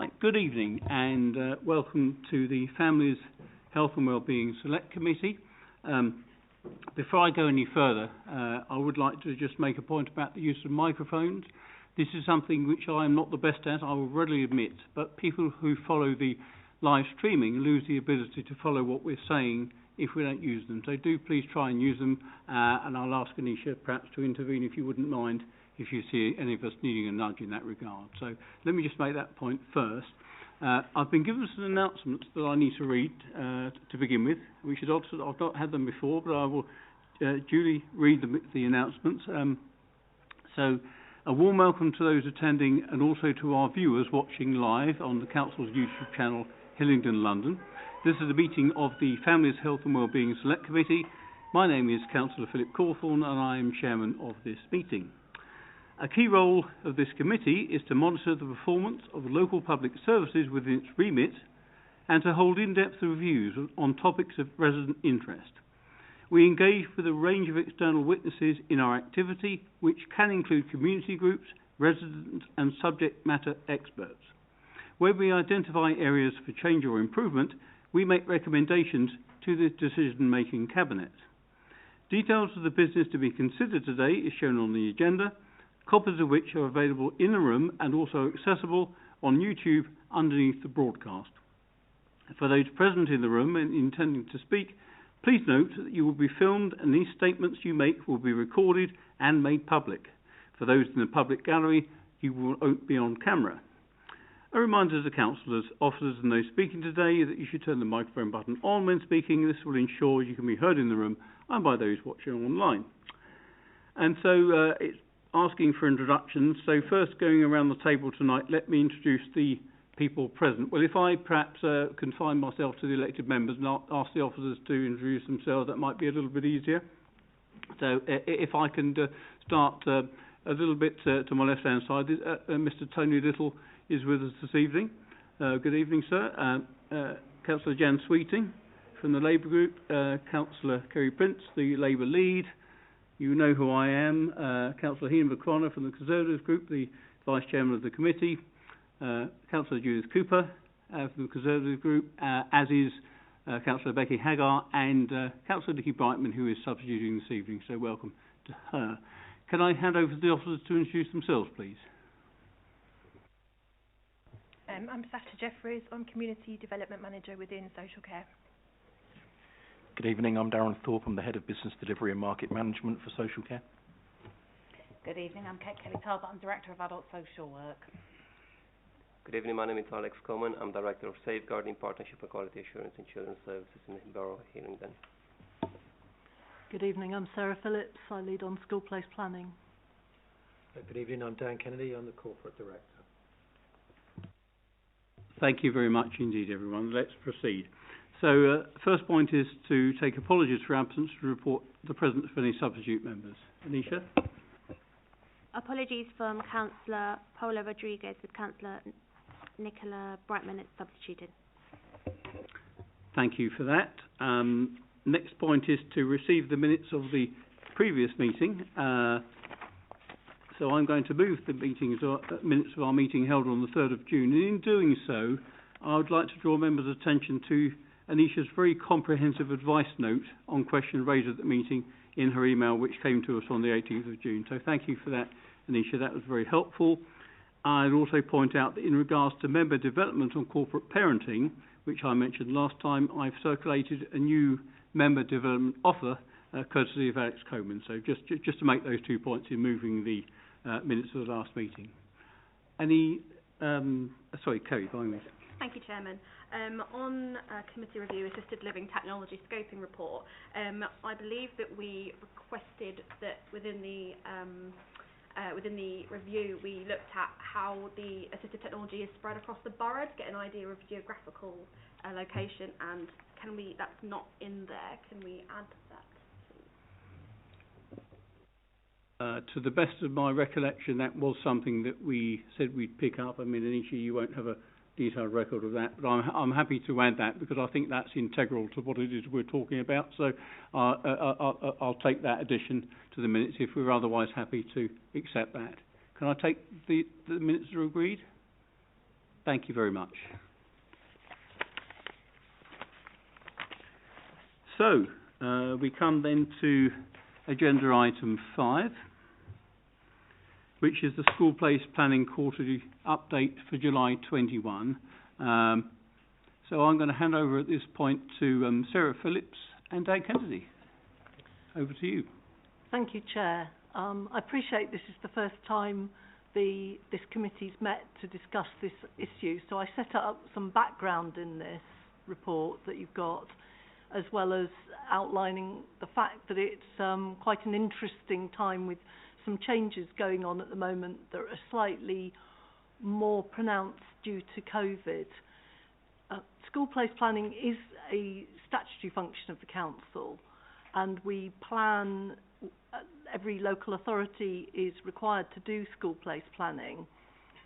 Right, good evening and welcome to the Families, Health and Wellbeing Select Committee. Before I go any further, I would like to just make a point about the use of microphones. This is something which I am not the best at, I will readily admit, but people who follow the live streaming lose the ability to follow what we're saying if we don't use them. So do please try and use them, and I'll ask Anisha perhaps to intervene if you wouldn't mind, if you see any of us needing a nudge in that regard. So let me just make that point first. I've been given some announcements that I need to read to begin with, which is obviously I've not had them before, but I will duly read the announcements. So a warm welcome to those attending and also to our viewers watching live on the Council's YouTube channel, Hillingdon, London. This is a meeting of the Families, Health and Wellbeing Select Committee. My name is Councillor Philip Corthorne and I am chairman of this meeting. A key role of this committee is to monitor the performance of local public services within its remit and to hold in-depth reviews on topics of resident interest. We engage with a range of external witnesses in our activity, which can include community groups, resident and subject matter experts. Where we identify areas for change or improvement, we make recommendations to the decision-making cabinet. Details of the business to be considered today is shown on the agenda, copies of which are available in the room and also accessible on YouTube underneath the broadcast. For those present in the room and intending to speak, please note that you will be filmed and these statements you make will be recorded and made public. For those in the public gallery, you will be on camera. A reminder to councillors, officers and those speaking today that you should turn the microphone button on when speaking. This will ensure you can be heard in the room and by those watching online. And so it's asking for introductions. So first, going around the table tonight, let me introduce the people present. Well, if I perhaps confine myself to the elected members and ask the officers to introduce themselves, that might be a little bit easier. So if I can start a little bit to my left-hand side, Mr. Tony Little is with us this evening. Good evening, sir. Councillor Jan Sweeting from the Labour Group, Councillor Kerry Prince, the Labour lead. You know who I am, Councillor Heenan McConnor from the Conservative Group, the Vice Chairman of the Committee, Councillor Judith Cooper from the Conservative Group, as is Councillor Becky Hagar and Councillor Nicky Brightman, who is substituting this evening, so welcome to her. Can I hand over to the officers to introduce themselves, please? I'm Sasha Jeffries. I'm Community Development Manager within Social Care. Good evening, I'm Darren Thorpe. I'm the Head of Business Delivery and Market Management for Social Care. Good evening, I'm Kate Kelly-Talbot. I'm Director of Adult Social Work. Good evening, my name is Alex Coleman. I'm Director of Safeguarding, Partnership and Quality Assurance in Children's Services in Borough, Hillingdon. Good evening, I'm Sarah Phillips. I lead on School Place Planning. Good evening, I'm Dan Kennedy. I'm the Corporate Director. Thank you very much indeed, everyone. Let's proceed. So, first point is to take apologies for absence to report the presence of any substitute members. Anisha? Apologies from Councillor Paula Rodriguez with Councillor Nicola Brightman substituted. Thank you for that. Next point is to receive the minutes of the previous meeting. So I'm going to move the minutes of our meeting held on the 3rd of June. And in doing so, I would like to draw members' attention to Anisha's very comprehensive advice note on questions raised at the meeting in her email, which came to us on the 18th of June. So thank you for that, Anisha. That was very helpful. I'd also point out that in regards to member development on corporate parenting, which I mentioned last time, I've circulated a new member development offer, courtesy of Alex Coleman. So just to make those 2 points in moving the minutes of the last meeting. Any, sorry, Kerry, by me. Thank you, Chairman. On committee review, assisted living technology scoping report, I believe that we requested that within the review we looked at how the assisted technology is spread across the borough to get an idea of geographical location, and that's not in there. Can we add that? To the best of my recollection, that was something that we said we'd pick up. I mean, Anisha, you won't have a detailed record of that, but I'm happy to add that because I think that's integral to what it is we're talking about. So I'll take that addition to the minutes if we're otherwise happy to accept that. Can I take the minutes that are agreed? Thank you very much. So, we come then to agenda item 5, which is the School Place Planning Quarterly Update for July 21. So I'm going to hand over at this point to Sarah Phillips and Dan Kennedy. Over to you. Thank you, Chair. I appreciate this is the first time this committee's met to discuss this issue, so I set up some background in this report that you've got, as well as outlining the fact that it's quite an interesting time with some changes going on at the moment that are slightly more pronounced due to COVID. School place planning is a statutory function of the council, and we plan, every local authority is required to do school place planning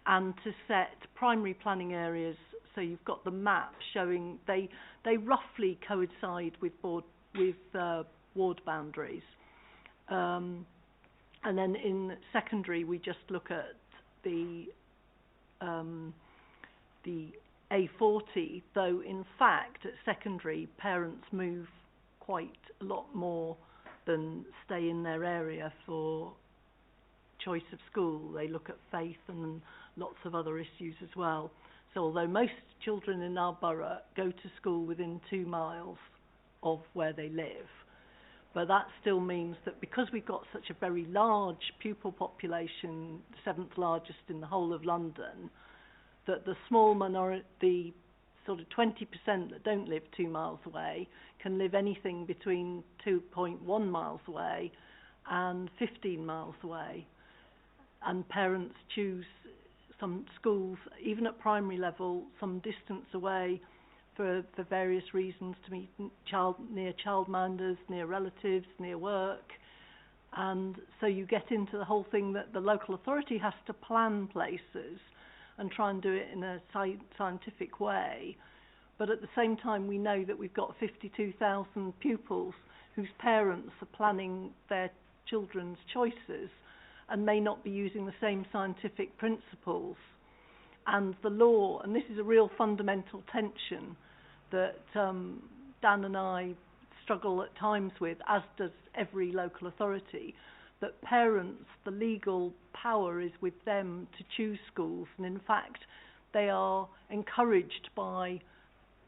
and to set primary planning areas. So you've got the map showing they roughly coincide with ward boundaries. And then in secondary, we just look at the A40, though in fact at secondary parents move quite a lot more than stay in their area for choice of school. They look at faith and lots of other issues as well. So although most children in our borough go to school within 2 miles of where they live, but that still means that because we've got such a very large pupil population, 7th largest in the whole of London, that the small minority, the sort of 20% that don't live 2 miles away, can live anything between 2.1 miles away and 15 miles away. And parents choose some schools, even at primary level, some distance away for various reasons, to meet near childminders, near relatives, near work. And so you get into the whole thing that the local authority has to plan places and try and do it in a scientific way. But at the same time, we know that we've got 52,000 pupils whose parents are planning their children's choices and may not be using the same scientific principles. And the law, and this is a real fundamental tension that Dan and I struggle at times with, as does every local authority, that parents, the legal power is with them to choose schools, and in fact they are encouraged by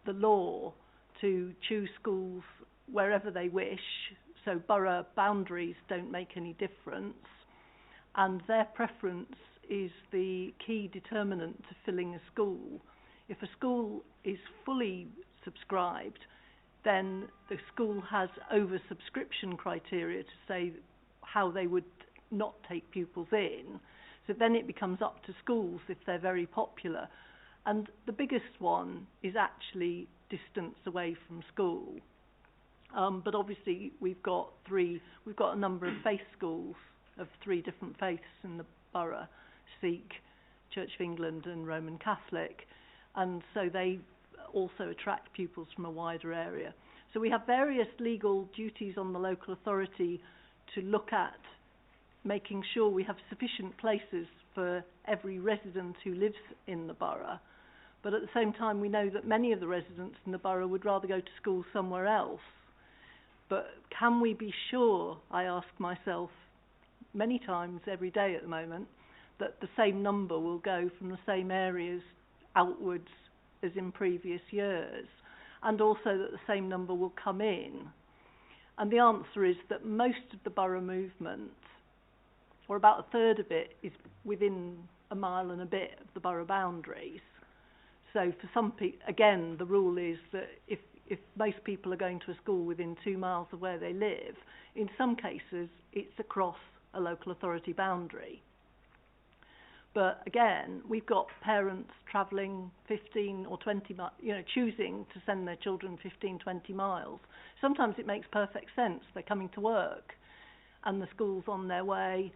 the law to choose schools wherever they wish, so borough boundaries don't make any difference, and their preference is the key determinant to filling a school. If a school is fully subscribed, then the school has oversubscription criteria to say how they would not take pupils in. So then it becomes up to schools if they're very popular. And the biggest one is actually distance away from school. But obviously we've got a number of faith schools of 3 different faiths in the borough, Sikh, Church of England and Roman Catholic. And so they also attract pupils from a wider area. So we have various legal duties on the local authority to look at making sure we have sufficient places for every resident who lives in the borough. But at the same time, we know that many of the residents in the borough would rather go to school somewhere else. But can we be sure, I ask myself many times every day at the moment, that the same number will go from the same areas outwards as in previous years, and also that the same number will come in? And the answer is that most of the borough movement, or about a third of it, is within a mile and a bit of the borough boundaries. So for some people, again, the rule is that if most people are going to a school within 2 miles of where they live, in some cases it's across a local authority boundary. But again, we've got parents travelling 15 or 20 miles, choosing to send their children 15, 20 miles. Sometimes it makes perfect sense. They're coming to work and the school's on their way,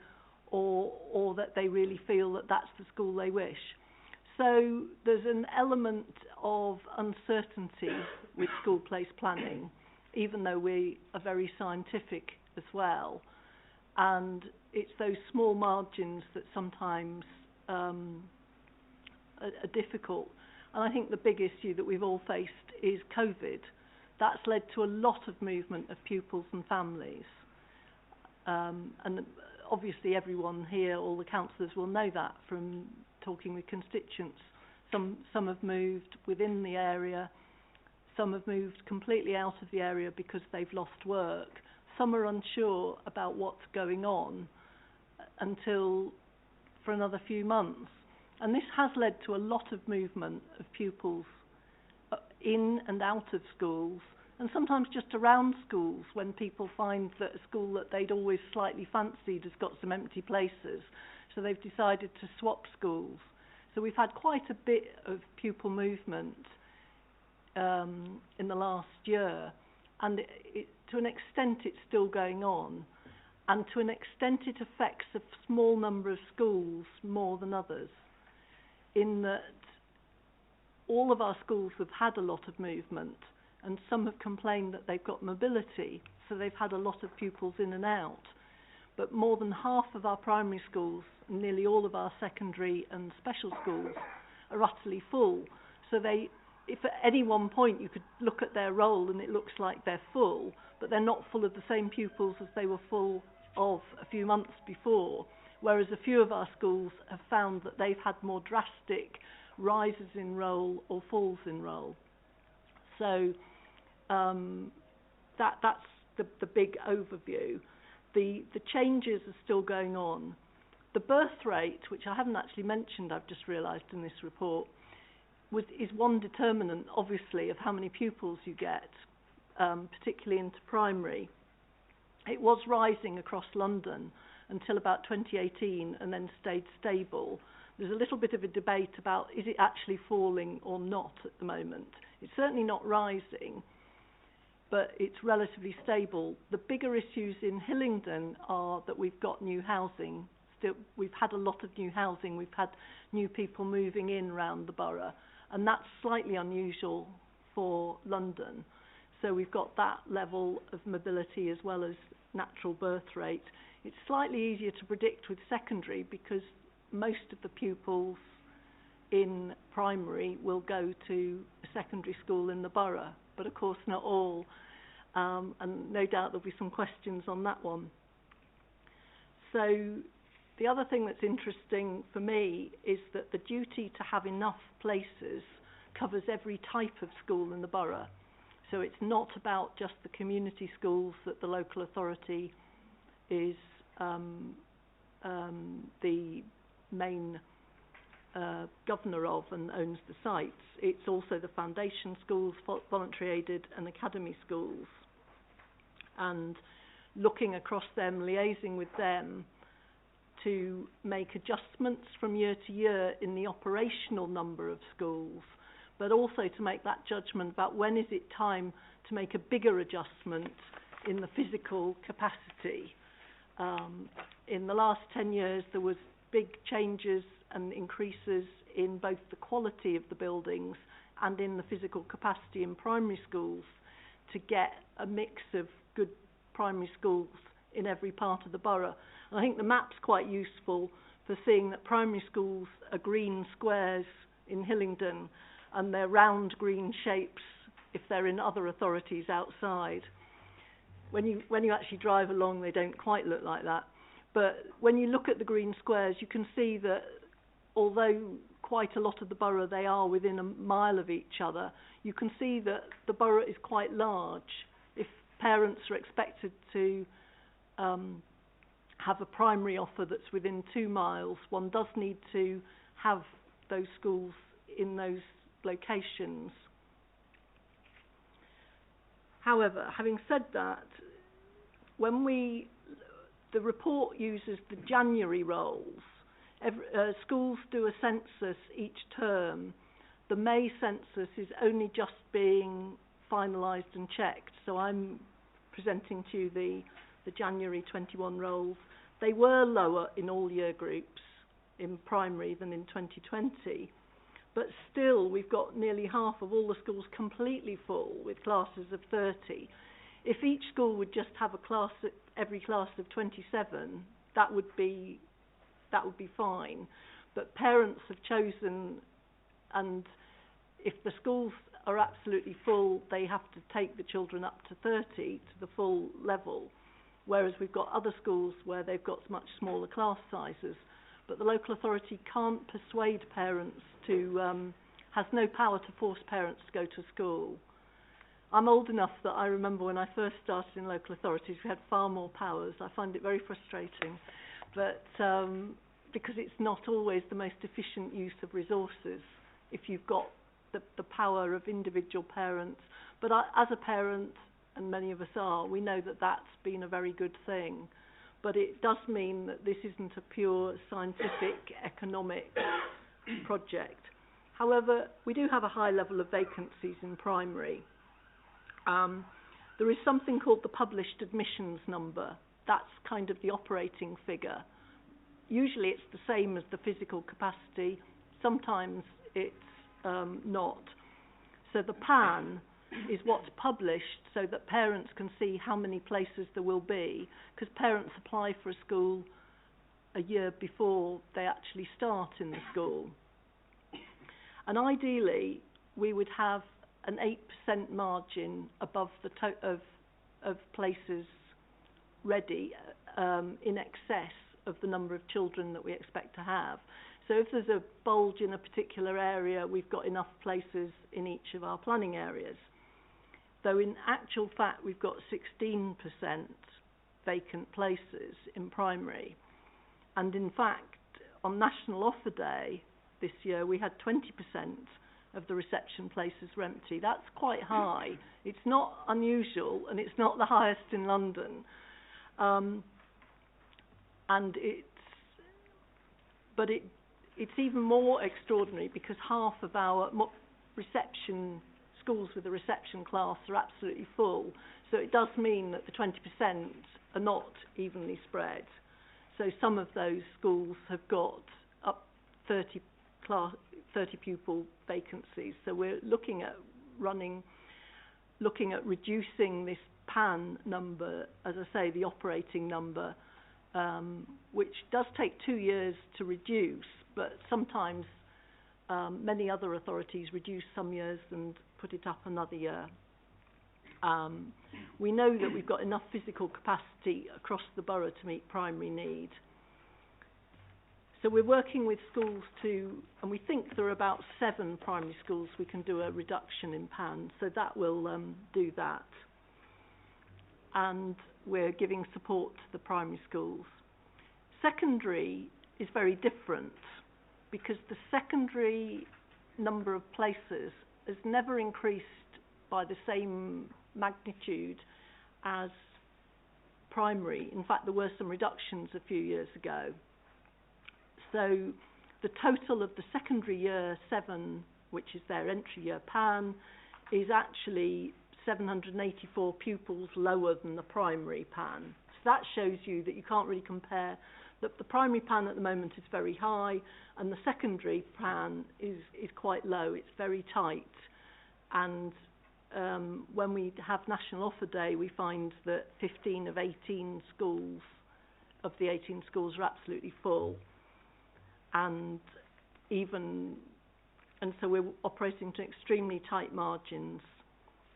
or that they really feel that that's the school they wish. So there's an element of uncertainty with school place planning, even though we are very scientific as well. And it's those small margins that sometimes are difficult. And I think the big issue that we've all faced is COVID. That's led to a lot of movement of pupils and families. And obviously everyone here, all the councillors will know that from talking with constituents. Some have moved within the area, some have moved completely out of the area because they've lost work. Some are unsure about what's going on until for another few months. And this has led to a lot of movement of pupils in and out of schools, and sometimes just around schools when people find that a school that they'd always slightly fancied has got some empty places, so they've decided to swap schools. So we've had quite a bit of pupil movement in the last year, and to an extent it's still going on, and to an extent it affects a small number of schools more than others, in that all of our schools have had a lot of movement, and some have complained that they've got mobility, so they've had a lot of pupils in and out. But more than half of our primary schools, and nearly all of our secondary and special schools, are utterly full. So if at any one point you could look at their roll and it looks like they're full, but they're not full of the same pupils as they were full of a few months before, whereas a few of our schools have found that they've had more drastic rises in roll or falls in roll. So that's the big overview. The changes are still going on. The birth rate, which I haven't actually mentioned, I've just realised in this report, is one determinant, obviously, of how many pupils you get, particularly into primary. It was rising across London until about 2018 and then stayed stable. There's a little bit of a debate about is it actually falling or not at the moment. It's certainly not rising, but it's relatively stable. The bigger issues in Hillingdon are that we've got new housing. We've had a lot of new housing. We've had new people moving in around the borough, and that's slightly unusual for London. So we've got that level of mobility as well as natural birth rate. It's slightly easier to predict with secondary because most of the pupils in primary will go to a secondary school in the borough, but of course not all, and no doubt there'll be some questions on that one. So the other thing that's interesting for me is that the duty to have enough places covers every type of school in the borough. So it's not about just the community schools that the local authority is the main governor of and owns the sites. It's also the foundation schools, voluntary aided and academy schools. And looking across them, liaising with them to make adjustments from year to year in the operational number of schools, but also to make that judgment about when is it time to make a bigger adjustment in the physical capacity. In the last 10 years, there was big changes and increases in both the quality of the buildings and in the physical capacity in primary schools to get a mix of good primary schools in every part of the borough. And I think the map's quite useful for seeing that primary schools are green squares in Hillingdon and they're round green shapes if they're in other authorities outside. When you actually drive along, they don't quite look like that. But when you look at the green squares, you can see that although quite a lot of the borough, they are within a mile of each other, you can see that the borough is quite large. If parents are expected to have a primary offer that's within 2 miles, one does need to have those schools in those locations. However, having said that, the report uses the January rolls. Schools do a census each term. The May census is only just being finalised and checked, so I'm presenting to you the January 21 rolls. They were lower in all year groups in primary than in 2020, but still we've got nearly half of all the schools completely full with classes of 30. If each school would just have a class, every class of 27, that would be fine. But parents have chosen and if the schools are absolutely full, they have to take the children up to 30 to the full level, whereas we've got other schools where they've got much smaller class sizes. But the local authority can't persuade parents to, has no power to force parents to go to school. I'm old enough that I remember when I first started in local authorities, we had far more powers. I find it very frustrating, but because it's not always the most efficient use of resources if you've got the power of individual parents. But as a parent, and many of us are, we know that that's been a very good thing. But it does mean that this isn't a pure scientific, economic project. However, we do have a high level of vacancies in primary. There is something called the published admissions number. That's kind of the operating figure. Usually it's the same as the physical capacity. Sometimes it's not. So the PAN is what's published so that parents can see how many places there will be, because parents apply for a school a year before they actually start in the school. And ideally, we would have an 8% margin above the of places ready in excess of the number of children that we expect to have. So if there's a bulge in a particular area, we've got enough places in each of our planning areas. Though in actual fact, we've got 16% vacant places in primary. And in fact, on National Offer Day this year, we had 20% of the reception places were empty. That's quite high. It's not unusual, and it's not the highest in London. It's even more extraordinary because half of our reception schools with a reception class are absolutely full. So it does mean that the 20% are not evenly spread. So some of those schools have got up 30 pupil vacancies. So we're looking at reducing this PAN number, as I say, the operating number, which does take 2 years to reduce, but sometimes many other authorities reduce some years and put it up another year. We know that we've got enough physical capacity across the borough to meet primary need. So we're working with schools and we think there are about 7 primary schools we can do a reduction in PAN, so that will do that. And we're giving support to the primary schools. Secondary is very different because the secondary number of places has never increased by the same magnitude as primary. In fact, there were some reductions a few years ago. So the total of the secondary year 7, which is their entry year PAN, is actually 784 pupils lower than the primary PAN. So that shows you that you can't really compare. The primary PAN at the moment is very high, and the secondary PAN is quite low. It's very tight. And when we have National Offer Day, we find that 15 of 18 schools, of the 18 schools, are absolutely full. And so we're operating to extremely tight margins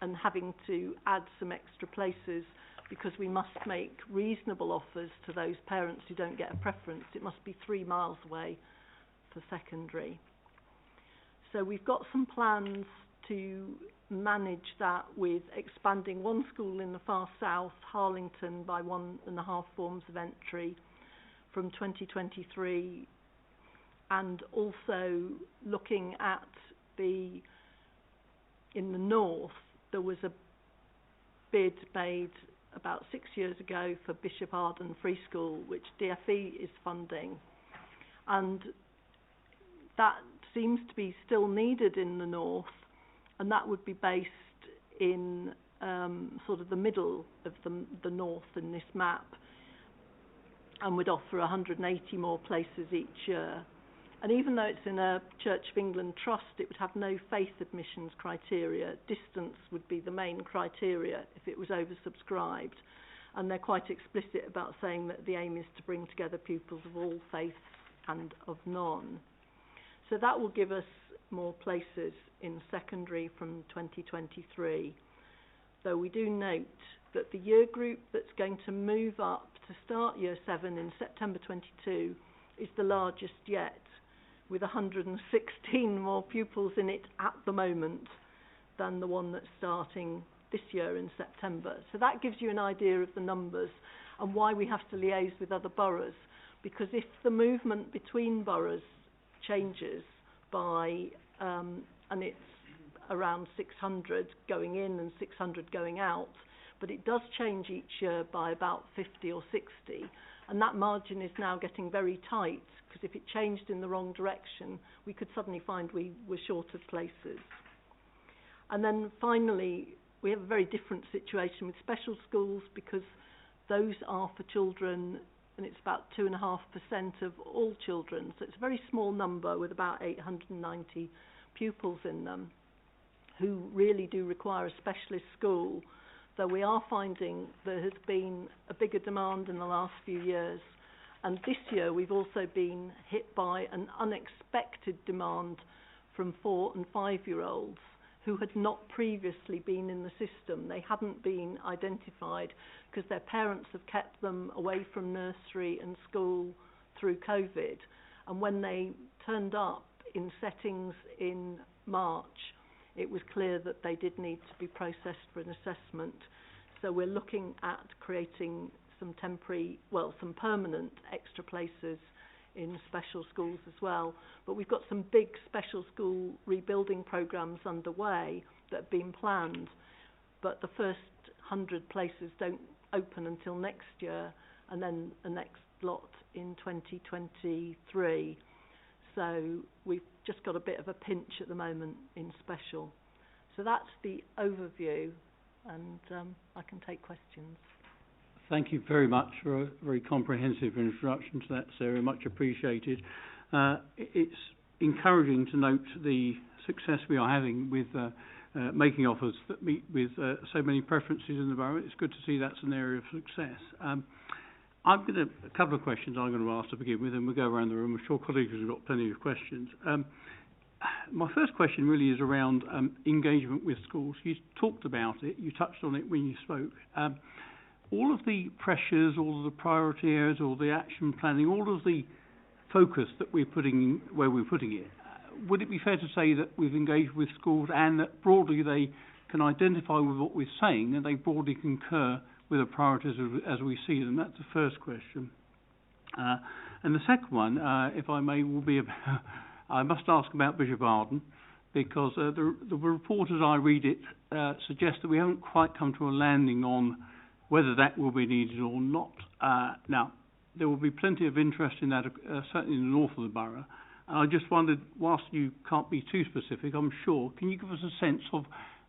and having to add some extra places because we must make reasonable offers to those parents who don't get a preference. It must be 3 miles away for secondary. So we've got some plans to manage that with expanding one school in the far south, Hillingdon, by 1.5 forms of entry from 2023, and also looking at in the north, there was a bid made about 6 years ago for Bishop Arden Free School, which DFE is funding, and that seems to be still needed in the north, and that would be based in sort of the middle of the north in this map, and would offer 180 more places each year. And even though it's in a Church of England trust, it would have no faith admissions criteria. Distance would be the main criteria if it was oversubscribed. And they're quite explicit about saying that the aim is to bring together pupils of all faiths and of none. So that will give us more places in secondary from 2023, though we do note that the year group that's going to move up to start Year 7 in September 22 is the largest yet, with 116 more pupils in it at the moment than the one that's starting this year in September. So that gives you an idea of the numbers and why we have to liaise with other boroughs, because if the movement between boroughs changes by, and it's around 600 going in and 600 going out, but it does change each year by about 50 or 60, and that margin is now getting very tight, because if it changed in the wrong direction, we could suddenly find we were short of places. And then finally, we have a very different situation with special schools, because those are for children, and it's about 2.5% of all children, so it's a very small number with about 890 pupils in them who really do require a specialist school, though we are finding there has been a bigger demand in the last few years. And this year we've also been hit by an unexpected demand from 4- and 5-year-olds who had not previously been in the system. They hadn't been identified because their parents have kept them away from nursery and school through COVID. And when they turned up in settings in March, it was clear that they did need to be processed for an assessment. So we're looking at creating some temporary, well, some permanent extra places in special schools as well. But we've got some big special school rebuilding programmes underway that have been planned, but the first 100 places don't open until next year, and then the next lot in 2023. So we've just got a bit of a pinch at the moment in special. So that's the overview, and I can take questions. Thank you very much for a very comprehensive introduction to that, Sarah. Much appreciated. It's encouraging to note the success we are having with making offers that meet with so many preferences in the borough. It's good to see that's an area of success. A couple of questions I'm going to ask to begin with, and we'll go around the room. I'm sure colleagues have got plenty of questions. My first question really is around engagement with schools. You talked about it, you touched on it when you spoke. All of the pressures, all of the priority areas, all the action planning, all of the focus that we're putting where we're putting it, would it be fair to say that we've engaged with schools and that broadly they can identify with what we're saying and they broadly concur with the priorities as we see them? That's the first question. And the second one, if I may, will be about, I must ask about Bishop Arden, because the report as I read it suggests that we haven't quite come to a landing on whether that will be needed or not. Now, there will be plenty of interest in that, certainly in the north of the borough. And I just wondered, whilst you can't be too specific, I'm sure, can you give us a sense of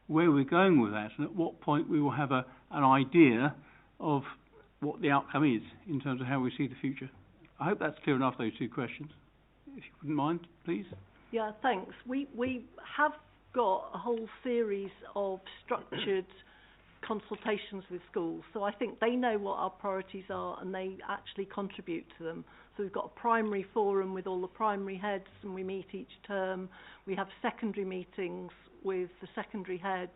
where we're going with that and at what point we will have an idea of what the outcome is in terms of how we see the future? I hope that's clear enough, those two questions. If you wouldn't mind, please. Yeah, thanks. We have got a whole series of structured consultations with schools, so I think they know what our priorities are and they actually contribute to them. So we've got a primary forum with all the primary heads, and we meet each term. We have secondary meetings with the secondary heads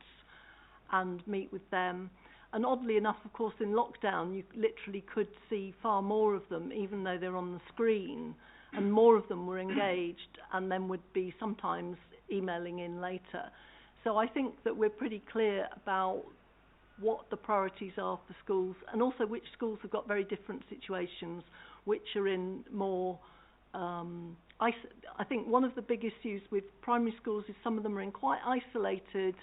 and meet with them. And oddly enough, of course, in lockdown you literally could see far more of them, even though they're on the screen, and more of them were engaged and then would be sometimes emailing in later. So I think that we're pretty clear about what the priorities are for schools, and also which schools have got very different situations, which are in more I think one of the big issues with primary schools is some of them are in quite isolated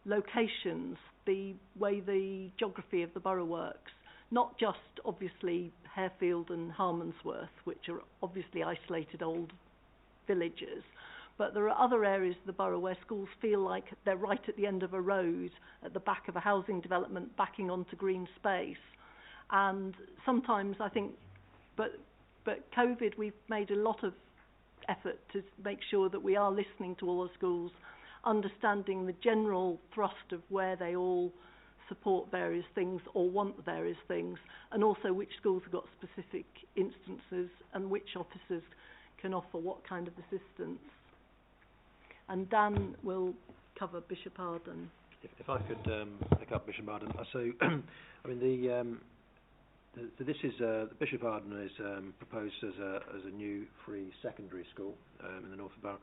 locations, the way the geography of the borough works. Not just obviously Harefield and Harmondsworth, which are obviously isolated old villages, but there are other areas of the borough where schools feel like they're right at the end of a road, at the back of a housing development, backing onto green space. And sometimes I think, but COVID, we've made a lot of effort to make sure that we are listening to all the schools, understanding the general thrust of where they all support various things or want various things, and also which schools have got specific instances and which officers can offer what kind of assistance. And Dan will cover Bishop Arden. If I could pick up Bishop Arden. So, I mean, this is Bishop Arden is proposed as a new free secondary school in the north of Borough.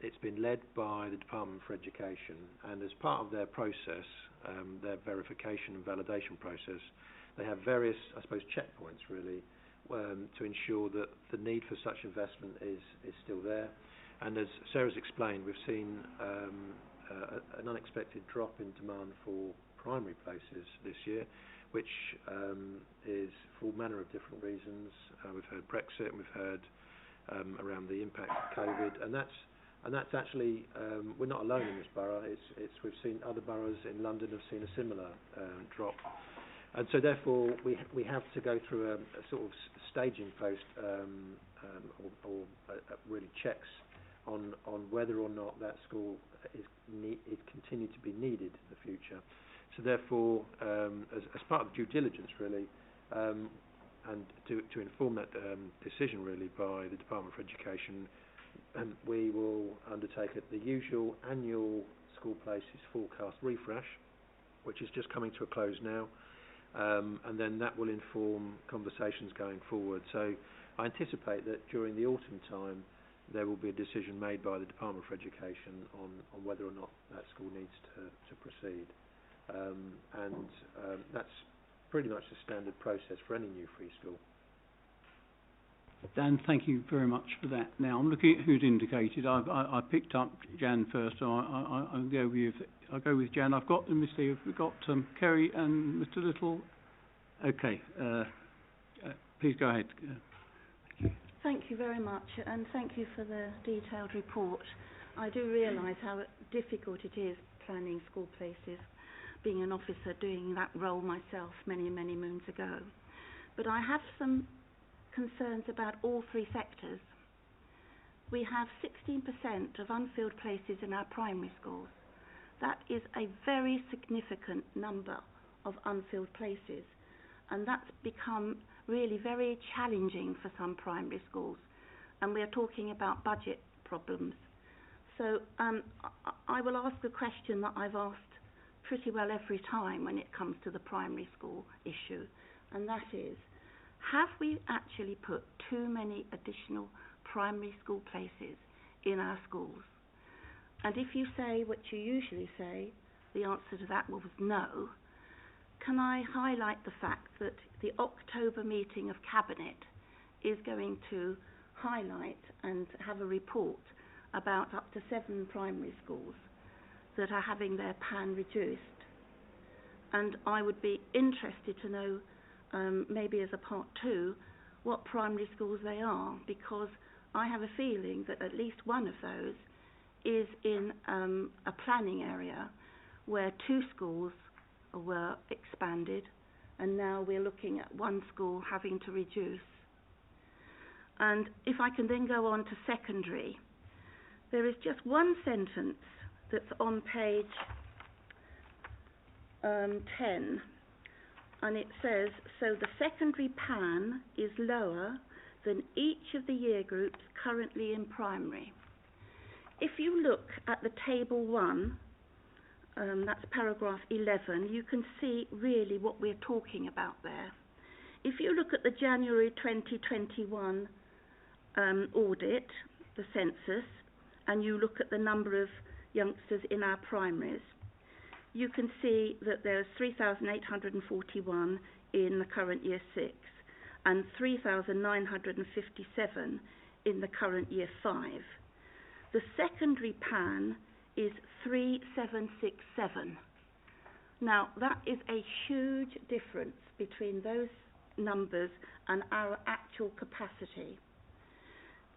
It's been led by the Department for Education, and as part of their process, their verification and validation process, they have various, I suppose, checkpoints really to ensure that the need for such investment is still there. And as Sarah's explained, we've seen an unexpected drop in demand for primary places this year, which is for all manner of different reasons. We've heard Brexit, and we've heard around the impact of COVID, and that's actually we're not alone in this borough. We've seen other boroughs in London have seen a similar drop, and so therefore we have to go through a sort of staging post or really checks on whether or not that school is continued to be needed in the future. So therefore, as part of due diligence, really, and to inform that decision, really, by the Department for Education, we will undertake the usual annual school places forecast refresh, which is just coming to a close now, and then that will inform conversations going forward. So I anticipate that during the autumn time, there will be a decision made by the Department for Education on whether or not that school needs to proceed. And that's pretty much the standard process for any new free school. Dan, thank you very much for that. Now, I'm looking at who's indicated. I picked up Jan first, so I'll go with Jan. I've got, let me see, we've got Kerry and Mr. Little. Okay, please go ahead. Thank you. Thank you very much, and thank you for the detailed report. I do realise how difficult it is planning school places, being an officer doing that role myself many, many moons ago. But I have some concerns about all three sectors. We have 16% of unfilled places in our primary schools. That is a very significant number of unfilled places, and that's become really very challenging for some primary schools, and we are talking about budget problems. So I will ask a question that I've asked pretty well every time when it comes to the primary school issue, and that is, have we actually put too many additional primary school places in our schools? And if you say what you usually say, the answer to that was no. Can I highlight the fact that the October meeting of Cabinet is going to highlight and have a report about up to 7 primary schools that are having their PAN reduced? And I would be interested to know, maybe as a part 2, what primary schools they are, because I have a feeling that at least one of those is in a planning area where 2 schools were expanded, and now we're looking at 1 school having to reduce. And if I can then go on to secondary, there is just one sentence that's on page 10, and it says, so the secondary PAN is lower than each of the year groups currently in primary. If you look at the table 1, that's paragraph 11, you can see really what we're talking about there. If you look at the January 2021 audit, the census, and you look at the number of youngsters in our primaries, you can see that there's 3,841 in the current year 6 and 3,957 in the current year 5. The secondary PAN is 3,767. Now, that is a huge difference between those numbers and our actual capacity.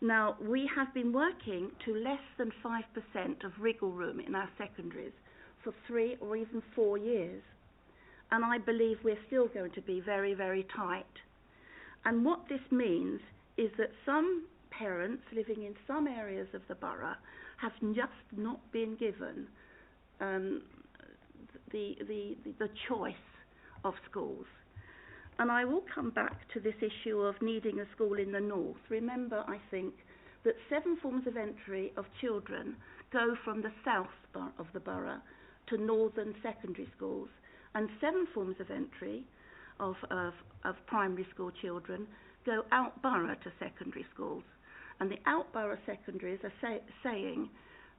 Now, we have been working to less than 5% of wriggle room in our secondaries for 3 or even 4 years. And I believe we're still going to be very, very tight. And what this means is that some parents living in some areas of the borough have just not been given the choice of schools. And I will come back to this issue of needing a school in the north. Remember, I think, that 7 forms of entry of children go from the south of the borough to northern secondary schools, and 7 forms of entry of primary school children go out borough to secondary schools. And the out borough secondaries are saying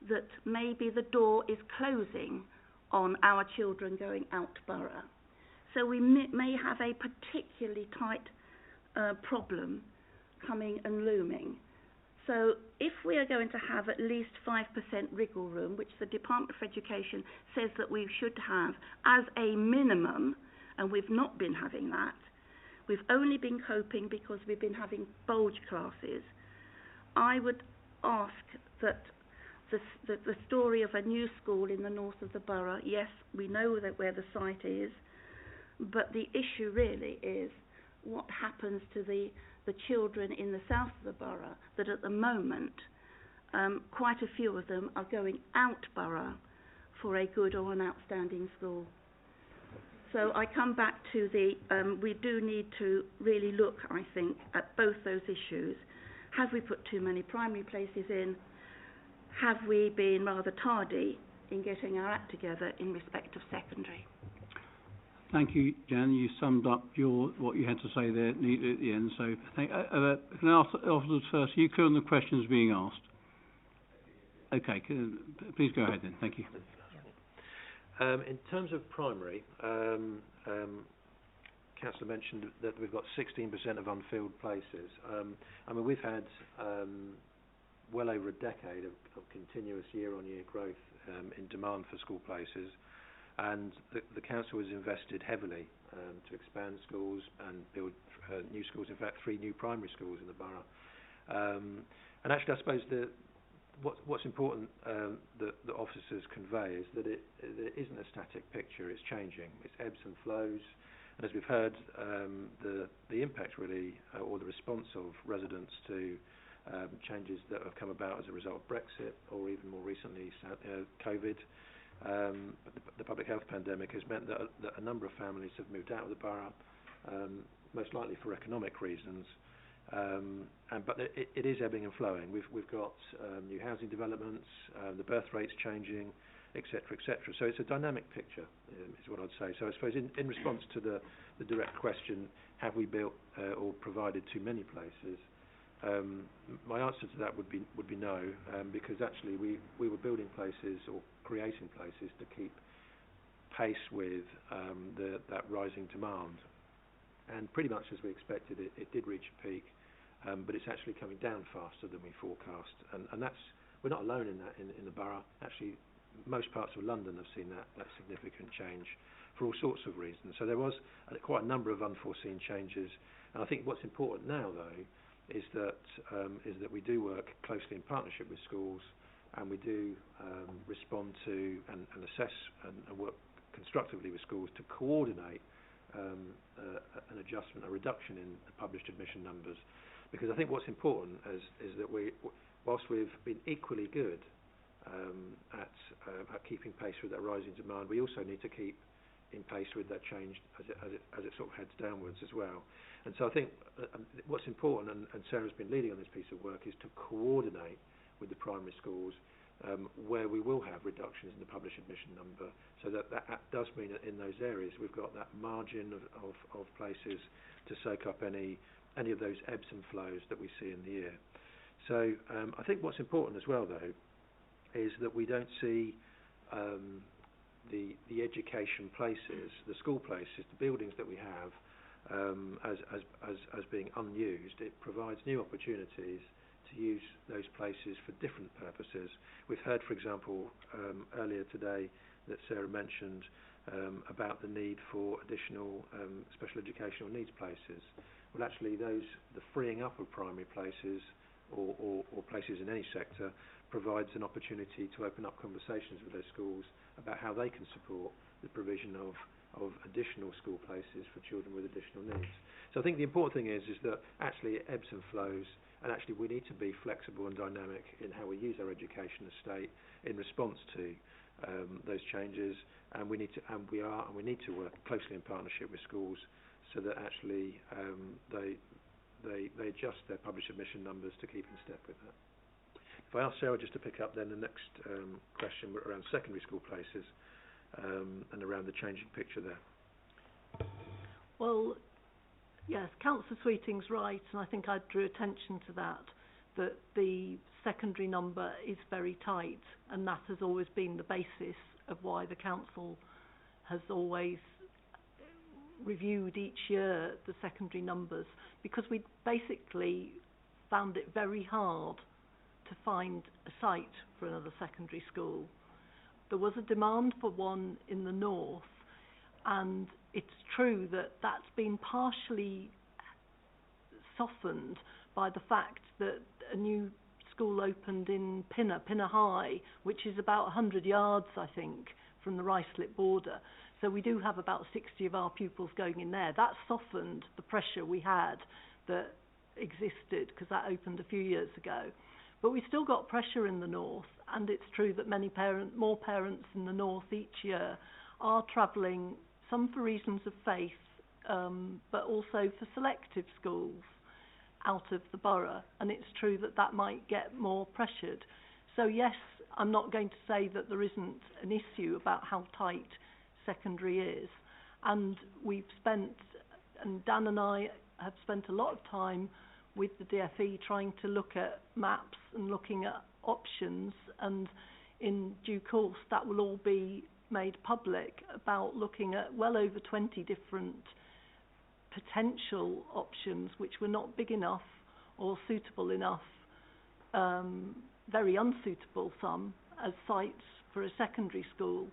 that maybe the door is closing on our children going out borough. So we may have a particularly tight problem coming and looming. So if we are going to have at least 5% wriggle room, which the Department for Education says that we should have as a minimum, and we've not been having that, we've only been coping because we've been having bulge classes, I would ask that the story of a new school in the north of the borough, yes, we know that where the site is, but the issue really is what happens to the children in the south of the borough, that at the moment quite a few of them are going out borough for a good or an outstanding school. So I come back to we do need to really look, I think, at both those issues. Have we put too many primary places in? Have we been rather tardy in getting our act together in respect of secondary? Thank you, Jan. You summed up what you had to say there neatly at the end. So, can I ask afterwards first? Are you clear on the questions being asked? Okay, please go ahead then. Thank you. In terms of primary, Councillor mentioned that we've got 16% of unfilled places. I mean, we've had well over a decade of continuous year-on-year growth in demand for school places, and the council has invested heavily to expand schools and build new schools. In fact, 3 new primary schools in the borough. And actually, I suppose what's important that officers convey is that it isn't a static picture. It's changing. It's ebbs and flows. And as we've heard, the impact really, or the response of residents to changes that have come about as a result of Brexit, or even more recently COVID, the public health pandemic, has meant that a number of families have moved out of the borough, most likely for economic reasons. But it is ebbing and flowing. We've got new housing developments, the birth rates changing, etc., etc. So it's a dynamic picture, is what I'd say. So I suppose in response to the direct question, have we built or provided too many places? My answer to that would be no, because actually we were building places or creating places to keep pace with that rising demand, and pretty much as we expected, it did reach a peak, but it's actually coming down faster than we forecast, and that's, we're not alone in that in the borough. Actually, most parts of London have seen that significant change for all sorts of reasons. So there was quite a number of unforeseen changes, and I think what's important now though is that we do work closely in partnership with schools, and we do respond to and assess and work constructively with schools to coordinate an adjustment, a reduction in the published admission numbers, because I think what's important is that whilst we've been equally good at keeping pace with that rising demand, we also need to keep in pace with that change as it sort of heads downwards as well. And so I think what's important, and Sarah's been leading on this piece of work, is to coordinate with the primary schools where we will have reductions in the published admission number, so that does mean that in those areas we've got that margin of places to soak up any of those ebbs and flows that we see in the year. So I think what's important as well though is that we don't see the education places, the school places, the buildings that we have as being unused. It provides new opportunities to use those places for different purposes. We've heard, for example, earlier today that Sarah mentioned about the need for additional special educational needs places. Well, actually, the freeing up of primary places or places in any sector provides an opportunity to open up conversations with those schools about how they can support the provision of additional school places for children with additional needs. So I think the important thing is that actually it ebbs and flows, and actually we need to be flexible and dynamic in how we use our education estate in response to those changes, and we need to work closely in partnership with schools so that actually they adjust their published admission numbers to keep in step with that. If if I ask Sarah just to pick up then the next question around secondary school places and around the changing picture there. Well, yes, Councillor Sweeting's right, and I think I drew attention to that the secondary number is very tight, and that has always been the basis of why the council has always reviewed each year the secondary numbers, because we basically found it very hard to find a site for another secondary school. There was a demand for one in the north, and it's true that that's been partially softened by the fact that a new school opened in Pinner High, which is about 100 yards, I think, from the Ruislip border. So we do have about 60 of our pupils going in there. That softened the pressure we had that existed, because that opened a few years ago. But we still got pressure in the north, and it's true that more parents in the north each year are travelling, some for reasons of faith, but also for selective schools out of the borough, and it's true that that might get more pressured. So yes, I'm not going to say that there isn't an issue about how tight secondary is, and and Dan and I have spent a lot of time with the DFE trying to look at maps and looking at options, and in due course that will all be made public, about looking at well over 20 different potential options which were not big enough or suitable enough, very unsuitable some, as sites for a secondary school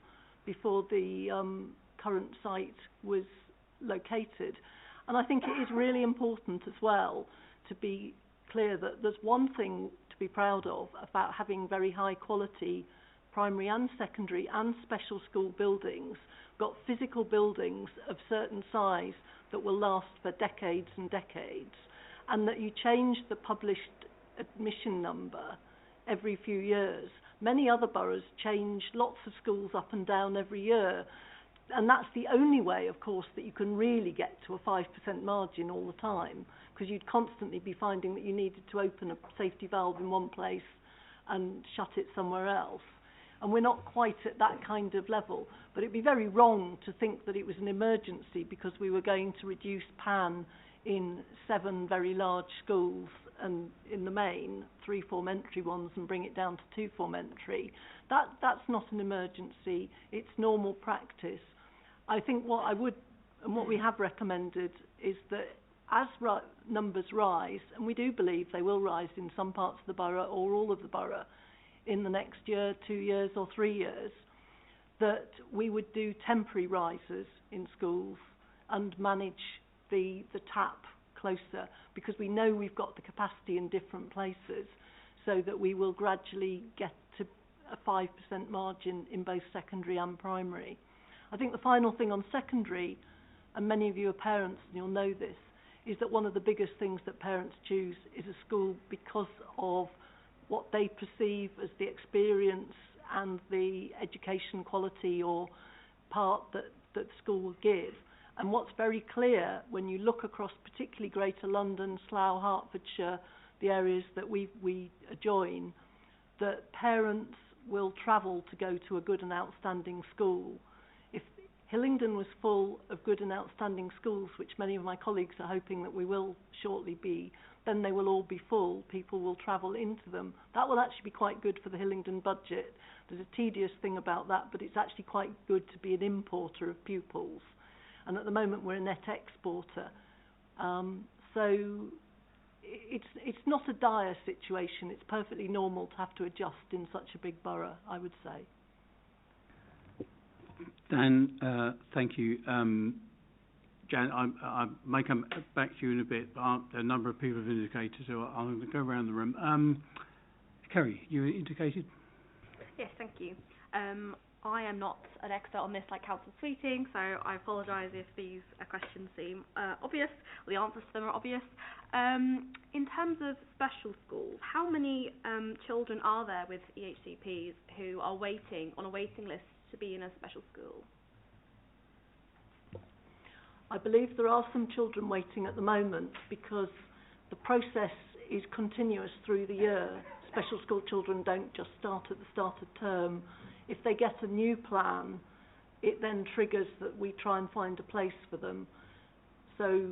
before the current site was located. And I think it is really important as well to be clear that there's one thing to be proud of about having very high quality primary and secondary and special school buildings, got physical buildings of certain size that will last for decades and decades, and that you change the published admission number every few years. Many other boroughs change lots of schools up and down every year, and that's the only way, of course, that you can really get to a 5% margin all the time, because you'd constantly be finding that you needed to open a safety valve in one place and shut it somewhere else. And we're not quite at that kind of level, but it'd be very wrong to think that it was an emergency because we were going to reduce PAN in 7 very large schools and in the main 3 formentary ones and bring it down to 2 formentary. That's not an emergency, it's normal practice. I think what I would, and what we have recommended, is that as numbers rise, and we do believe they will rise in some parts of the borough or all of the borough in the next year, 2 years or 3 years, that we would do temporary rises in schools and manage the tap closer, because we know we've got the capacity in different places, so that we will gradually get to a 5% margin in both secondary and primary. I think the final thing on secondary, and many of you are parents and you'll know this, is that one of the biggest things that parents choose is a school because of what they perceive as the experience and the education quality or part that the school will give. And what's very clear when you look across particularly Greater London, Slough, Hertfordshire, the areas that we adjoin, that parents will travel to go to a good and outstanding school. If Hillingdon was full of good and outstanding schools, which many of my colleagues are hoping that we will shortly be, then they will all be full. People will travel into them. That will actually be quite good for the Hillingdon budget. There's a tedious thing about that, but it's actually quite good to be an importer of pupils. And at the moment we're a net exporter. So it's not a dire situation. It's perfectly normal to have to adjust in such a big borough, I would say. Dan, thank you. Jan, I may come back to you in a bit, but a number of people have indicated, so I'm going to go around the room. Kerry, you indicated? Yes, thank you. I am not an expert on this like Councillor Sweeting, so I apologise if these questions seem obvious, or the answers to them are obvious. In terms of special schools, how many children are there with EHCPs who are waiting on a waiting list to be in a special school? I believe there are some children waiting at the moment because the process is continuous through the year. special school children don't just start at the start of term. If they get a new plan, it then triggers that we try and find a place for them. So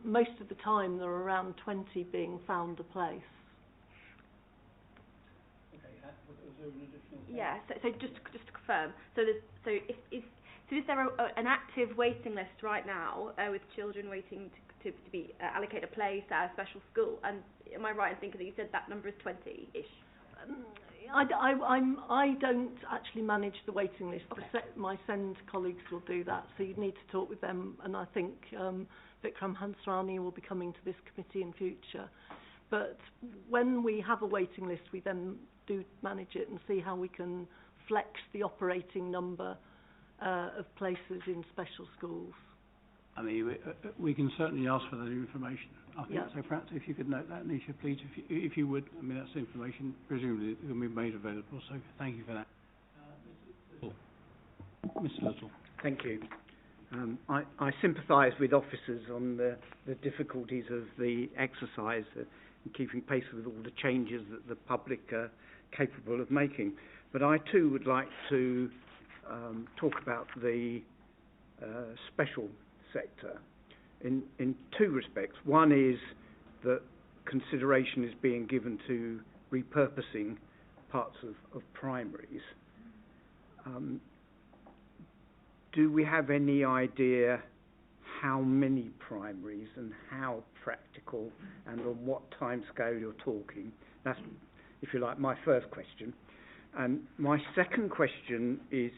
most of the time there are around 20 being found a place. Yeah, so just to confirm, so is there an active waiting list right now with children waiting to be allocated a place at a special school? And am I right in thinking that you said that number is 20-ish? I don't actually manage the waiting list. Okay. My SEND colleagues will do that, so you'd need to talk with them, and I think Vikram Hansrani will be coming to this committee in future. But when we have a waiting list, we then do manage it and see how we can flex the operating number of places in special schools. I mean, we can certainly ask for that information. I think Yeah. so. Perhaps if you could note that, Nisha, please, if you would. I mean, that's information presumably that will be made available. So thank you for that. Mr. Little. Thank you. I sympathise with officers on the difficulties of the exercise and keeping pace with all the changes that the public are capable of making. But I too would like to talk about the special sector in two respects. One is that consideration is being given to repurposing parts of primaries. Do we have any idea how many primaries and how practical and on what timescale you're talking? That's, if you like, my first question. And my second question is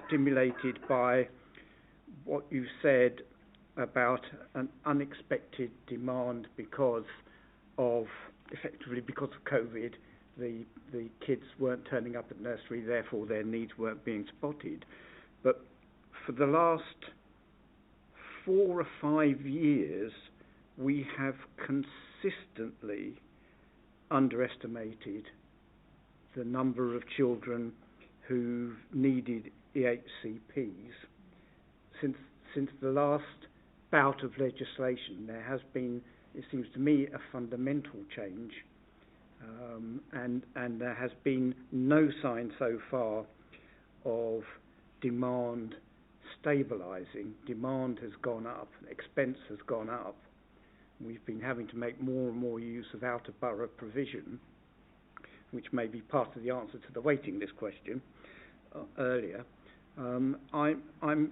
stimulated by what you said about an unexpected demand because of COVID. The kids weren't turning up at nursery, therefore their needs weren't being spotted. But for the last 4 or 5 years, we have consistently underestimated the number of children who've needed EHCPs. Since the last bout of legislation, there has been, it seems to me, a fundamental change, and there has been no sign so far of demand stabilising. Demand has gone up, expense has gone up. We've been having to make more and more use of out-of-borough provision, which may be part of the answer to the waiting list question earlier. I'm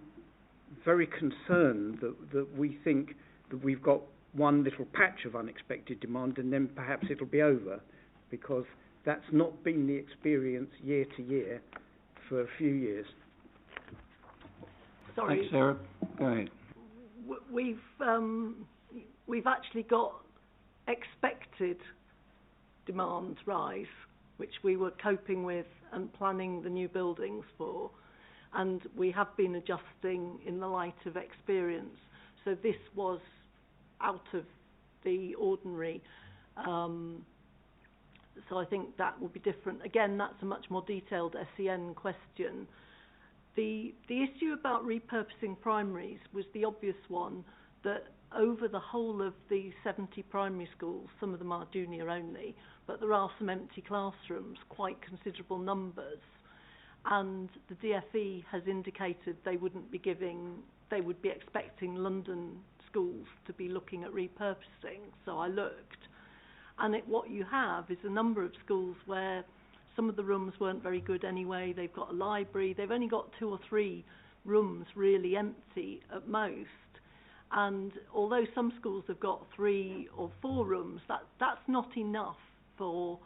very concerned that we think that we've got one little patch of unexpected demand and then perhaps it'll be over, because that's not been the experience year to year for a few years. Sorry. Thanks, Sarah. Go ahead. We've actually got expected demand rise, which we were coping with and planning the new buildings for, and we have been adjusting in the light of experience. So this was out of the ordinary. So I think that will be different. Again, that's a much more detailed SEN question. The issue about repurposing primaries was the obvious one, that over the whole of the 70 primary schools, some of them are junior only, but there are some empty classrooms, quite considerable numbers. And the DfE has indicated they would be expecting London schools to be looking at repurposing. So I looked, and what you have is a number of schools where some of the rooms weren't very good anyway. They've got a library. They've only got 2 or 3 rooms really empty at most. And although some schools have got 3 or 4 rooms, that's not enough for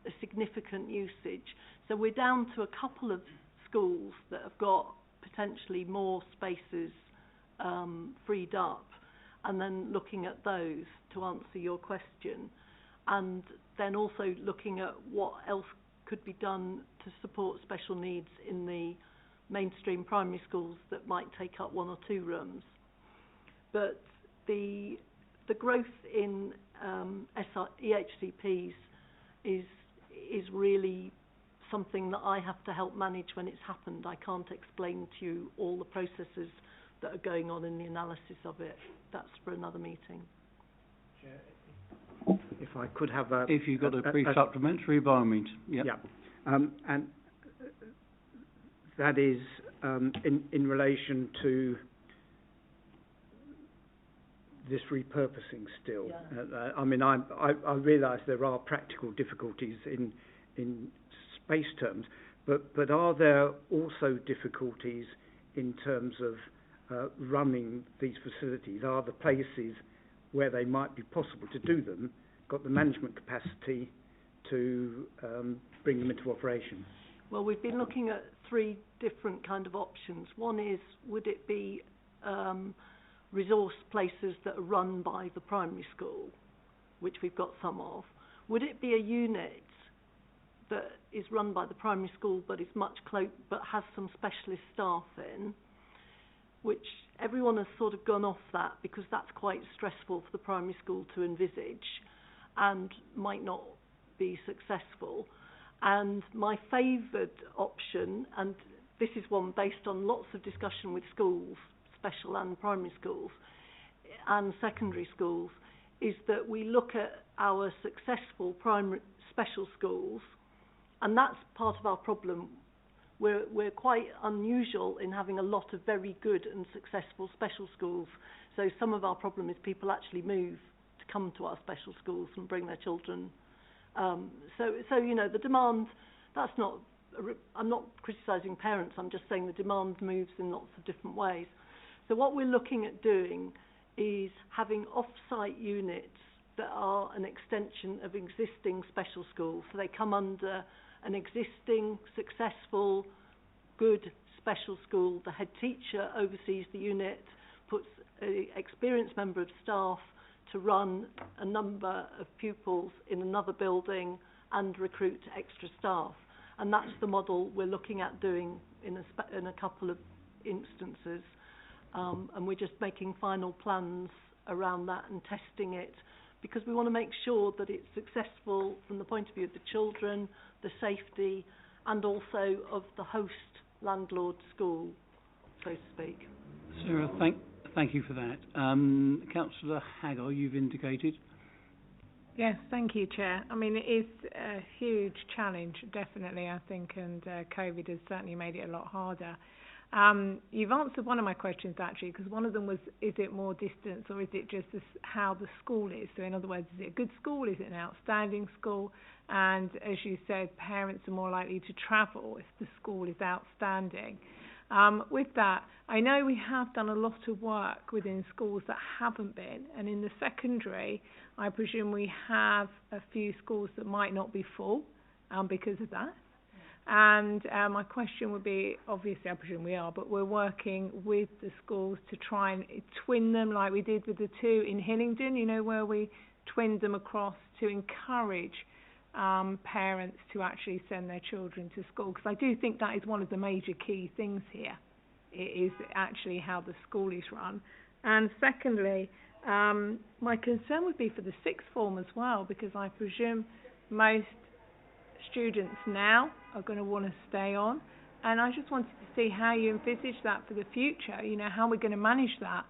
a significant usage. So we're down to a couple of schools that have got potentially more spaces freed up, and then looking at those to answer your question, and then also looking at what else could be done to support special needs in the mainstream primary schools that might take up 1 or 2 rooms. But the growth in EHCPs is really something that I have to help manage when it's happened. I can't explain to you all the processes that are going on in the analysis of it. That's for another meeting. if I could have a... If you've got a brief supplementary, by all means. Yep. Yeah. And that is in relation to this repurposing still. Yeah. I mean, I realise there are practical difficulties in space terms, but are there also difficulties in terms of running these facilities? Are the places where they might be possible to do them got the management capacity to bring them into operation? Well, we've been looking at 3 different kind of options. One is, would it be resource places that are run by the primary school, which we've got some of? Would it be a unit that is run by the primary school but is but has some specialist staff in, which everyone has sort of gone off that because that's quite stressful for the primary school to envisage and might not be successful. And my favoured option, and this is one based on lots of discussion with schools, special and primary schools and secondary schools, is that we look at our successful primary special schools, and that's part of our problem. We're quite unusual in having a lot of very good and successful special schools. So some of our problem is people actually move to come to our special schools and bring their children. So you know, the demand, that's not, I'm not criticising parents, I'm just saying the demand moves in lots of different ways. So what we're looking at doing is having off-site units that are an extension of existing special schools. So they come under an existing, successful, good special school. The head teacher oversees the unit, puts an experienced member of staff to run a number of pupils in another building and recruit extra staff. And that's the model we're looking at doing in a couple of instances. And we're just making final plans around that and testing it, because we want to make sure that it's successful from the point of view of the children, the safety, and also of the host landlord school, so to speak. Sarah, thank you for that. Councillor Haggar, you've indicated. Yes, thank you, Chair. I mean, it is a huge challenge, definitely, I think, and COVID has certainly made it a lot harder. You've answered one of my questions, actually, because one of them was, is it more distance or is it just how the school is? So in other words, is it a good school? Is it an outstanding school? And as you said, parents are more likely to travel if the school is outstanding. With that, I know we have done a lot of work within schools that haven't been, and in the secondary, I presume we have a few schools that might not be full because of that. And my question would be, obviously I presume we are, but we're working with the schools to try and twin them like we did with the 2 in Hillingdon, you know, where we twinned them across to encourage parents to actually send their children to school. Because I do think that is one of the major key things here. It is actually how the school is run. And secondly, my concern would be for the sixth form as well, because I presume most students now are going to want to stay on, and I just wanted to see how you envisage that for the future, you know, how we're going to manage that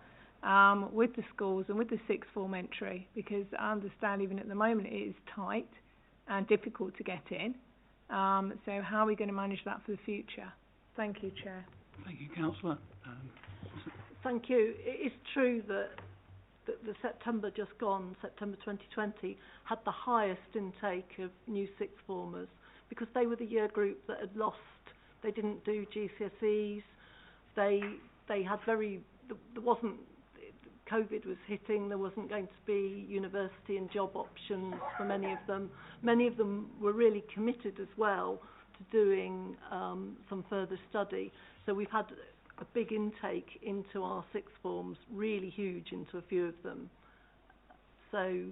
with the schools and with the sixth form entry, because I understand even at the moment it is tight and difficult to get in, so how are we going to manage that for the future? Thank you, Chair. Thank you, Councillor. Thank you. It is true that the September just gone, September 2020, had the highest intake of new sixth formers because they were the year group that had lost. They didn't do GCSEs. They had there wasn't, COVID was hitting. There wasn't going to be university and job options for many of them. Many of them were really committed as well to doing some further study. So we've had a big intake into our sixth forms, really huge into a few of them. So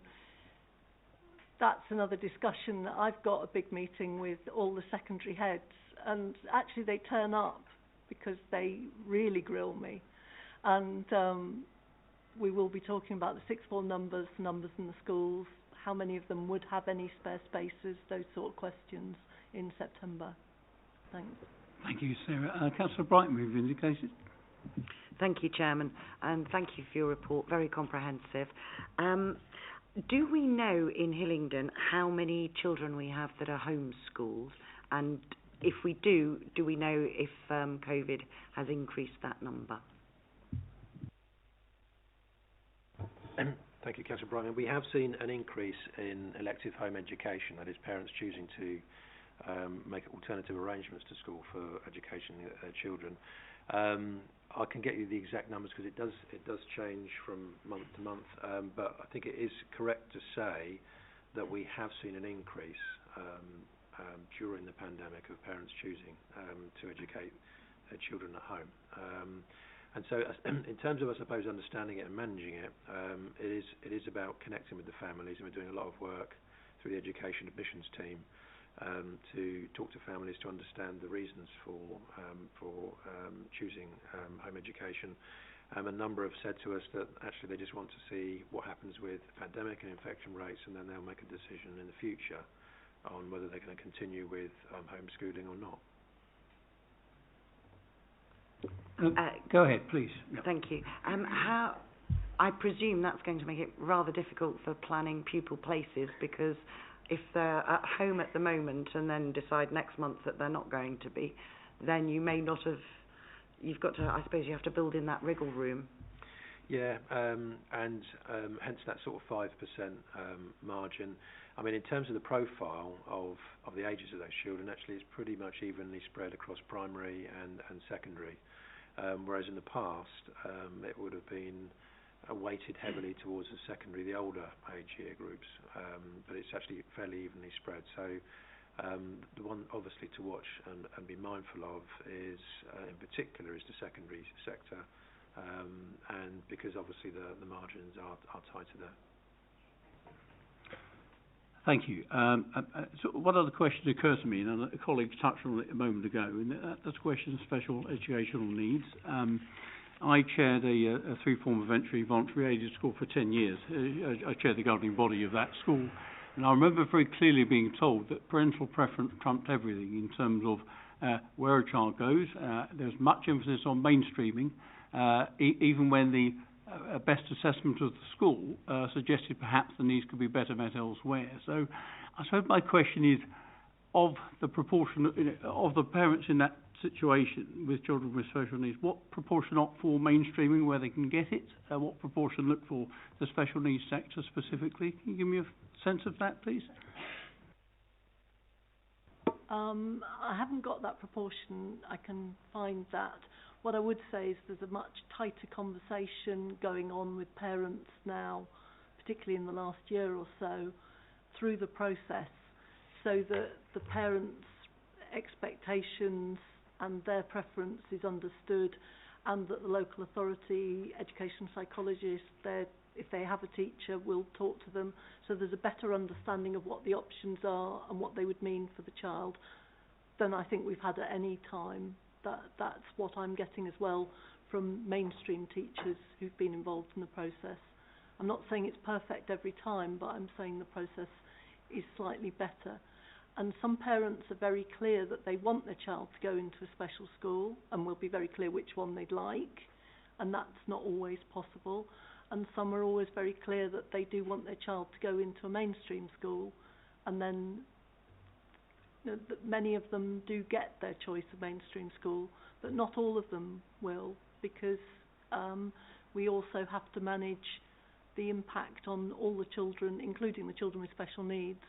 that's another discussion that I've got a big meeting with all the secondary heads, and actually they turn up because they really grill me, and we will be talking about the sixth form numbers in the schools, how many of them would have any spare spaces, those sort of questions in September. Thanks. Thank you, Sarah. Councillor Brightman, you've indicated. Thank you, Chairman, and thank you for your report, very comprehensive. Do we know in Hillingdon how many children we have that are homeschooled? And if we do we know if COVID has increased that number? Thank you, Councillor Bryan. We have seen an increase in elective home education, that is parents choosing to make alternative arrangements to school for education of their children. I can get you the exact numbers because it does change from month to month, but I think it is correct to say that we have seen an increase during the pandemic of parents choosing to educate their children at home. And so in terms of, I suppose, understanding it and managing it, it is about connecting with the families, and we're doing a lot of work through the education admissions team to talk to families to understand the reasons for choosing home education. A number have said to us that actually they just want to see what happens with the pandemic and infection rates, and then they'll make a decision in the future on whether they're going to continue with homeschooling or not. Go ahead, please. Yep. Thank you. I presume that's going to make it rather difficult for planning pupil places, because if they're at home at the moment and then decide next month that they're not going to be, then you may not have. You've got to. I suppose you have to build in that wriggle room. Yeah, and hence that sort of 5% margin. I mean, in terms of the profile of the ages of those children, actually it's pretty much evenly spread across primary and secondary. Whereas in the past, it would have been weighted heavily towards the secondary, the older age year groups, but it's actually fairly evenly spread. So the one obviously to watch and be mindful of is, in particular, is the secondary sector, and because obviously the margins are tighter there. Thank you. So one other question occurs to me, and a colleague touched on it a moment ago, and that's a question of special educational needs. I chaired a three-form of entry voluntary aided school for 10 years. I chaired the governing body of that school, and I remember very clearly being told that parental preference trumped everything in terms of where a child goes. There's much emphasis on mainstreaming, even when the best assessment of the school suggested perhaps the needs could be better met elsewhere. So I suppose my question is, of the proportion of the parents in that situation with children with special needs, what proportion opt for mainstreaming where they can get it? What proportion look for the special needs sector specifically? Can you give me a sense of that, please? I haven't got that proportion. I can find that. What I would say is there's a much tighter conversation going on with parents now, particularly in the last year or so, through the process, so that the parents' expectations and their preference is understood, and that the local authority, education psychologists, if they have a teacher, will talk to them, so there's a better understanding of what the options are and what they would mean for the child than I think we've had at any time. That's what I'm getting as well from mainstream teachers who've been involved in the process. I'm not saying it's perfect every time, but I'm saying the process is slightly better. And some parents are very clear that they want their child to go into a special school, and will be very clear which one they'd like, and that's not always possible. And some are always very clear that they do want their child to go into a mainstream school, and then many of them do get their choice of mainstream school, but not all of them will, because we also have to manage the impact on all the children, including the children with special needs.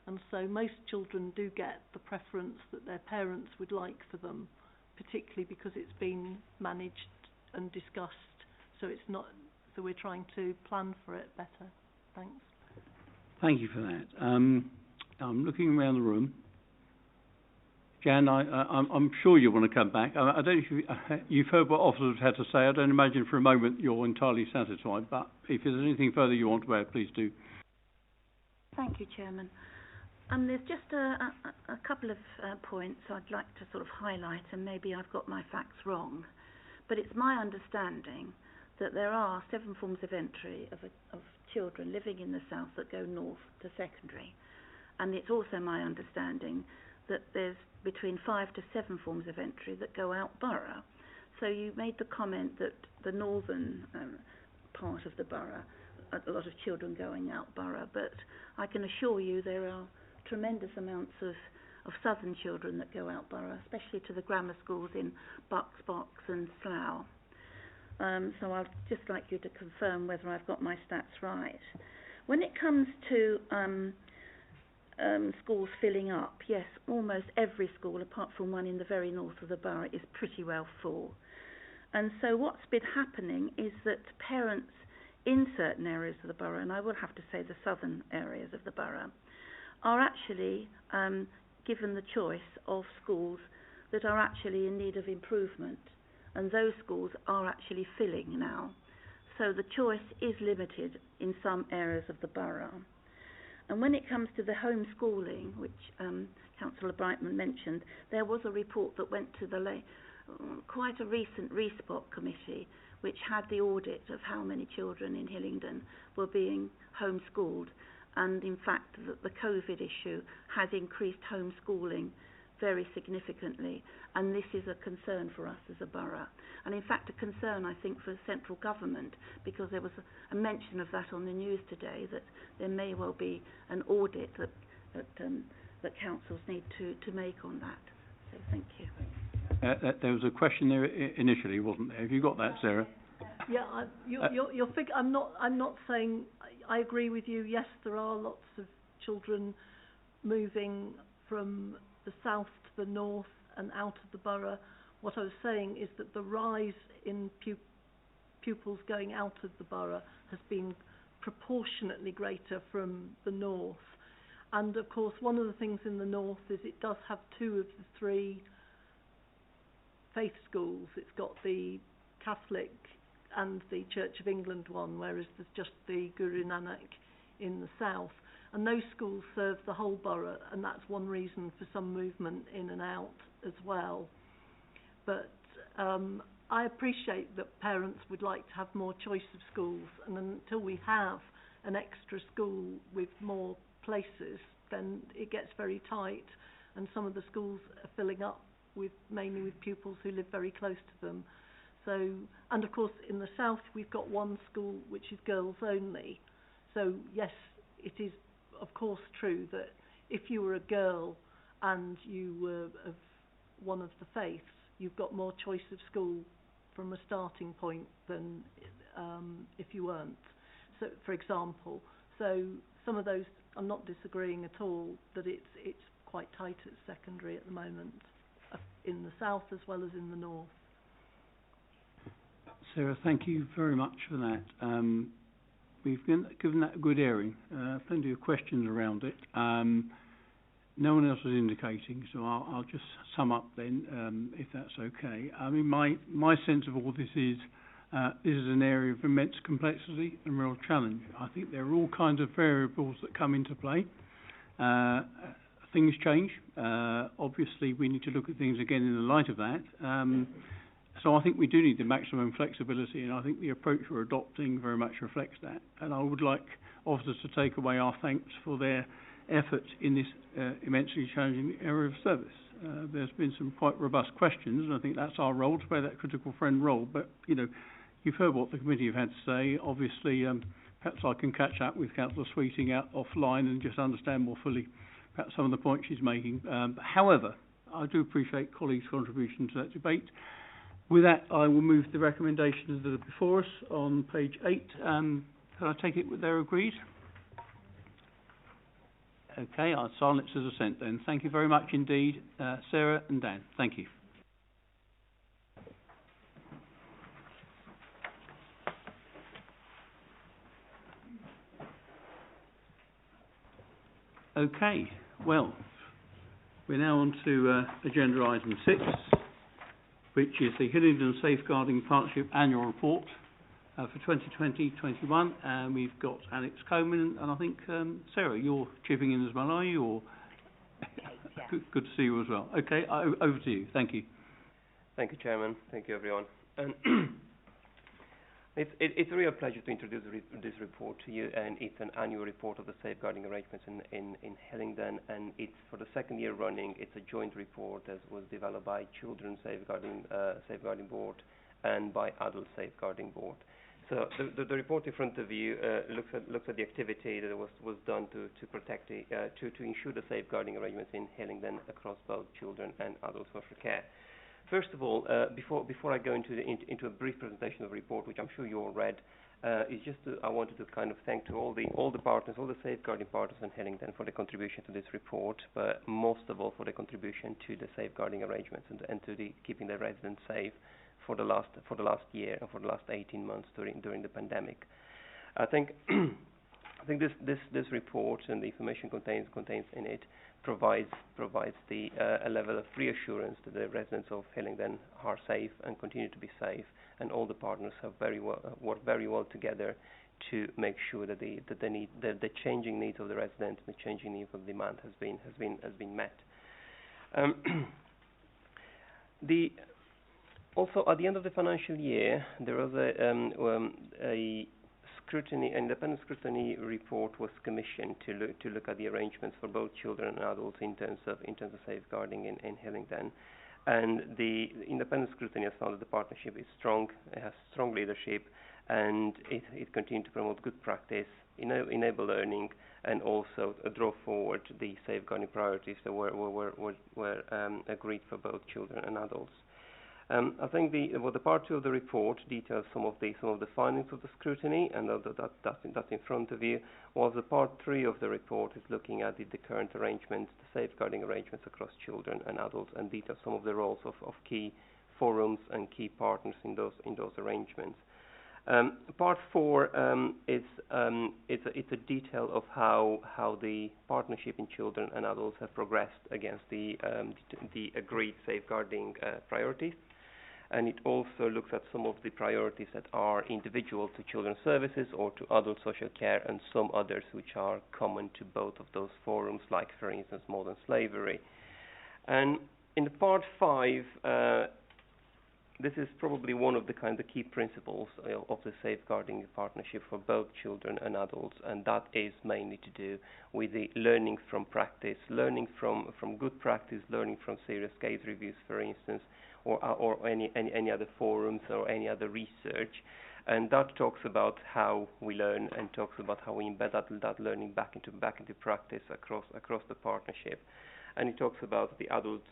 And so most children do get the preference that their parents would like for them, particularly because it's been managed and discussed, so we're trying to plan for it better. Thanks. Thank you for that. I'm looking around the room. Jan, I'm sure you want to come back. I don't know if you've heard what officers had to say. I don't imagine for a moment you're entirely satisfied, but if there's anything further you want to add, please do. Thank you, Chairman. There's just a couple of points I'd like to sort of highlight, and maybe I've got my facts wrong. But it's my understanding that there are 7 forms of entry of children living in the south that go north to secondary. And it's also my understanding that there's between 5 to 7 forms of entry that go out borough. So you made the comment that the northern part of the borough a lot of children going out borough, but I can assure you there are tremendous amounts of southern children that go out borough, especially to the grammar schools in Bucks and Slough. So I'd just like you to confirm whether I've got my stats right. When it comes to schools filling up, yes, almost every school, apart from one in the very north of the borough, is pretty well full. And so what's been happening is that parents in certain areas of the borough, and I will have to say the southern areas of the borough, are actually given the choice of schools that are actually in need of improvement, and those schools are actually filling now. So the choice is limited in some areas of the borough. And when it comes to the homeschooling, which Councillor Brightman mentioned, there was a report that went to the quite a recent ReSpot committee, which had the audit of how many children in Hillingdon were being homeschooled. And in fact, the COVID issue has increased homeschooling very significantly, and this is a concern for us as a borough, and in fact a concern I think for central government, because there was a mention of that on the news today, that there may well be an audit that councils need to make on that. So thank you. There was a question there initially, wasn't there? Have you got that, Sarah? Yeah, your figure. I'm not saying. I agree with you. Yes, there are lots of children moving from the south to the north and out of the borough. What I was saying is that the rise in pupils going out of the borough has been proportionately greater from the north. And of course, one of the things in the north is it does have two of the three faith schools. It's got the Catholic and the Church of England one, whereas there's just the Guru Nanak in the south. And those schools serve the whole borough, and that's one reason for some movement in and out as well. But I appreciate that parents would like to have more choice of schools, and until we have an extra school with more places, then it gets very tight, and some of the schools are filling up mainly with pupils who live very close to them. So, and of course in the south we've got one school which is girls only. So yes, it is of course true that if you were a girl and you were of one of the faiths, you've got more choice of school from a starting point than if you weren't. So, for example, so some of those, I'm not disagreeing at all that it's quite tight at secondary at the moment, in the south as well as in the north. Sarah, thank you very much for that. We've given that a good airing. Plenty of questions around it. No one else is indicating, so I'll just sum up then, if that's okay. I mean, my sense of all this is an area of immense complexity and real challenge. I think there are all kinds of variables that come into play. Things change. Obviously, we need to look at things again in the light of that. So I think we do need the maximum flexibility, and I think the approach we're adopting very much reflects that. And I would like officers to take away our thanks for their effort in this immensely challenging area of service. There's been some quite robust questions, and I think that's our role, to play that critical friend role. But, you know, you've heard what the committee have had to say. Obviously, perhaps I can catch up with Councillor Sweeting out offline and just understand more fully perhaps some of the points she's making. However, I do appreciate colleagues' contribution to that debate. With that, I will move the recommendations that are before us on page 8. Can I take it that they're agreed? Okay, I'll silence as assent then. Thank you very much indeed, Sarah and Dan. Thank you. Okay, well, we're now on to agenda item 6, which is the Hillingdon Safeguarding Partnership Annual Report for 2020-21, and we've got Alex Coleman, and I think, Sarah, you're chipping in as well, are you? Or good to see you as well. Okay, over to you. Thank you. Thank you, Chairman. Thank you, everyone. And it's a real pleasure to introduce this report to you, and it's an annual report of the safeguarding arrangements in Hillingdon, and it's for the second year running. It's a joint report that was developed by Children's Safeguarding Board and by Adult Safeguarding Board. So the report in front of you looks at the activity that was done to protect to ensure the safeguarding arrangements in Hillingdon across both children and adult social care. First of all, before I go into a brief presentation of the report, which I'm sure you all read, I wanted to kind of thank to all the partners, all the safeguarding partners in Hillingdon for the contribution to this report, but most of all for the contribution to the safeguarding arrangements and to the keeping the residents safe for the last year and for the last 18 months during the pandemic. I think this report and the information contains in it provides a level of reassurance that the residents of Hillingdon are safe and continue to be safe, and all the partners have worked very well together to make sure that the changing needs of the residents, the changing needs of demand has been met. Also, at the end of the financial year, there was a scrutiny, independent scrutiny report was commissioned to look at the arrangements for both children and adults in terms of safeguarding in Hillingdon. And the independent scrutiny has found that the partnership is strong, it has strong leadership, and it continued to promote good practice, enable learning, and also draw forward the safeguarding priorities that were agreed for both children and adults. I think the part 2 of the report details some of the findings of the scrutiny, and that's in front of you. Whilst the part 3 of the report is looking at the current arrangements, the safeguarding arrangements across children and adults, and details some of the roles of key forums and key partners in those arrangements. Part 4 it's a detail of how the partnership in children and adults have progressed against the agreed safeguarding priorities. And it also looks at some of the priorities that are individual to children's services or to adult social care, and some others which are common to both of those forums, like, for instance, modern slavery. And in the part 5, this is probably one of the key principles of the safeguarding partnership for both children and adults, and that is mainly to do with the learning from practice, learning from good practice, learning from serious case reviews, for instance, or any other forums or any other research. And that talks about how we learn and talks about how we embed that learning back into practice across the partnership. And it talks about the adult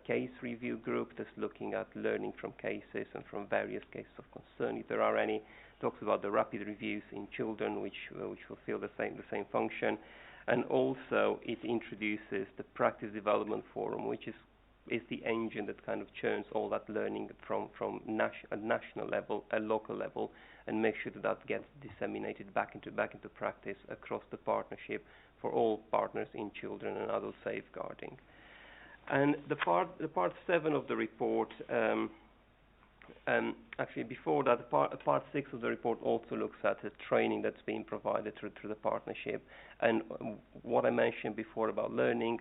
case review group that's looking at learning from cases and from various cases of concern, if there are any. It talks about the rapid reviews in children, which fulfill the same function. And also it introduces the practice development forum, which is the engine that kind of churns all that learning from a national level, a local level, and make sure that gets disseminated back into practice across the partnership for all partners in children and adult safeguarding. And the part 7 of the report, actually before that, part 6 of the report also looks at the training that's being provided through the partnership, and what I mentioned before about learning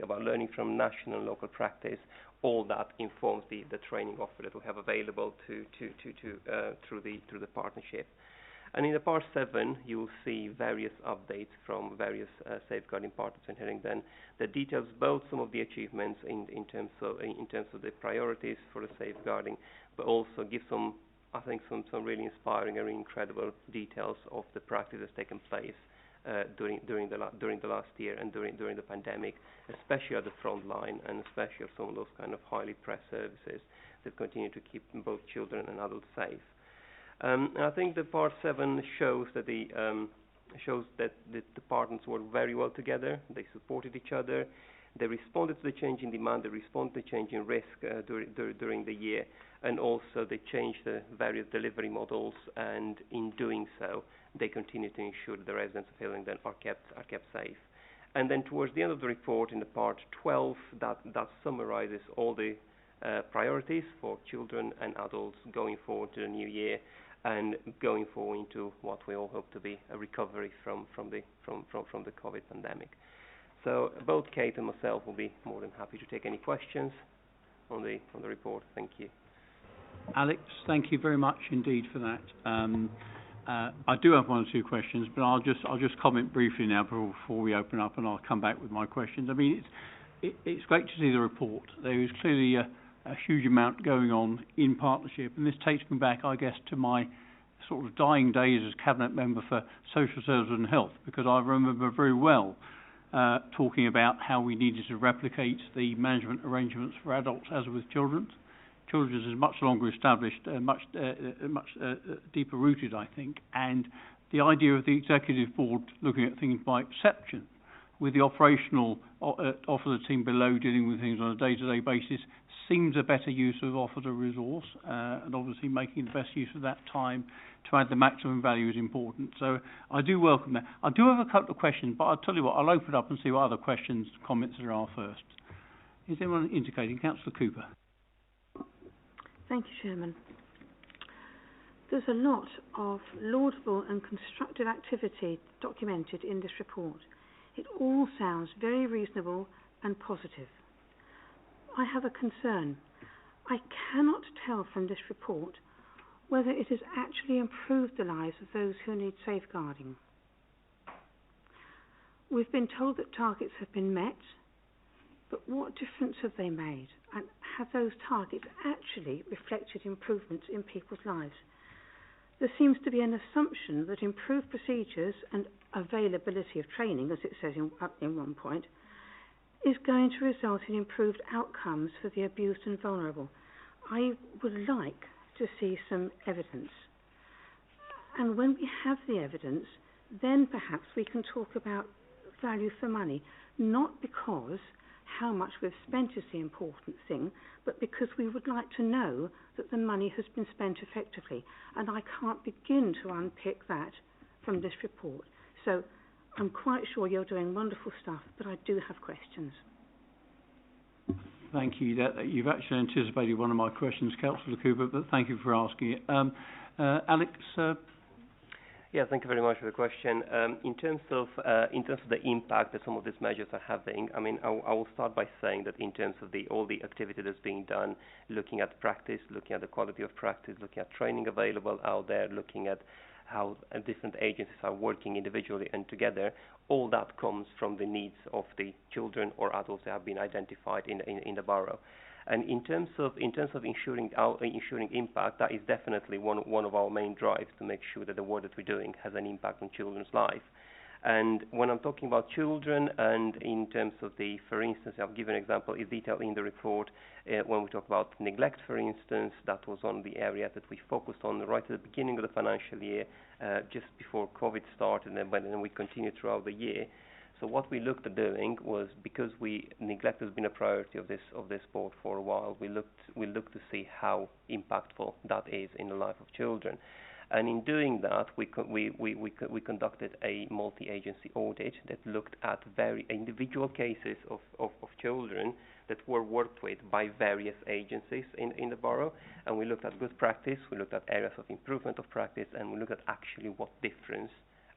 from national and local practice. All that informs the training offer that we have available through the partnership. And in the part 7, you will see various updates from various safeguarding partners in Hillingdon that details both some of the achievements in terms of the priorities for the safeguarding, but also give some really inspiring and incredible details of the practice that's taken place during the last year and during the pandemic, especially at the front line, and especially of some of those kind of highly pressed services that continue to keep both children and adults safe. And I think the part 7 shows that the partners work very well together. They supported each other. They responded to the change in demand. They responded to the change in risk during the year, and also they changed the various delivery models. And in doing so, they continue to ensure that the residents of Hillingdon are kept safe. And then towards the end of the report, in the part 12, that summarizes all the priorities for children and adults going forward to the new year, and going forward into what we all hope to be a recovery from the COVID pandemic. So both Kate and myself will be more than happy to take any questions on the report. Thank you. Alex, thank you very much indeed for that. I do have one or two questions, but I'll just comment briefly now before we open up, and I'll come back with my questions. I mean, it's great to see the report. There is clearly a huge amount going on in partnership, and this takes me back, I guess, to my sort of dying days as cabinet member for social services and health, because I remember very well talking about how we needed to replicate the management arrangements for adults as with children. Children's is much longer established, much deeper rooted, I think, and the idea of the executive board looking at things by exception, with the operational officer team below dealing with things on a day-to-day basis, seems a better use of officer resource, and obviously making the best use of that time to add the maximum value is important. So I do welcome that. I do have a couple of questions, but I'll tell you what, I'll open it up and see what other questions, comments there are first. Is anyone indicating? Councillor Cooper. Thank you, Chairman. There's a lot of laudable and constructive activity documented in this report. It all sounds very reasonable and positive. I have a concern. I cannot tell from this report whether it has actually improved the lives of those who need safeguarding. We've been told that targets have been met, but what difference have they made? And have those targets actually reflected improvements in people's lives? There seems to be an assumption that improved procedures and availability of training, as it says in one point, is going to result in improved outcomes for the abused and vulnerable. I would like to see some evidence. And when we have the evidence, then perhaps we can talk about value for money, not because how much we've spent is the important thing, but because we would like to know that the money has been spent effectively. And I can't begin to unpick that from this report. So I'm quite sure you're doing wonderful stuff, but I do have questions. Thank you. You've actually anticipated one of my questions, Councillor Cooper, but thank you for asking it. Alex? Yeah, thank you very much for the question. In terms of the impact that some of these measures are having, I mean, I will start by saying that in terms of all the activity that's being done, looking at practice, looking at the quality of practice, looking at training available out there, looking at how different agencies are working individually and together, all that comes from the needs of the children or adults that have been identified in the borough. And in terms of ensuring impact, that is definitely one of our main drives, to make sure that the work that we're doing has an impact on children's life. And when I'm talking about children, and in terms of for instance, I'll give an example, is detailed in the report. When we talk about neglect, for instance, that was one of the areas that we focused on right at the beginning of the financial year, just before COVID started, and then we continued throughout the year. So what we looked at doing was, because neglect has been a priority of this board for a while, we looked to see how impactful that is in the life of children. And in doing that, we conducted a multi-agency audit that looked at very individual cases of children that were worked with by various agencies in the borough, and we looked at good practice, we looked at areas of improvement of practice, and we looked at actually what difference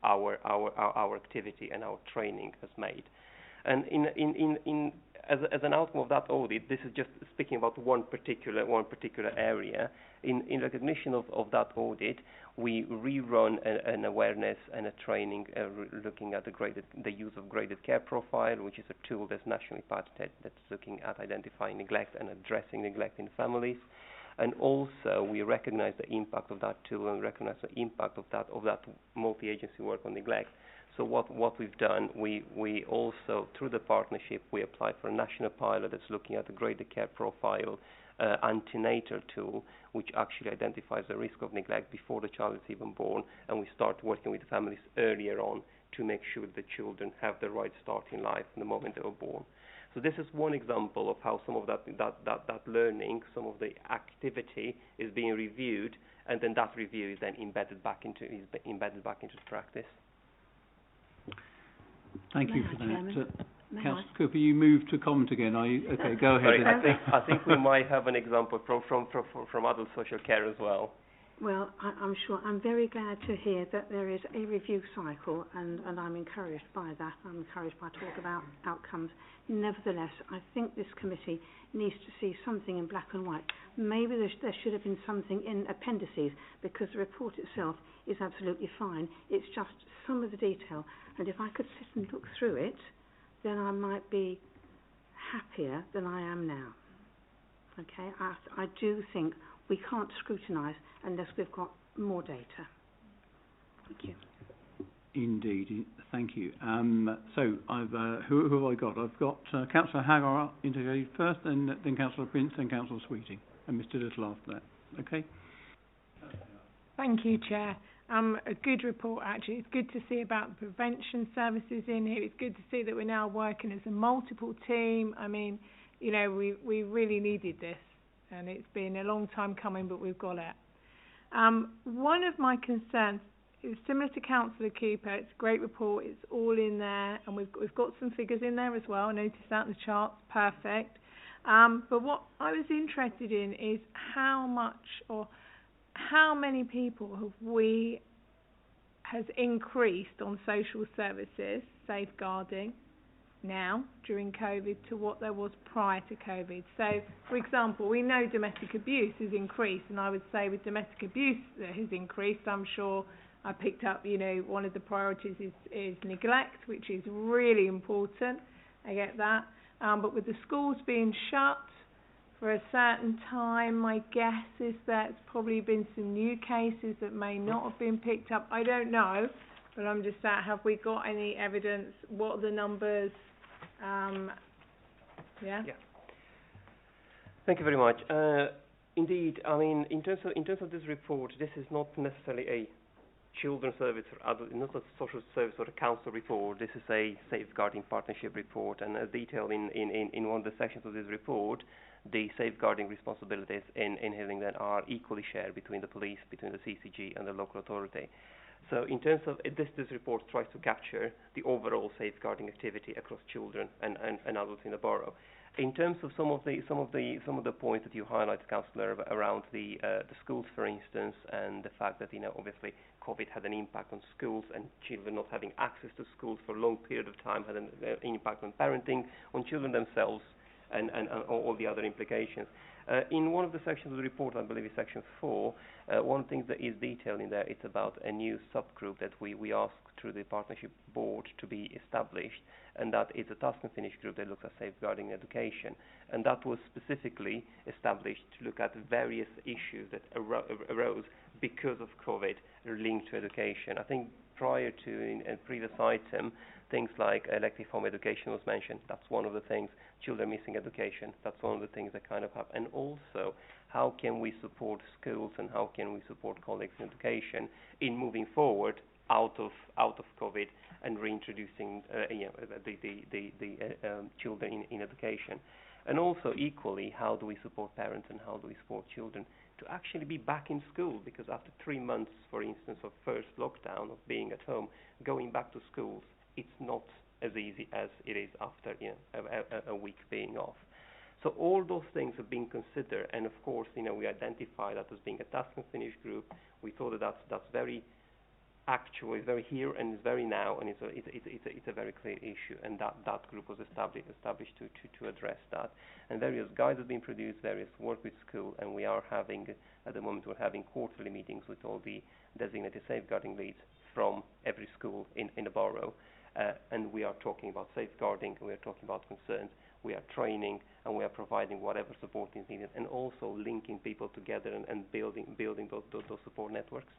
our activity and our training has made. And as an outcome of that audit, this is just speaking about one particular area. In recognition of that audit, we rerun an awareness and a training looking at the use of graded care profile, which is a tool that's nationally patented that's looking at identifying neglect and addressing neglect in families. And also, we recognize the impact of that tool and recognize the impact of that multi-agency work on neglect. So what we've done, we also, through the partnership, we applied for a national pilot that's looking at the graded care profile antenatal tool, which actually identifies the risk of neglect before the child is even born, and we start working with the families earlier on to make sure the children have the right start in life from the moment they were born. So this is one example of how some of that learning, some of the activity is being reviewed, and then that review is then embedded back into practice. Thank you for that. Councillor Cooper, you moved to comment again. Are you? Okay, go ahead. Sorry, I think we might have an example from adult social care as well. Well, I'm sure. I'm very glad to hear that there is a review cycle, and I'm encouraged by that. I'm encouraged by talk about outcomes. Nevertheless, I think this committee needs to see something in black and white. Maybe there should have been something in appendices, because the report itself is absolutely fine. It's just some of the detail. And if I could sit and look through it, then I might be happier than I am now. Okay, I do think we can't scrutinise unless we've got more data. Thank you. Indeed, thank you. So, who have I got? I've got Councillor Hagar indicated first, then Councillor Prince, then Councillor Sweeting, and Mr Little after that. Okay? Thank you, Chair. A good report, actually. It's good to see about the prevention services in here. It's good to see that we're now working as a multiple team. I mean, you know, we really needed this, and it's been a long time coming, but we've got it. One of my concerns is similar to Councillor Cooper. It's a great report. It's all in there, and we've got some figures in there as well. I noticed that in the charts. Perfect. But what I was interested in is how much or how many people has increased on social services, safeguarding, now during COVID to what there was prior to COVID. So, for example, we know domestic abuse has increased, and I would say with domestic abuse that has increased, I'm sure I picked up, you know, one of the priorities is neglect, which is really important. I get that. But with the schools being shut for a certain time, my guess is there's probably been some new cases that may not have been picked up. I don't know, but I'm just saying, have we got any evidence? What are the numbers? Yeah. Thank you very much. Indeed, I mean, in terms of this report, this is not necessarily a children's service or adult, not a social service or a council report. This is a safeguarding partnership report, and as detailed in one of the sections of this report, the safeguarding responsibilities in Hillingdon are equally shared between the police, between the CCG and the local authority. So in terms of this report tries to capture the overall safeguarding activity across children and adults in the borough. In terms of some of the points that you highlighted, Councillor, around the schools, for instance, and the fact that, you know, obviously COVID had an impact on schools, and children not having access to schools for a long period of time had an impact on parenting, on children themselves, and all the other implications. In one of the sections of the report, I believe it's section 4, one thing that is detailed in there, it's about a new subgroup that we asked through the partnership board to be established, and that is a task and finish group that looks at safeguarding education. And that was specifically established to look at various issues that arose because of COVID linked to education. I think prior to, in a previous item, things like elective home education was mentioned. That's one of the things. Children missing education. That's one of the things that kind of happen. And also, how can we support schools and how can we support colleagues in education in moving forward out of COVID and reintroducing the children in education. And also equally, how do we support parents and how do we support children to actually be back in school? Because after 3 months, for instance, of first lockdown, of being at home, going back to schools, it's not as easy as it is after a week being off. So all those things are being considered, and of course, we identify that as being a task and finish group. We thought that that's very actual, it's very here and it's very now, and it's a very clear issue, and that group was established to address that. And various guides have been produced, various work with school, and we are having, at the moment, we're having quarterly meetings with all the designated safeguarding leads from every school in the borough, and we are talking about safeguarding, we are talking about concerns, we are training, and we are providing whatever support is needed, and also linking people together and building those support networks.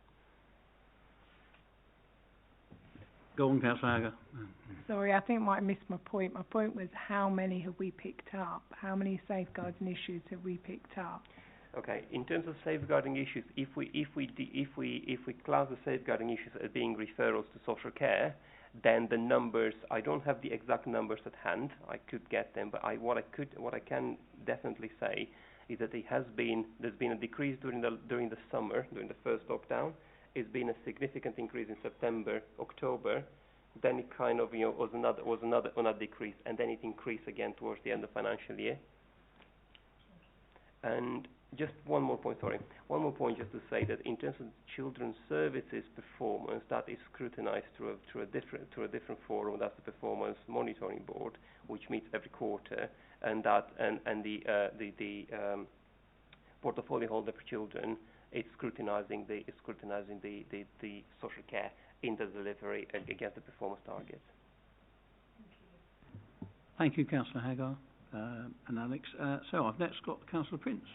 Go on, Councillor Hager. Sorry, I think I might have missed my point. My point was, how many have we picked up? How many safeguarding issues have we picked up? Okay, in terms of safeguarding issues, if we class the safeguarding issues as being referrals to social care, then the numbers, I don't have the exact numbers at hand. I could get them, but what I can definitely say is that there's been a decrease during the summer, during the first lockdown. It's been a significant increase in September, October. Then it kind of was another decrease, and then it increased again towards the end of the financial year. And just one more point just to say that in terms of children's services performance, that is scrutinized through a different forum. That's the Performance Monitoring Board, which meets every quarter, and the portfolio holder for children is scrutinizing the social care in the delivery against the performance targets. Thank you, Councillor Hagar. and Alex. So I've next got Councillor Prince.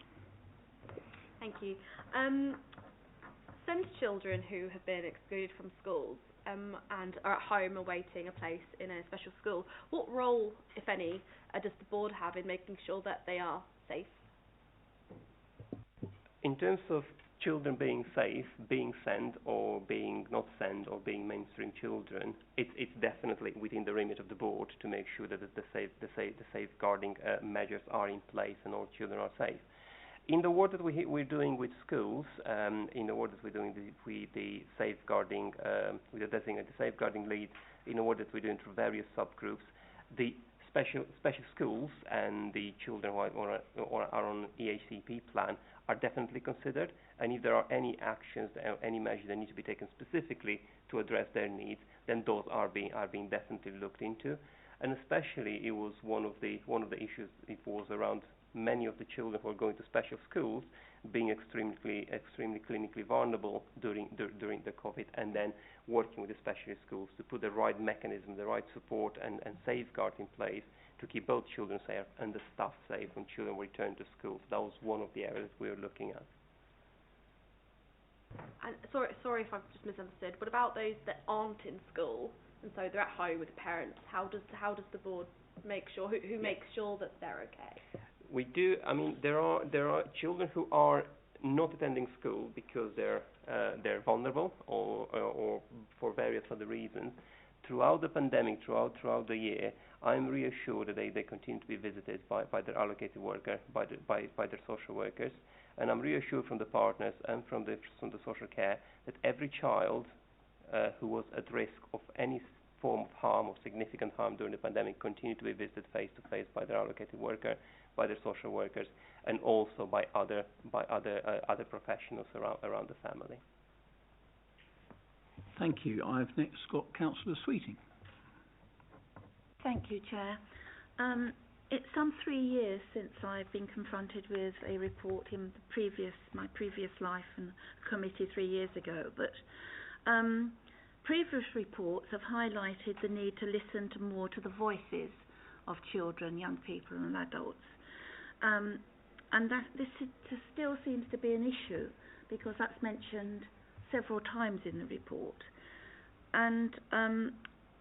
Thank you. Send children who have been excluded from schools and are at home awaiting a place in a special school. What role, if any, does the board have in making sure that they are safe? In terms of children being safe, being sent or being not sent or being mainstream children, it's definitely within the remit of the board to make sure that the safeguarding measures are in place and all children are safe. In the work that we're doing with schools, in the work that we're doing with the safeguarding, with the designated safeguarding lead, in the work that we're doing through various subgroups, the special schools and the children who are on EHCP plan are definitely considered, and if there are any actions, any measures that need to be taken specifically to address their needs, then those are being definitely looked into. And especially, it was one of the issues. It was around many of the children who are going to special schools being extremely clinically vulnerable during the COVID, and then working with the specialist schools to put the right mechanism, the right support and safeguard in place to keep both children safe and the staff safe when children return to schools. That was one of the areas we were looking at. And sorry if I've just misunderstood. What about those that aren't in school and so they're at home with parents? How does the board make sure who makes sure that they're okay? We do. I mean, there are children who are not attending school because they're vulnerable or for various other reasons. Throughout the pandemic, throughout the year, I'm reassured that they continue to be visited by their allocated worker, by their social workers, and I'm reassured from the partners and from the social care that every child who was at risk of any form of harm or significant harm during the pandemic continued to be visited face to face by their allocated worker, by their social workers, and also by other professionals around the family. Thank you. I've next got Councillor Sweeting. Thank you, Chair. It's some 3 years since I've been confronted with a report in my previous life and committee 3 years ago, but previous reports have highlighted the need to listen more to the voices of children, young people and adults. And that this still seems to be an issue because that's mentioned several times in the report. And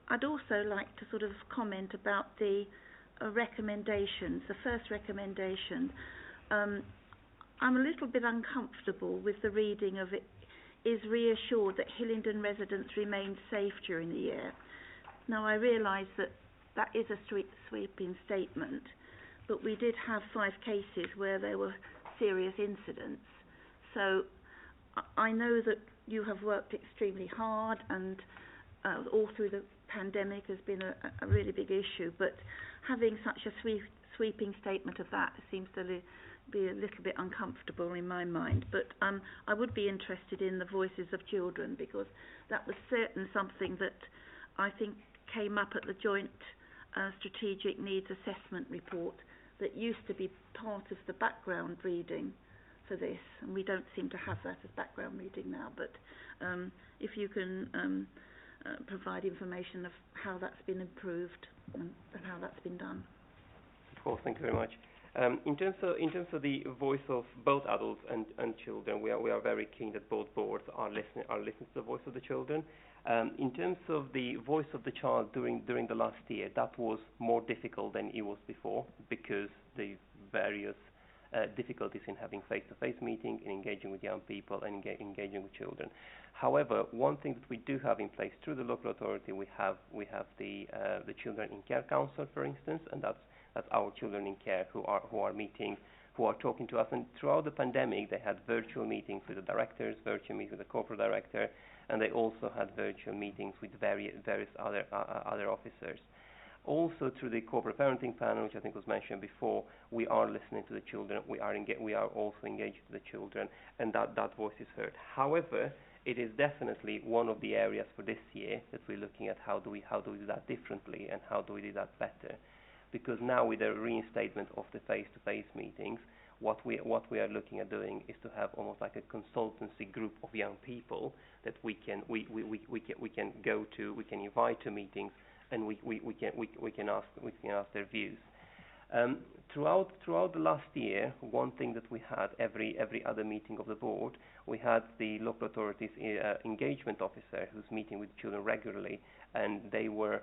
I'd also like to sort of comment about the recommendations. The first recommendation, I'm a little bit uncomfortable with the reading of it, is reassured that Hillingdon residents remain safe during the year. Now, I realise that is a sweeping statement, but we did have 5 cases where there were serious incidents. So I know that you have worked extremely hard, and all through the pandemic has been a really big issue, but having such a sweeping statement of that seems to be a little bit uncomfortable in my mind. But I would be interested in the voices of children, because that was certainly something that I think came up at the joint strategic needs assessment report that used to be part of the background reading for this, and we don't seem to have that as background reading now. But if you can provide information of how that's been improved and how that's been done. Of course, thank you very much. In terms of the voice of both adults and children, we are very keen that both boards are listening to the voice of the children. In terms of the voice of the child during the last year, that was more difficult than it was before, because the various difficulties in having face-to-face meetings, in engaging with young people and engaging with children. However, one thing that we do have in place through the local authority, we have the Children in Care Council, for instance, and that's our children in care who are meeting, who are talking to us. And throughout the pandemic, they had virtual meetings with the directors, virtual meetings with the corporate director, and they also had virtual meetings with various other officers. Also, through the corporate parenting panel, which I think was mentioned before, we are listening to the children. We are also engaged with the children, and that voice is heard. However, it is definitely one of the areas for this year that we're looking at. How do we do that differently, and how do we do that better? Because now, with the reinstatement of the face-to-face meetings, what we are looking at doing is to have almost like a consultancy group of young people that we can go to, we can invite to meetings, and we can ask their views. Throughout the last year, one thing that we had every other meeting of the board, we had the local authorities engagement officer who's meeting with children regularly, and they were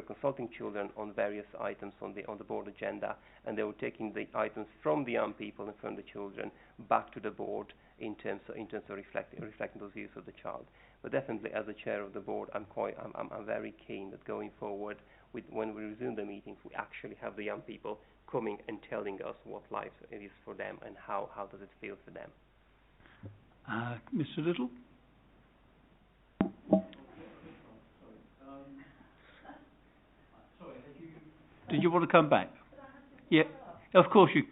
consulting children on various items on the board agenda, and they were taking the items from the young people and from the children back to the board in terms of reflecting those views of the child. But definitely, as the chair of the board, I'm very keen that going forward, when we resume the meetings, we actually have the young people coming and telling us what life it is for them and how does it feel for them. Mr. Little? Did you want to come back? Yeah, of course you.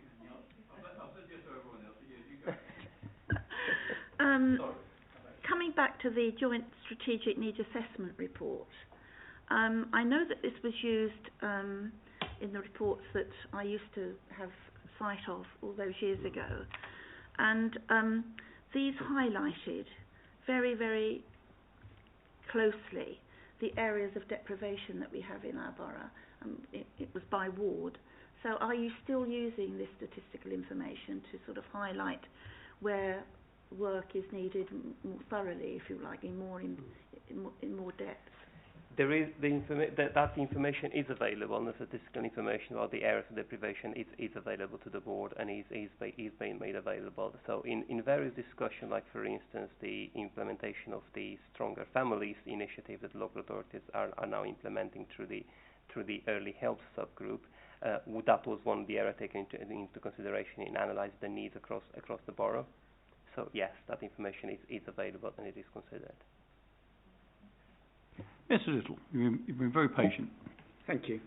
Coming back to the Joint Strategic Needs Assessment report, I know that this was used in the reports that I used to have sight of all those years ago, and these highlighted very, very closely the areas of deprivation that we have in our borough. It was by ward. So are you still using this statistical information to sort of highlight where work is needed more thoroughly, if you like, in more depth? There is that information is available, and the statistical information about the areas of deprivation is available to the board and is being made available. So in various discussions, like for instance the implementation of the Stronger Families initiative that local authorities are now implementing through the early health subgroup, that was one of the areas taken into consideration in analysing the needs across the borough. So yes, that information is available and it is considered. Mr. Little, you've been very patient. Thank you.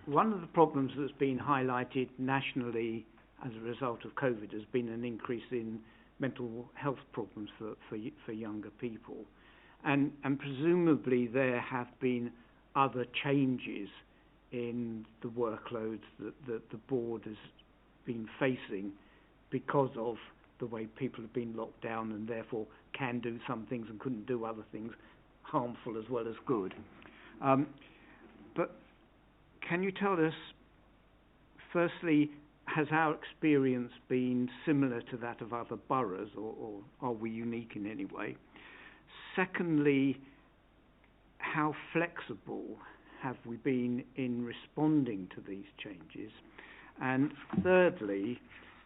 One of the problems that's been highlighted nationally as a result of COVID has been an increase in mental health problems for younger people. And presumably there have been other changes in the workloads that the board has been facing because of the way people have been locked down and therefore can do some things and couldn't do other things, harmful as well as good. But can you tell us, firstly, has our experience been similar to that of other boroughs, or are we unique in any way? Secondly, how flexible have we been in responding to these changes? And thirdly,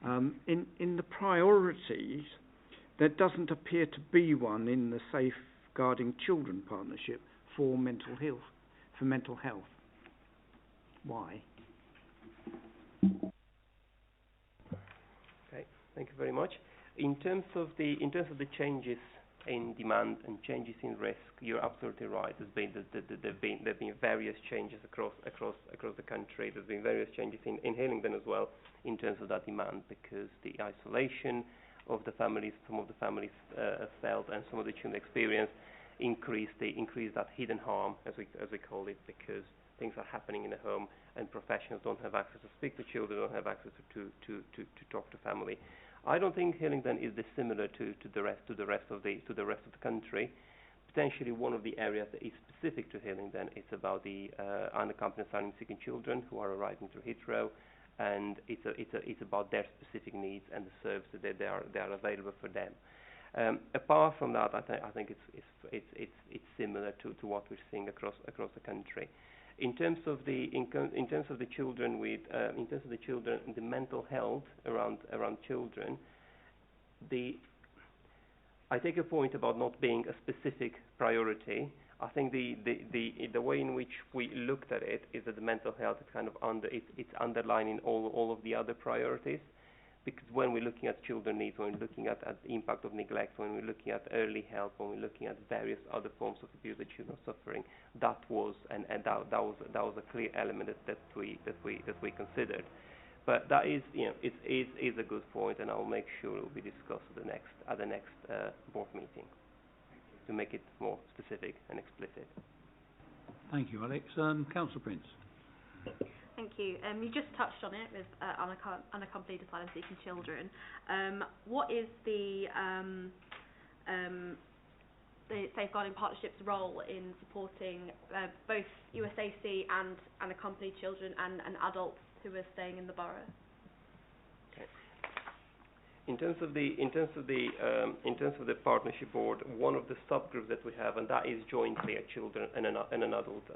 in the priorities, there doesn't appear to be one in the Safeguarding Children Partnership for mental health. Why? Okay, thank you very much. In terms of the changes in demand and changes in risk, you're absolutely right. There've been various changes across the country. There's been various changes in Hillingdon as well in terms of that demand, because the isolation of the families, some of the families felt, and some of the children experienced, increased that hidden harm, as we call it, because things are happening in the home and professionals don't have access to speak to children, don't have access to talk to family. I don't think Hillingdon is dissimilar to the rest of the country. Potentially, one of the areas that is specific to Hillingdon is about the unaccompanied asylum-seeking children who are arriving through Heathrow, and it's about their specific needs and the services that they are available for them. Apart from that, I think it's similar to what we're seeing across the country. In terms of the children the mental health around children, I take a point about not being a specific priority. I think the way in which we looked at it is that the mental health is kind of it's underlining all of the other priorities. Because when we're looking at children needs, when we're looking at the impact of neglect, when we're looking at early help, when we're looking at various other forms of abuse that children are suffering, that was a clear element that we considered. But that is, is a good point, and I'll make sure it will be discussed at the next board meeting to make it more specific and explicit. Thank you, Alex. Councillor Prince. Thank you. You just touched on it with unaccompanied asylum-seeking children. What is the the Safeguarding Partnership's role in supporting both USAC and unaccompanied children and adults who are staying in the borough? In terms of the partnership board, one of the subgroups that we have, and that is jointly a children and an adult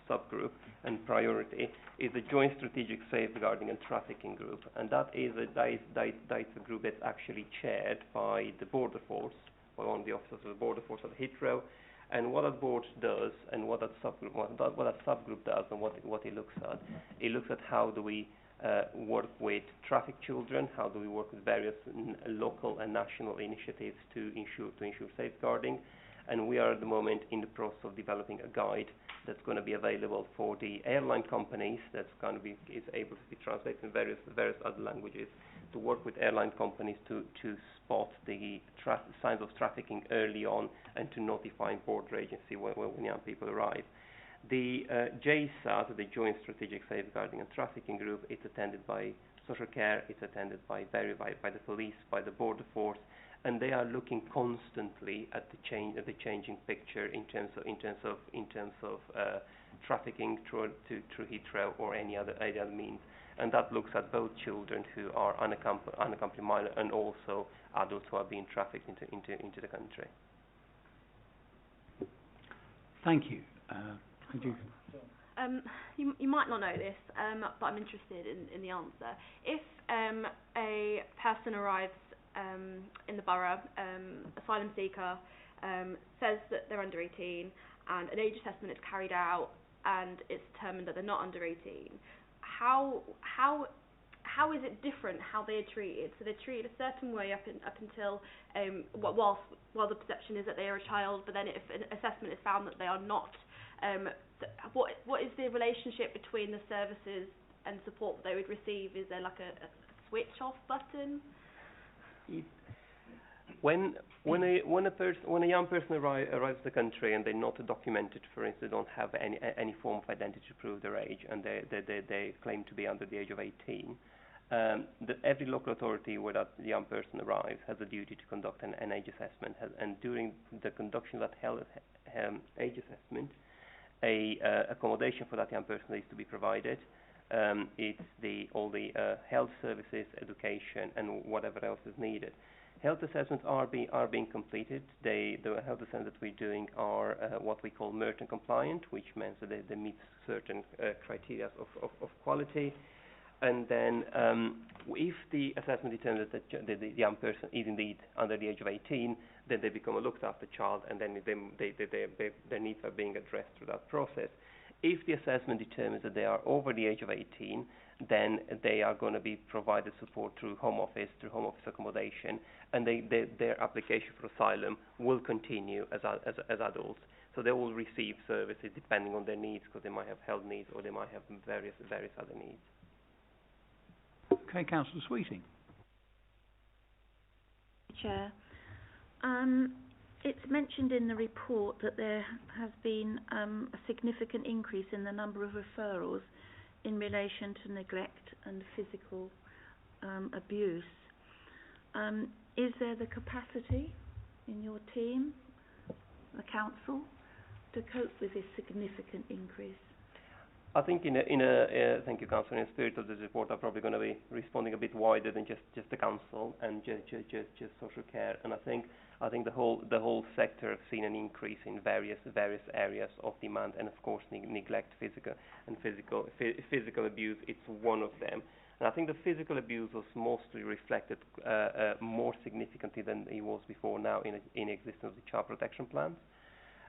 subgroup and priority, is the joint strategic safeguarding and trafficking group, and that is a group that's actually chaired by the border force, by one of the officers of the border force at Heathrow. And what that board does, and what that subgroup does, and what it looks at how do we work with trafficked children, how do we work with various local and national initiatives to ensure safeguarding, and we are at the moment in the process of developing a guide that's going to be available for the airline companies, is able to be translated in various other languages, to work with airline companies to spot the signs of trafficking early on and to notify border agency when young people arrive. The JSAT, the Joint Strategic Safeguarding and Trafficking Group, is attended by social care, it's attended by the police, by the border force, and they are looking constantly at the changing picture in terms of trafficking through Heathrow or any other means, and that looks at both children who are unaccompanied minor and also adults who are being trafficked into the country. Thank you. You might not know this, but I'm interested in the answer. If a person arrives in the borough, asylum seeker, says that they're under 18, and an age assessment is carried out, and it's determined that they're not under 18, how is it different how they are treated? So they're treated a certain way up until while the perception is that they are a child, but then if an assessment is found that they are not, what is the relationship between the services and support that they would receive? Is there like a switch off button? When a young person arrives in the country and they're not documented, for instance, don't have any form of identity to prove their age, and they claim to be under the age of 18, every local authority where that young person arrives has a duty to conduct an age assessment, and during the conduction of that age assessment, accommodation for that young person is to be provided. It's all the health services, education, and whatever else is needed. Health assessments are being completed. The health assessments that we're doing are what we call merchant compliant, which means that they meet certain criteria of quality. And then if the assessment determines that the young person is indeed under the age of 18, then they become a looked after child, and then their needs are being addressed through that process. If the assessment determines that they are over the age of 18, then they are going to be provided support through home office accommodation, and their application for asylum will continue as adults. So they will receive services depending on their needs, because they might have health needs or they might have various other needs. Okay, Councillor Sweeting. Chair, it's mentioned in the report that there has been a significant increase in the number of referrals in relation to neglect and physical abuse. Is there the capacity in your team, the council, to cope with this significant increase? I think thank you, Councillor. In the spirit of this report, I'm probably going to be responding a bit wider than just the council and just social care. And I think the whole sector has seen an increase in various areas of demand, and of course neglect, physical abuse. It's one of them. And I think the physical abuse was mostly reflected more significantly than it was before now in existence of the child protection plans.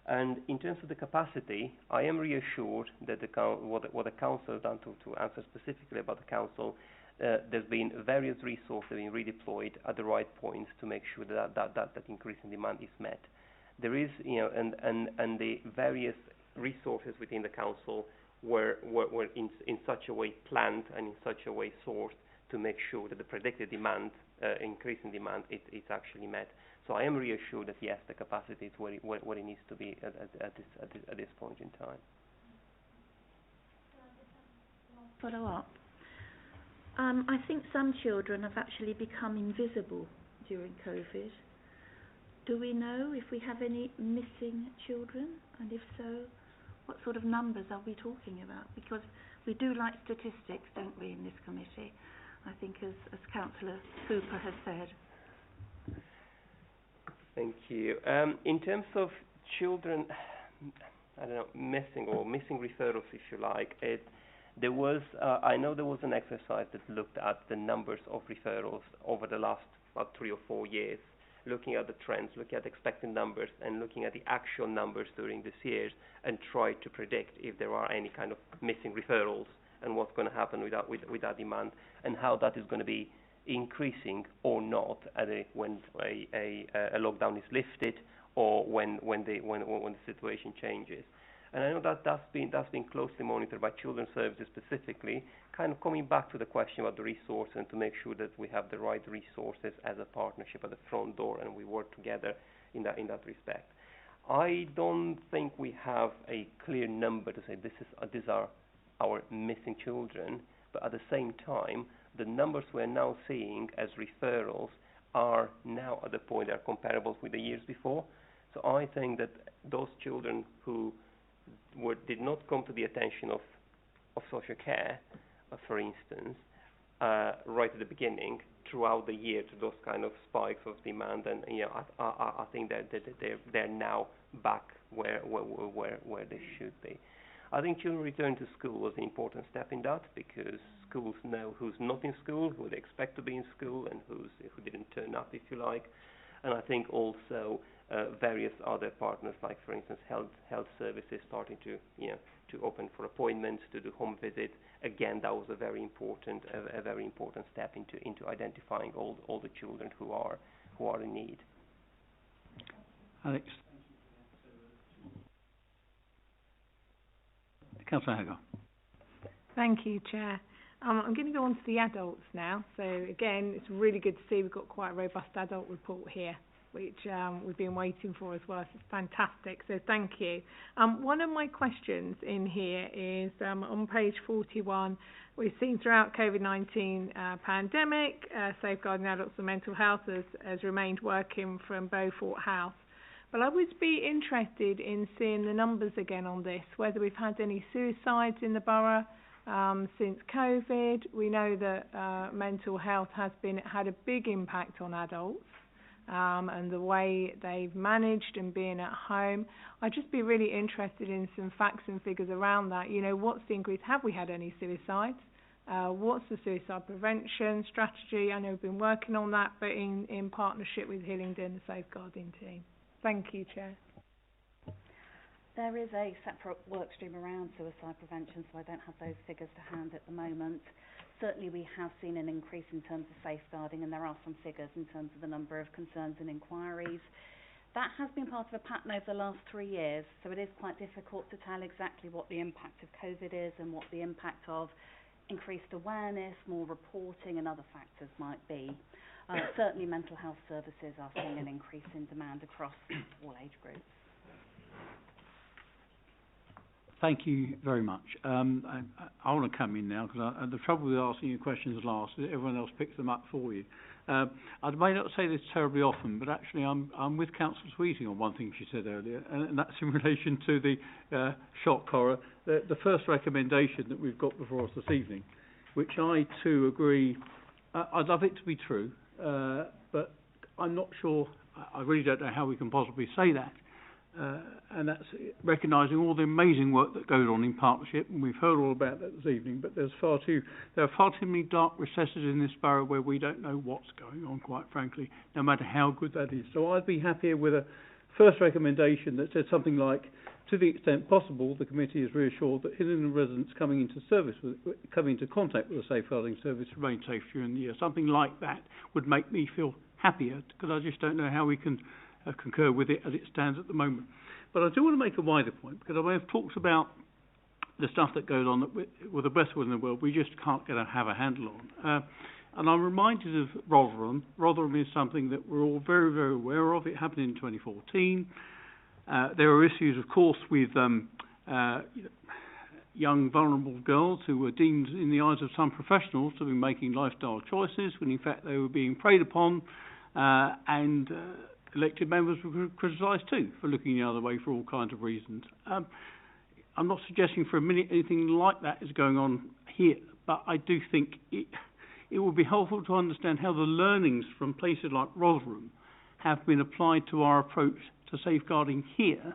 And in terms of the capacity, I am reassured that what the council has done to answer specifically about the council, there's been various resources being redeployed at the right points to make sure that increase in demand is met. There is, and the various resources within the council were in such a way planned and in such a way sourced to make sure that the predicted demand, increase in demand, it's actually met. So I am reassured that yes, the capacity is where it needs to be at this point in time. Follow up. I think some children have actually become invisible during COVID. Do we know if we have any missing children? And if so, what sort of numbers are we talking about? Because we do like statistics, don't we, in this committee? I think as Councillor Hooper has said. Thank you. In terms of children, I don't know, missing referrals, if you like, there was, I know there was an exercise that looked at the numbers of referrals over the last about 3 or 4 years, looking at the trends, looking at expected numbers, and looking at the actual numbers during this year, and try to predict if there are any kind of missing referrals and what's going to happen with that demand, and how that is going to be increasing or not when a lockdown is lifted, or when the situation changes. And I know that that's been closely monitored by Children's Services specifically, kind of coming back to the question about the resource, and to make sure that we have the right resources as a partnership at the front door, and we work together in that respect. I don't think we have a clear number to say these are our missing children, but at the same time, the numbers we're now seeing as referrals are now at the point they are comparable with the years before. So I think that those children who did not come to the attention of social care, for instance, right at the beginning, throughout the year, to those kind of spikes of demand, and I think that they're now back where they should be. I think children return to school was an important step in that, because schools know who's not in school, who they expect to be in school, and who didn't turn up, if you like. And I think also various other partners, like for instance health services, starting to open for appointments, to do home visits. Again, that was a very important step into identifying all the children who are in need. Alex. Councillor Hagar. Thank you, Chair. I'm going to go on to the adults now. So again, it's really good to see we've got quite a robust adult report here, which we've been waiting for as well. So it's fantastic. So thank you. One of my questions in here is on page 41. We've seen throughout COVID-19 pandemic, safeguarding adults and mental health has remained working from Beaufort House. But I would be interested in seeing the numbers again on this, whether we've had any suicides in the borough since COVID. We know that mental health has had a big impact on adults and the way they've managed and being at home. I'd just be really interested in some facts and figures around that. You know, what's the increase? Have we had any suicides? What's the suicide prevention strategy? I know we've been working on that, but in partnership with Hillingdon, the safeguarding team. Thank you, Chair. There is a separate work stream around suicide prevention, so I don't have those figures to hand at the moment. Certainly we have seen an increase in terms of safeguarding, and there are some figures in terms of the number of concerns and inquiries. That has been part of a pattern over the last 3 years, so it is quite difficult to tell exactly what the impact of COVID is and what the impact of increased awareness, more reporting and other factors might be. Certainly mental health services are seeing an increase in demand across all age groups. Thank you very much. I want to come in now, because the trouble with asking you questions last is everyone else picks them up for you. I may not say this terribly often, but actually I'm with Councillor Sweeting on one thing she said earlier, and that's in relation to the shock horror, the first recommendation that we've got before us this evening, which I too agree. I'd love it to be true, but I'm not sure. I really don't know how we can possibly say that. And that's recognising all the amazing work that goes on in partnership, and we've heard all about that this evening, but there are far too many dark recesses in this borough where we don't know what's going on, quite frankly, no matter how good that is. So I'd be happier with a first recommendation that said something like, to the extent possible, the committee is reassured that Hillingdon residents coming into contact with the safeguarding service remain safe during the year. Something like that would make me feel happier, because I just don't know how we can concur with it as it stands at the moment. But I do want to make a wider point, because I have talked about the stuff that goes on that with the best will in the world we just can't have a handle on. And I'm reminded of Rotherham. Rotherham is something that we're all very, very aware of. It happened in 2014. There are issues, of course, with young, vulnerable girls who were deemed, in the eyes of some professionals, to be making lifestyle choices, when in fact they were being preyed upon and elected members were criticised too for looking the other way for all kinds of reasons. I'm not suggesting for a minute anything like that is going on here, but I do think it would be helpful to understand how the learnings from places like Rotherham have been applied to our approach to safeguarding here,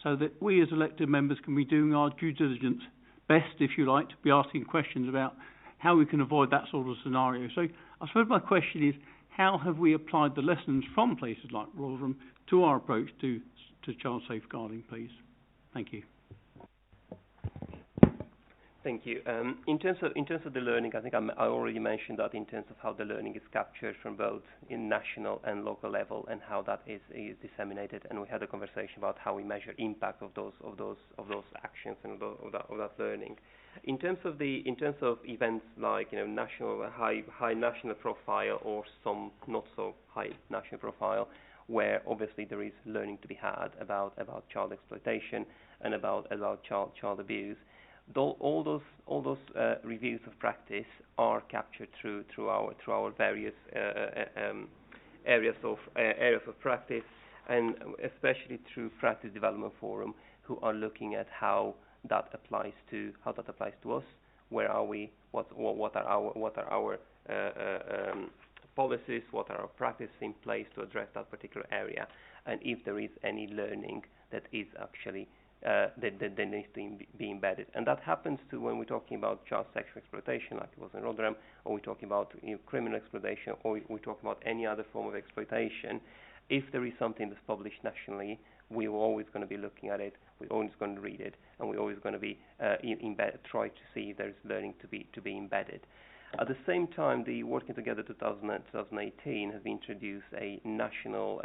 so that we as elected members can be doing our due diligence best, if you like, to be asking questions about how we can avoid that sort of scenario. So I suppose my question is, how have we applied the lessons from places like Rotherham to our approach to child safeguarding, please? Thank you. Thank you. In terms of the learning, I think I already mentioned that in terms of how the learning is captured from both in national and local level, and how that is disseminated. And we had a conversation about how we measure impact of those actions and of that learning. In terms of events like national high national profile, or some not so high national profile, where obviously there is learning to be had about child exploitation and about child abuse. All those reviews of practice are captured through our various areas of practice, and especially through Practice Development Forum, who are looking at how that applies to us. Where are we? What are our policies? What are our practices in place to address that particular area? And if there is any learning that is actually that needs to be embedded. And that happens to when we're talking about child sexual exploitation, like it was in Rotherham, or we're talking about criminal exploitation, or we're talking about any other form of exploitation. If there is something that's published nationally, we're always going to be looking at it, we're always going to read it, and we're always going to be try to see if there's learning to be embedded. At the same time, the Working Together 2018 has introduced a national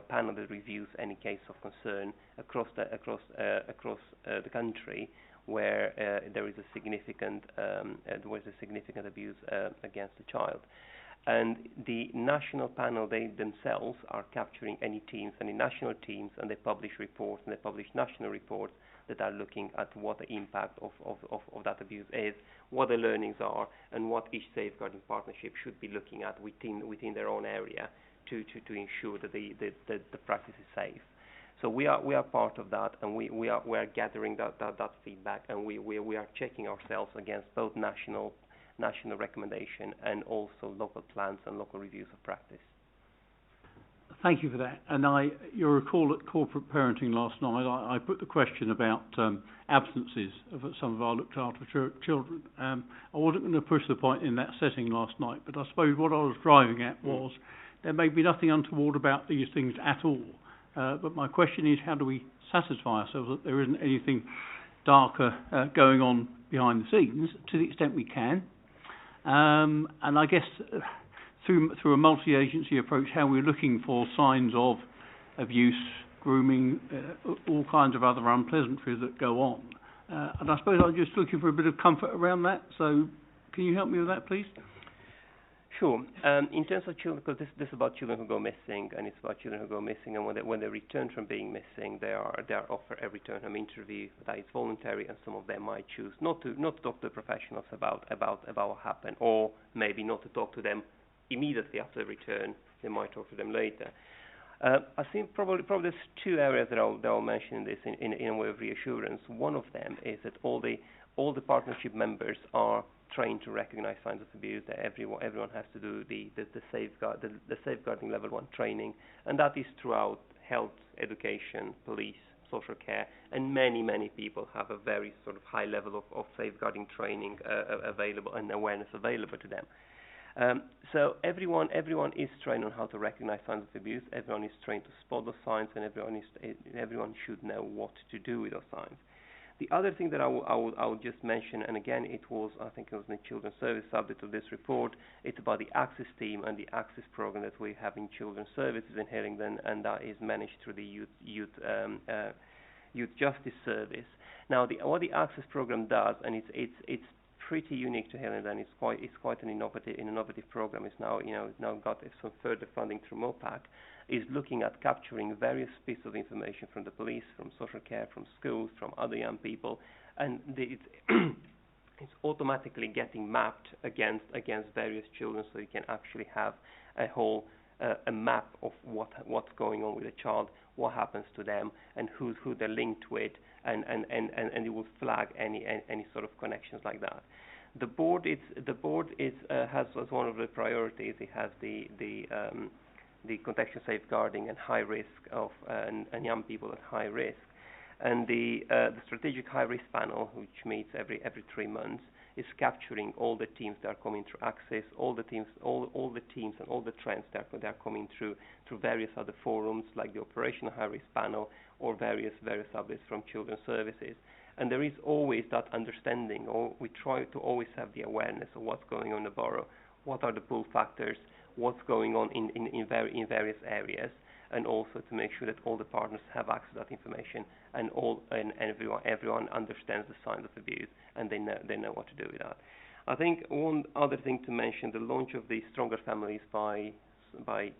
panel that reviews any case of concern across the country where there is a significant abuse against a child. And the national panel, they themselves are capturing any national teams, and they publish reports, and they publish national reports that are looking at what the impact of that abuse is, what the learnings are, and what each safeguarding partnership should be looking at within their own area to ensure that the practice is safe. So we are part of that, and we are gathering that feedback, and we are checking ourselves against both national recommendation and also local plans and local reviews of practice. Thank you for that. And you'll recall at corporate parenting last night, I put the question about absences of some of our looked after children. I wasn't going to push the point in that setting last night, but I suppose what I was driving at was there may be nothing untoward about these things at all. But my question is, how do we satisfy ourselves that there isn't anything darker going on behind the scenes, to the extent we can? And I guess through a multi-agency approach, how we're looking for signs of abuse, grooming, all kinds of other unpleasantries that go on. And I suppose I'm just looking for a bit of comfort around that. So can you help me with that, please? Sure. In terms of children, because this is about children who go missing, and it's about children who go missing, and when they return from being missing, they are offered a return home interview that is voluntary, and some of them might choose not to talk to the professionals about what happened, or maybe not to talk to them immediately after the return. They might talk to them later. I think probably there's two areas that I'll mention in this in a way of reassurance. One of them is that all the partnership members are trained to recognize signs of abuse. That everyone has to do the safeguarding level 1 training, and that is throughout health, education, police, social care, and many people have a very sort of high level of safeguarding training available and awareness available to them. So everyone is trained on how to recognize signs of abuse. Everyone is trained to spot those signs, and everyone should know what to do with those signs. The other thing that I will just mention, and again, I think it was in the Children's Service subject of this report, it's about the Access team and the Access program that we have in Children's Services in Hillingdon, and that is managed through the Youth Justice Service. Now, what the Access program does, and it's pretty unique to Hillingdon. It's quite an innovative program. It's now got some further funding through MOPAC. Is looking at capturing various pieces of information from the police, from social care, from schools, from other young people, and it's automatically getting mapped against various children, so you can actually have a whole a map of what's going on with the child, what happens to them, and who they're linked with, and it will flag any sort of connections like that. The board has as one of the priorities. It has the contextual safeguarding and high risk of and young people at high risk, and the strategic high risk panel, which meets every 3 months, is capturing all the teams that are coming through Access, all the teams and all the trends that are coming through various other forums like the operational high risk panel or various updates from children's services. And there is always that understanding, or we try to always have the awareness of what's going on in the borough, what are the pull factors, what's going on in various areas, and also to make sure that all the partners have access to that information, and everyone understands the signs of abuse, and they know what to do with that. I think one other thing to mention, the launch of the Stronger Families by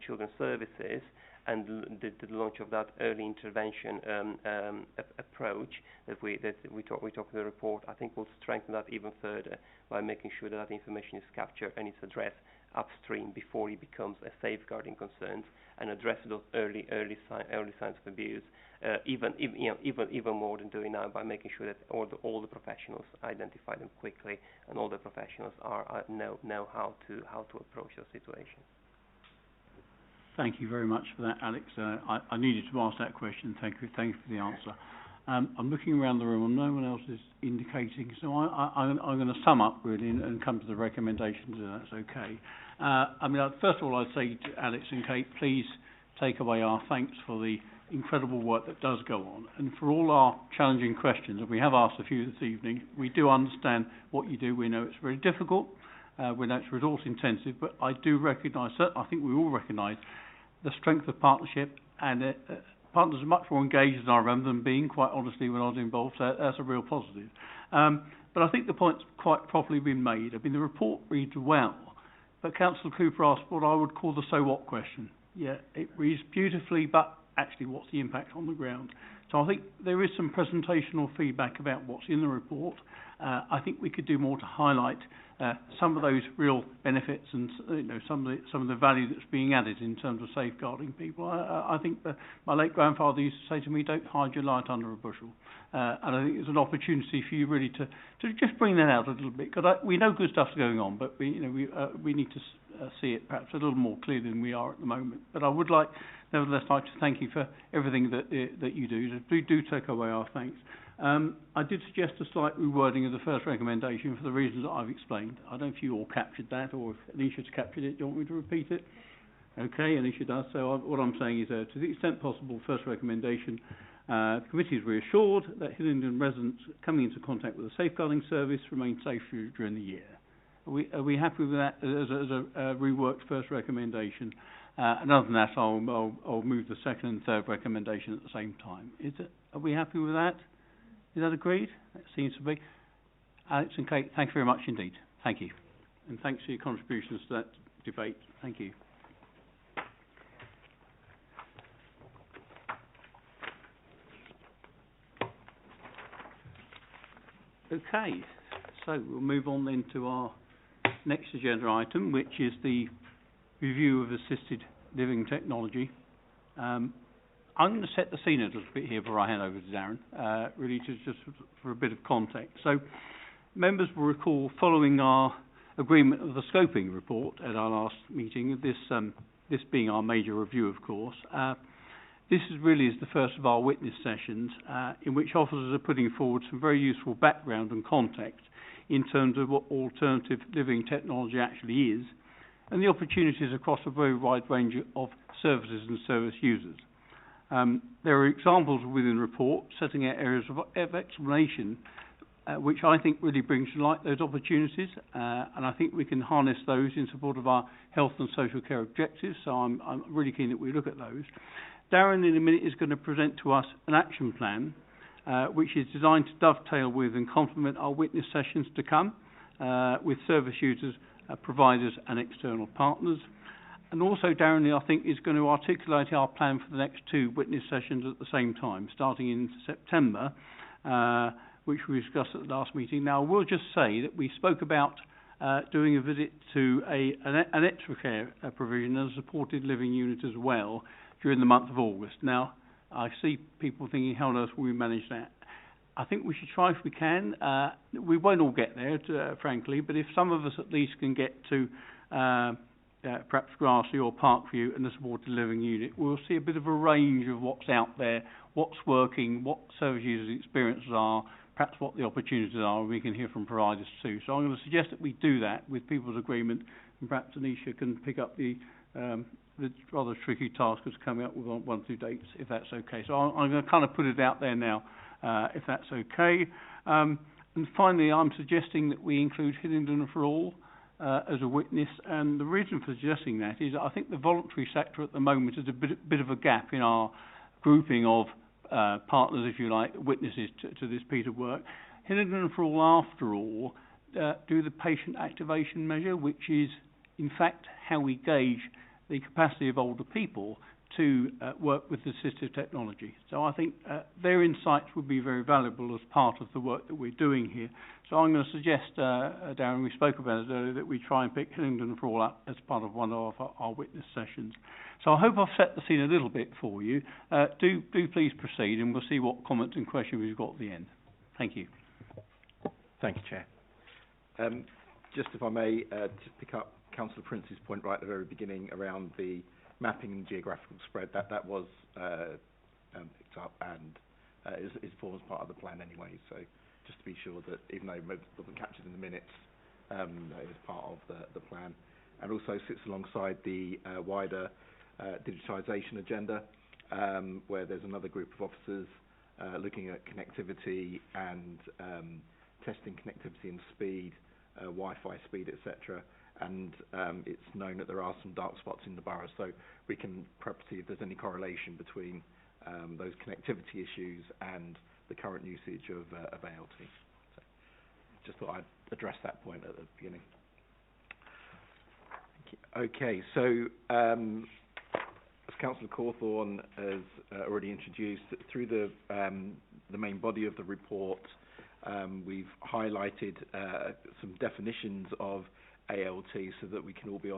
Children's Services, and the launch of that early intervention approach that we talk in the report, I think will strengthen that even further by making sure that information is captured and it's addressed upstream before it becomes a safeguarding concern, and address those early signs of abuse, even more than doing now, by making sure that all the professionals identify them quickly, and all the professionals know how to approach those situations. Thank you very much for that, Alex. I needed to ask that question. Thank you for the answer. I'm looking around the room and no one else is indicating, so I'm going to sum up really and come to the recommendations, if that's okay. First of all, I'd say to Alex and Kate, please take away our thanks for the incredible work that does go on, and for all our challenging questions, and we have asked a few this evening. We do understand what you do. We know it's very difficult. We know it's resource intensive, but I do recognise, I think we all recognise, the strength of partnership, and partners are much more engaged than I remember them being, quite honestly, when I was involved, so that's a real positive. But I think the point's quite properly been made. The report reads well, but Councillor Cooper asked what I would call the so what question. Yeah, it reads beautifully, but actually what's the impact on the ground? So I think there is some presentational feedback about what's in the report. I think we could do more to highlight some of those real benefits and some of the value that's being added in terms of safeguarding people. I think my late grandfather used to say to me, "Don't hide your light under a bushel," and I think it's an opportunity for you really to just bring that out a little bit, because we know good stuff's going on, but we need to see it perhaps a little more clearly than we are at the moment. But I would nevertheless like to thank you for everything that you do. Do take away our thanks. I did suggest a slight rewording of the first recommendation for the reasons that I've explained. I don't know if you all captured that, or if Anisha's captured it. Do you want me to repeat it? Okay, Anisha does. So what I'm saying is, to the extent possible, first recommendation, the committee is reassured that Hillingdon residents coming into contact with the safeguarding service remain safe during the year. Are we happy with that as a reworked first recommendation? And other than that, I'll move the second and third recommendation at the same time. Are we happy with that? Is that agreed? That seems to be. Alex and Kate, thank you very much indeed. Thank you. And thanks for your contributions to that debate. Thank you. Okay, so we'll move on then to our next agenda item, which is the review of assisted living technology. I'm going to set the scene a little bit here before I hand over to Darren, really just for a bit of context. So members will recall, following our agreement of the scoping report at our last meeting, this being our major review, of course, this really is the first of our witness sessions in which officers are putting forward some very useful background and context in terms of what alternative living technology actually is, and the opportunities across a very wide range of services and service users. There are examples within the report setting out areas of explanation which I think really brings to light those opportunities, and I think we can harness those in support of our health and social care objectives, so I'm really keen that we look at those. Darren in a minute is going to present to us an action plan which is designed to dovetail with and complement our witness sessions to come with service users, providers and external partners. And also Darren, I think, is going to articulate our plan for the next 2 witness sessions at the same time, starting in September, which we discussed at the last meeting. Now, I will just say that we spoke about doing a visit to an extra care provision and a supported living unit as well during the month of August. Now, I see people thinking, how on earth will we manage that? I think we should try if we can. We won't all get there, frankly, but if some of us at least can get to perhaps Grassley or Parkview and the supported living unit, we'll see a bit of a range of what's out there, what's working, what service users' experiences are, perhaps what the opportunities are, and we can hear from providers too. So I'm going to suggest that we do that with people's agreement, and perhaps Anisha can pick up the rather tricky task of coming up with one, two dates, if that's okay. So I'm going to kind of put it out there now, if that's okay. And finally, I'm suggesting that we include Hillingdon for All as a witness, and the reason for suggesting that is I think the voluntary sector at the moment is a bit of a gap in our grouping of partners, if you like, witnesses to this piece of work. Hillingdon for All, after all, do the patient activation measure, which is in fact how we gauge the capacity of older people to work with assistive technology. So I think their insights would be very valuable as part of the work that we're doing here. So I'm going to suggest, Darren, we spoke about it earlier, that we try and pick Hillingdon for All up as part of one of our witness sessions. So I hope I've set the scene a little bit for you. Do please proceed, and we'll see what comments and questions we've got at the end. Thank you. Thank you, Chair. Just if I may, just pick up Councillor Prince's point right at the very beginning around the mapping and geographical spread. That was picked up and is forms part of the plan anyway. So just to be sure that even though it wasn't captured in the minutes, that is part of the plan, and also sits alongside the wider digitisation agenda, where there's another group of officers looking at connectivity and testing connectivity and speed, Wi-Fi speed, etc. And it's known that there are some dark spots in the borough, so we can perhaps see if there's any correlation between those connectivity issues and the current usage of ALT. So just thought I'd address that point at the beginning. Okay, so as Councillor Corthorne has already introduced, through the main body of the report, we've highlighted some definitions of ALT so that we can all be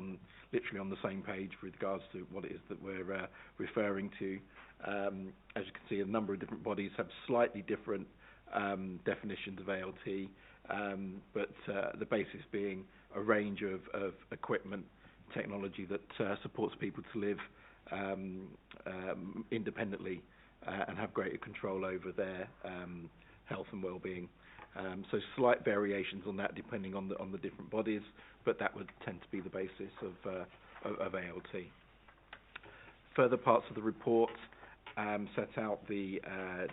literally on the same page with regards to what it is that we're referring to. As you can see, a number of different bodies have slightly different definitions of ALT, but the basis being a range of equipment, technology that supports people to live independently and have greater control over their health and well-being. So slight variations on that depending on the different bodies, but that would tend to be the basis of ALT. Further parts of the report set out the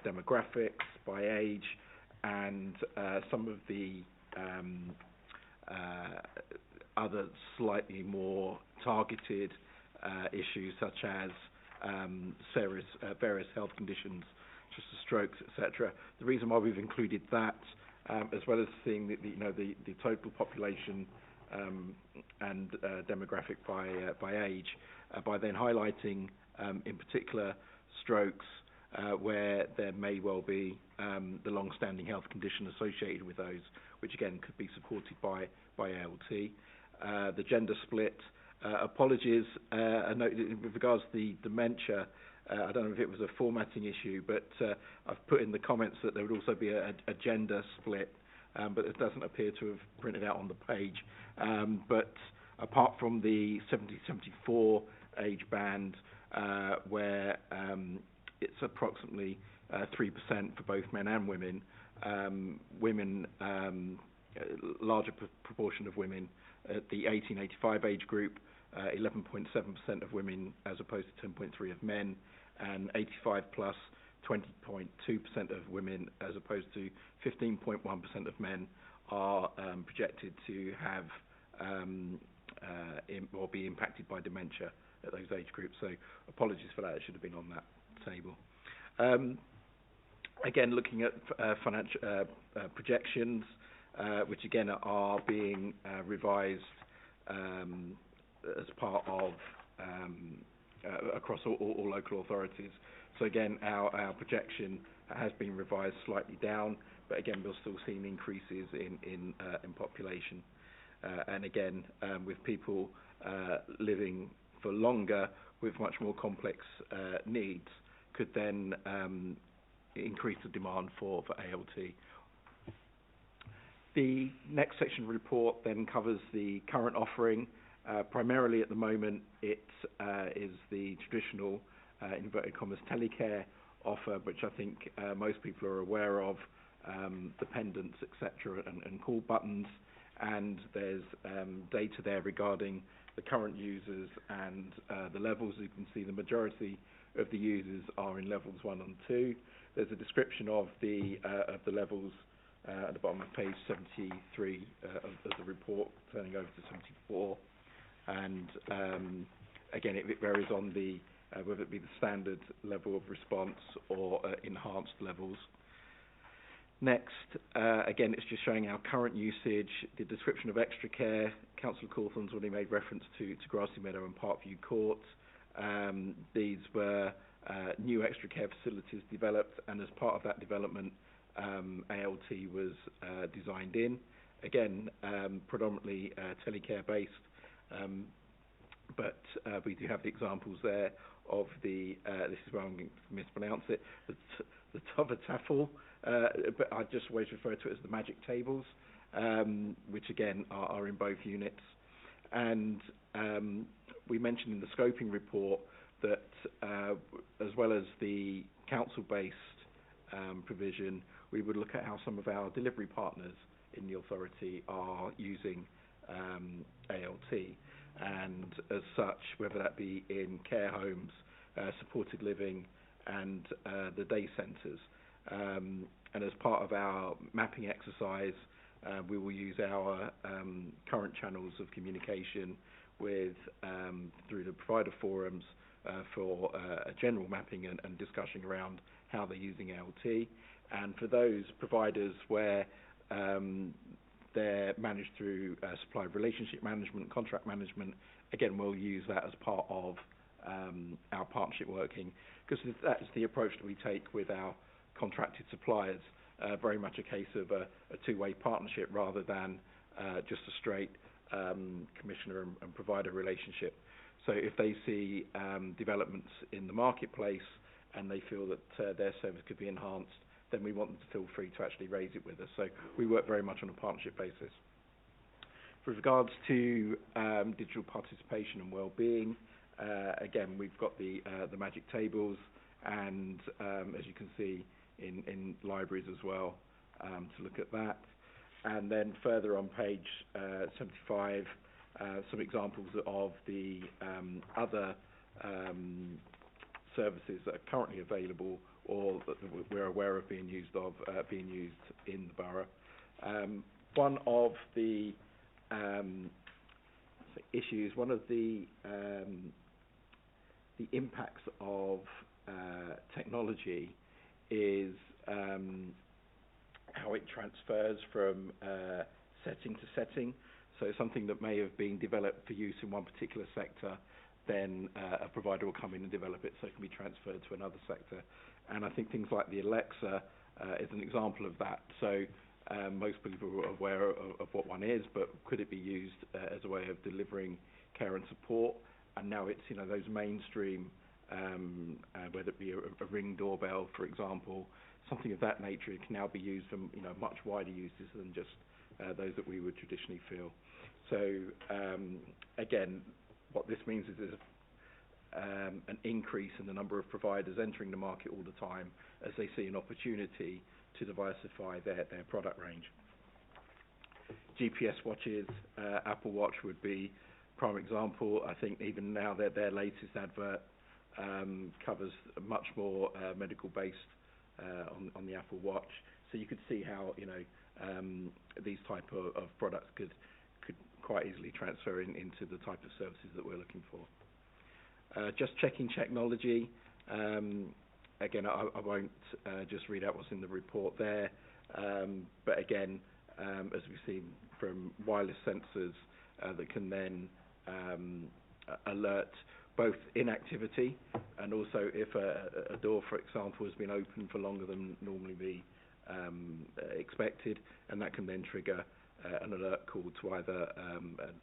demographics by age and some of the other slightly more targeted issues, such as various health conditions, such as strokes, etc. The reason why we've included that, as well as seeing the total population and demographic by age, by then highlighting in particular strokes where there may well be the long-standing health condition associated with those, which again could be supported by ALT. The gender split. Apologies, with regards to the dementia, I don't know if it was a formatting issue, but I've put in the comments that there would also be a gender split, but it doesn't appear to have printed out on the page. But apart from the 70-74 age band, where it's approximately 3% for both men and women, larger proportion of women at the 1885 age group, 11.7% of women as opposed to 10.3% of men, and 85 plus 20.2% of women as opposed to 15.1% of men are projected to have or be impacted by dementia at those age groups. So apologies for that, it should have been on that table. Again, looking at financial projections, which again are being revised as part of across all local authorities. So again, our projection has been revised slightly down, but again, we're still seeing increases in population. and again, with people living for longer with much more complex needs, could then increase the demand for ALT. The next section of the report then covers the current offering. Primarily at the moment, it is the traditional, inverted commas, telecare offer, which I think most people are aware of, the pendants, etc., and call buttons. And there's data there regarding the current users and the levels. You can see the majority of the users are in levels 1 and 2. There's a description of the levels at the bottom of page 73 of the report, turning over to 74. And again, it varies on the whether it be the standard level of response or enhanced levels. Next, again, it's just showing our current usage, the description of extra care. Councillor Corthorne's already made reference to Grassy Meadow and Parkview Court. These were new extra care facilities developed, and as part of that development, ALT was designed in. Again, predominantly telecare based, but we do have the examples there of the, this is where I'm going to mispronounce it, the Tovatafel, but I just always refer to it as the magic tables, which again are in both units. And we mentioned in the scoping report that as well as the council-based provision, we would look at how some of our delivery partners in the authority are using ALT, and as such, whether that be in care homes, supported living, and the day centres. And as part of our mapping exercise, we will use our current channels of communication with through the provider forums for a general mapping and discussion around how they're using ALT. And for those providers where they're managed through supply relationship management, contract management, again, we'll use that as part of our partnership working, because that's the approach that we take with our contracted suppliers, very much a case of a two-way partnership rather than just a straight commissioner and provider relationship. So if they see developments in the marketplace and they feel that their service could be enhanced, then we want them to feel free to actually raise it with us. So we work very much on a partnership basis. With regards to digital participation and wellbeing, again, we've got the magic tables, and as you can see in libraries as well, to look at that. And then further on page 75, some examples of the other services that are currently available or that we're aware of being used in the borough. One of the issues, one of the impacts of technology is how it transfers from setting to setting. So something that may have been developed for use in one particular sector, then a provider will come in and develop it so it can be transferred to another sector. And I think things like the Alexa is an example of that. So most people are aware of what one is, but could it be used as a way of delivering care and support? And now it's, you know, those mainstream, whether it be a Ring doorbell, for example, something of that nature, it can now be used for, you know, much wider uses than just those that we would traditionally feel. So again, what this means is there's an increase in the number of providers entering the market all the time as they see an opportunity to diversify their product range. GPS watches, Apple Watch would be a prime example. I think even now their latest advert covers much more medical-based on the Apple Watch. So you could see how, you know, these type of products could quite easily transfer into the type of services that we're looking for. Just checking technology. Again, I won't just read out what's in the report there, but again, as we've seen from wireless sensors that can then alert both inactivity and also if a door, for example, has been open for longer than normally be expected, and that can then trigger an alert call to either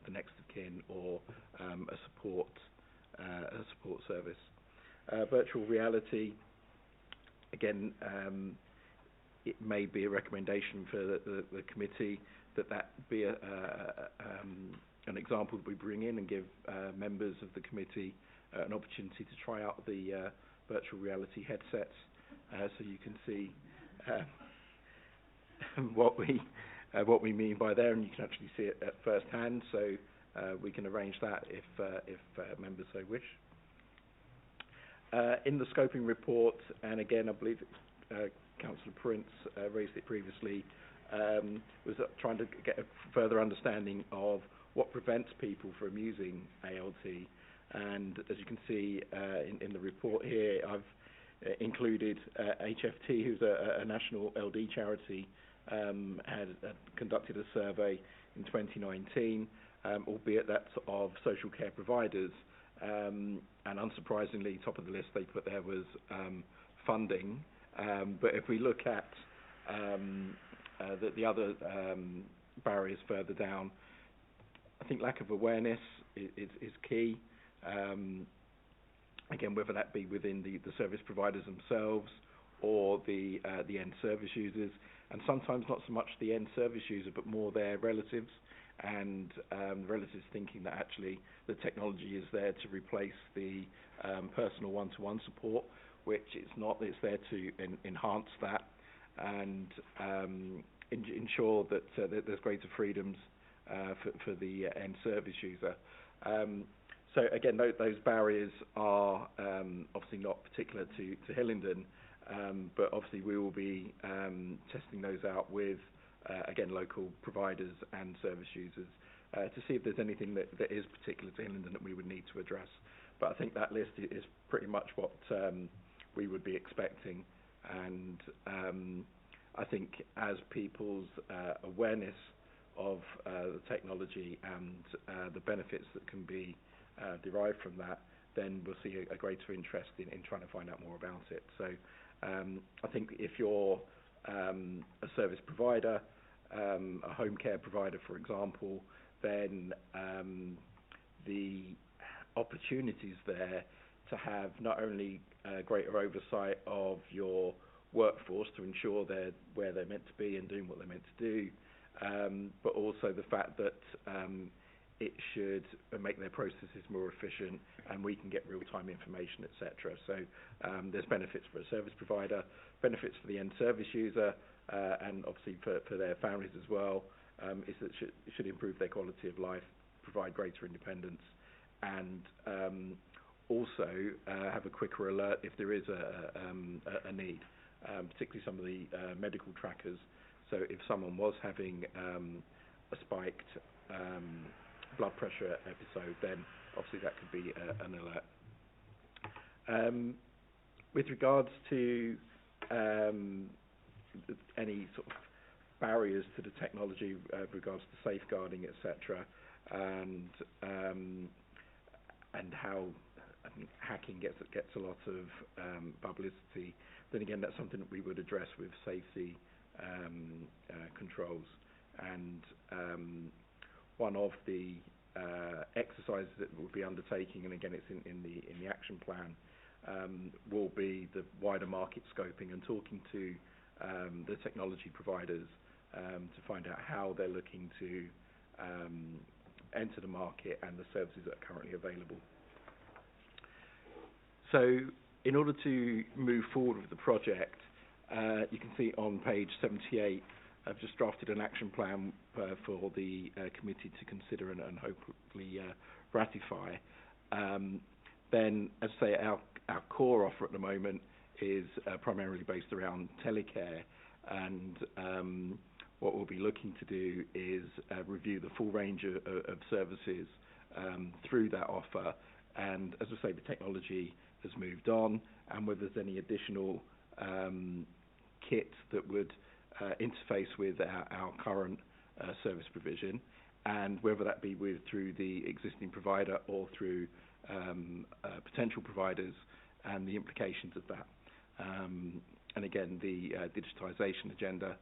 the next of kin or a support service. Virtual reality, again, it may be a recommendation for the committee that be an example that we bring in and give members of the committee an opportunity to try out the virtual reality headsets, so you can see what we mean by there, and you can actually see it at first hand. So we can arrange that if members so wish. In the scoping report, and again, I believe Councillor Prince raised it previously, was trying to get a further understanding of what prevents people from using ALT. And as you can see in the report here, I've included HFT, who's a national LD charity, had conducted a survey in 2019, albeit that's of social care providers. And unsurprisingly, top of the list they put there was funding. But if we look at the other barriers further down, I think lack of awareness is key. Again, whether that be within the service providers themselves or the end service users, and sometimes not so much the end service user, but more their relatives, and relatives thinking that actually the technology is there to replace the personal one-to-one support, which it's not. It's there to enhance that and ensure that there's greater freedoms for the end service user. So again, those barriers are obviously not particular to Hillingdon, but obviously we will be testing those out with again local providers and service users to see if there's anything that is particular to Hillingdon that we would need to address. But I think that list is pretty much what we would be expecting, and I think as people's awareness of the technology and the benefits that can be derived from that, then we'll see a greater interest in trying to find out more about it. So I think if you're a service provider, a home care provider, for example, then the opportunities there to have not only greater oversight of your workforce to ensure they're where they're meant to be and doing what they're meant to do, but also the fact that it should make their processes more efficient and we can get real-time information, etc. So there's benefits for a service provider, benefits for the end service user, and obviously for their families as well, is that it should improve their quality of life, provide greater independence, and also have a quicker alert if there is a need, particularly some of the medical trackers. So if someone was having a spiked blood pressure episode, then obviously that could be an alert. With regards to any sort of barriers to the technology with regards to safeguarding, etc., and how I think hacking gets a lot of publicity, then again that's something that we would address with safety controls. And one of the exercises that we'll be undertaking, and again it's in the action plan, will be the wider market scoping and talking to the technology providers to find out how they're looking to enter the market and the services that are currently available. So in order to move forward with the project, you can see on page 78, I've just drafted an action plan for the committee to consider and hopefully ratify. Then, as I say, our core offer at the moment is primarily based around telecare, and what we'll be looking to do is review the full range of services through that offer. And as I say, the technology has moved on, and whether there's any additional kit that would interface with our current service provision, and whether that be through the existing provider or through potential providers, and the implications of that. And again, the digitisation agenda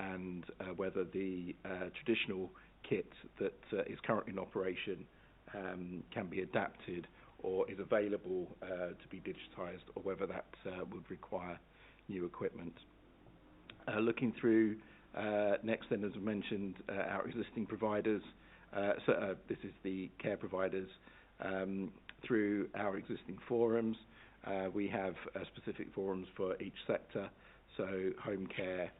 and whether the traditional kit that is currently in operation can be adapted or is available to be digitised, or whether that would require new equipment. Looking through next then, as I mentioned, our existing providers, this is the care providers, through our existing forums. We have specific forums for each sector, so home care,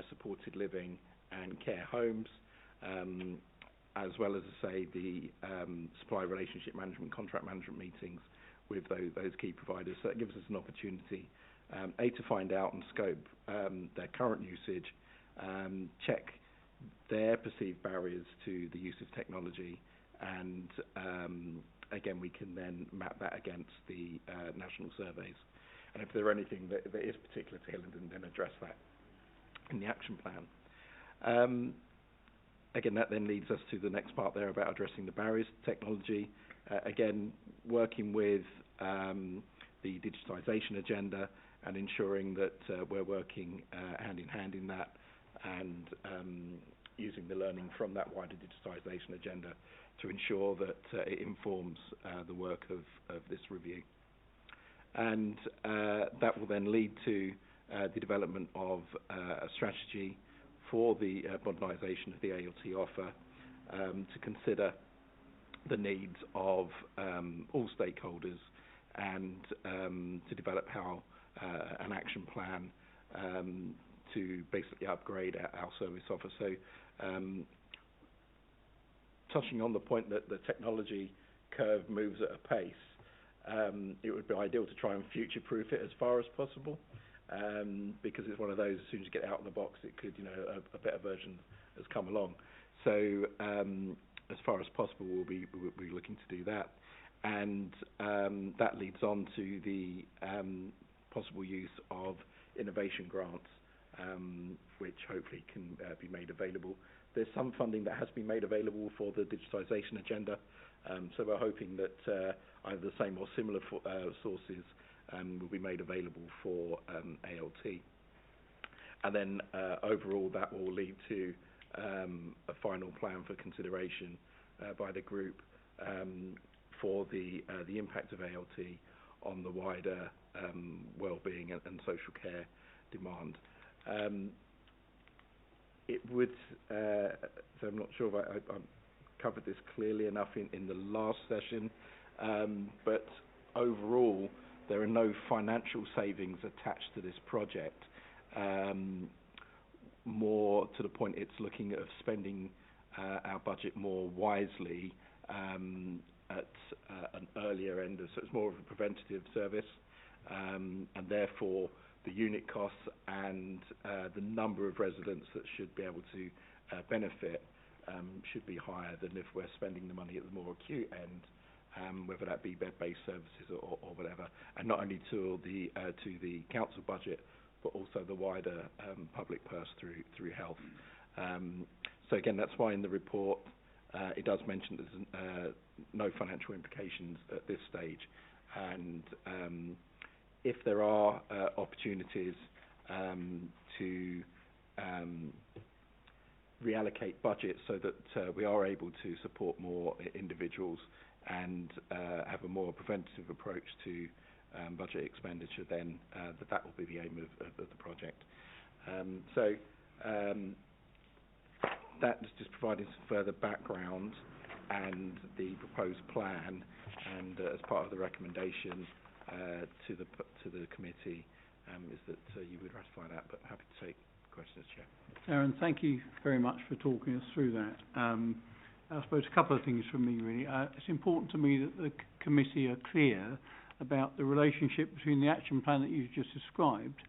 supported living and care homes, as well as, I say, the supply relationship management, contract management meetings with those key providers. So that gives us an opportunity, to find out and scope their current usage, check their perceived barriers to the use of technology, and again, we can then map that against the national surveys. And if there are anything that is particular to Hillingdon, then address that in the action plan. Again, that then leads us to the next part there about addressing the barriers to technology. Again, working with the digitisation agenda and ensuring that we're working hand in hand in that, and using the learning from that wider digitisation agenda to ensure that it informs the work of this review. And that will then lead to the development of a strategy for the modernisation of the ALT offer, to consider the needs of all stakeholders, and to develop how an action plan to basically upgrade our service offer. So touching on the point that the technology curve moves at a pace, it would be ideal to try and future-proof it as far as possible, because it's one of those, as soon as you get out of the box, it could, a better version has come along. So as far as possible, we'll be looking to do that. And that leads on to the possible use of innovation grants, which hopefully can be made available. There's some funding that has been made available for the digitisation agenda, so we're hoping that either the same or similar sources will be made available for ALT. And then overall that will lead to a final plan for consideration by the group for the impact of ALT on the wider wellbeing and social care demand. It would, so I'm not sure if I covered this clearly enough in the last session, but overall there are no financial savings attached to this project. More to the point, it's looking at spending our budget more wisely at an earlier end, so it's more of a preventative service, and therefore the unit costs and the number of residents that should be able to benefit should be higher than if we're spending the money at the more acute end, whether that be bed-based services or whatever, and not only to the council budget, but also the wider public purse through health. So again, that's why in the report it does mention there's no financial implications at this stage, and if there are opportunities to reallocate budgets so that we are able to support more individuals and have a more preventative approach to budget expenditure, then that will be the aim of the project. So that is just providing some further background and the proposed plan, and as part of the recommendation to the committee is that you would ratify that, but happy to take questions, Chair. Aaron, thank you very much for talking us through that. I suppose a couple of things from me, really. It's important to me that the committee are clear about the relationship between the action plan that you've just described,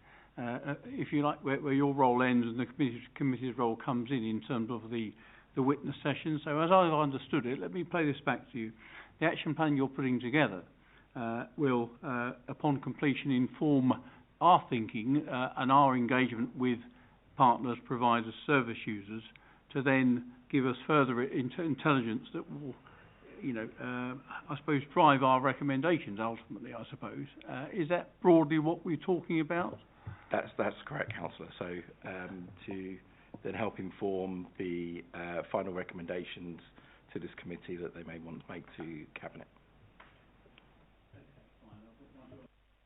if you like, where your role ends and the committee's role comes in terms of the witness session. So as I've understood it, let me play this back to you. The action plan you're putting together will, upon completion, inform our thinking and our engagement with partners, providers, service users, to then give us further intelligence that will, I suppose, drive our recommendations ultimately, I suppose. Is that broadly what we're talking about? That's correct, Councillor. So to then help inform the final recommendations to this committee that they may want to make to Cabinet.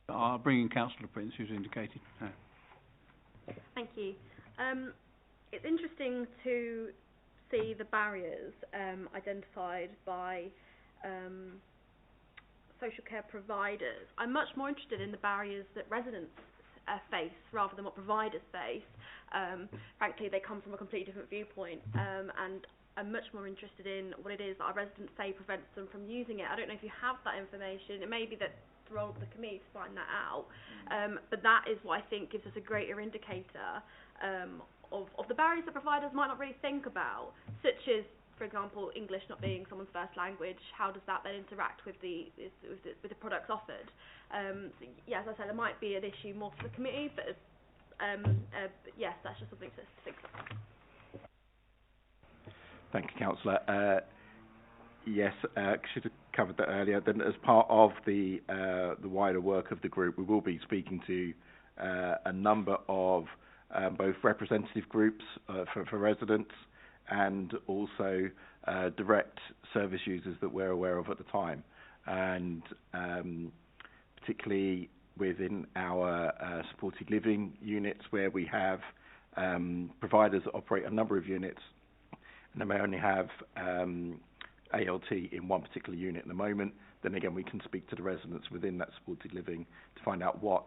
I'll bring in Councillor Prince, who's indicated. Thank you. It's interesting to see the barriers identified by social care providers. I'm much more interested in the barriers that residents face rather than what providers face. Frankly, they come from a completely different viewpoint, and I'm much more interested in what it is that our residents say prevents them from using it. I don't know if you have that information. It may be that the role of the committee to find that out, but that is what I think gives us a greater indicator of the barriers that providers might not really think about, such as, for example, English not being someone's first language. How does that then interact with the products offered? So, yeah, as I said, it might be an issue more for the committee, but yes, that's just something to think about. Thank you, Councillor. Yes, should have covered that earlier. Then, as part of the wider work of the group, we will be speaking to a number of both representative groups for residents and also direct service users that we're aware of at the time, and particularly within our supported living units, where we have providers that operate a number of units, and they may only have ALT in one particular unit at the moment. Then again, we can speak to the residents within that supported living to find out what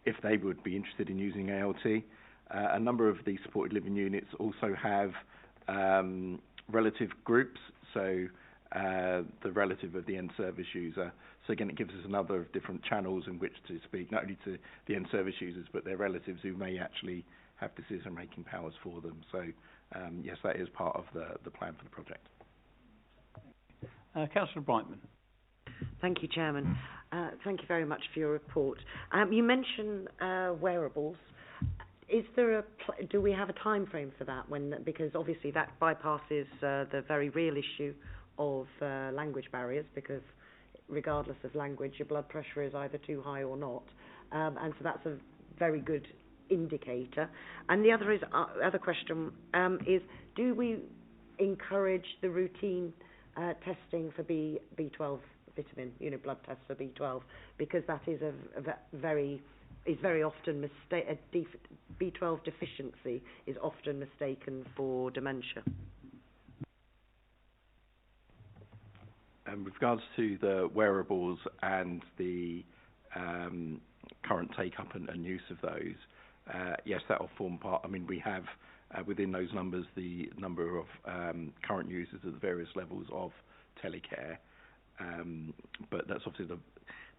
if they would be interested in using ALT. A number of these supported living units also have relative groups, so the relative of the end service user. So again, it gives us another of different channels in which to speak, not only to the end service users, but their relatives who may actually have decision-making powers for them. So yes, that is part of the plan for the project. Councillor Brightman. Thank you, Chairman. Thank you very much for your report. You mentioned wearables. Is there do we have a time frame for that? Because obviously that bypasses the very real issue of language barriers, because regardless of language, your blood pressure is either too high or not, and so that's a very good indicator. And the other question is, do we encourage the routine testing for B12 vitamin, blood tests for B12, because that is very often B12 deficiency is often mistaken for dementia. With regards to the wearables and the current take-up and use of those, yes, that will form part. I mean, we have within those numbers the number of current users at the various levels of telecare, but that's obviously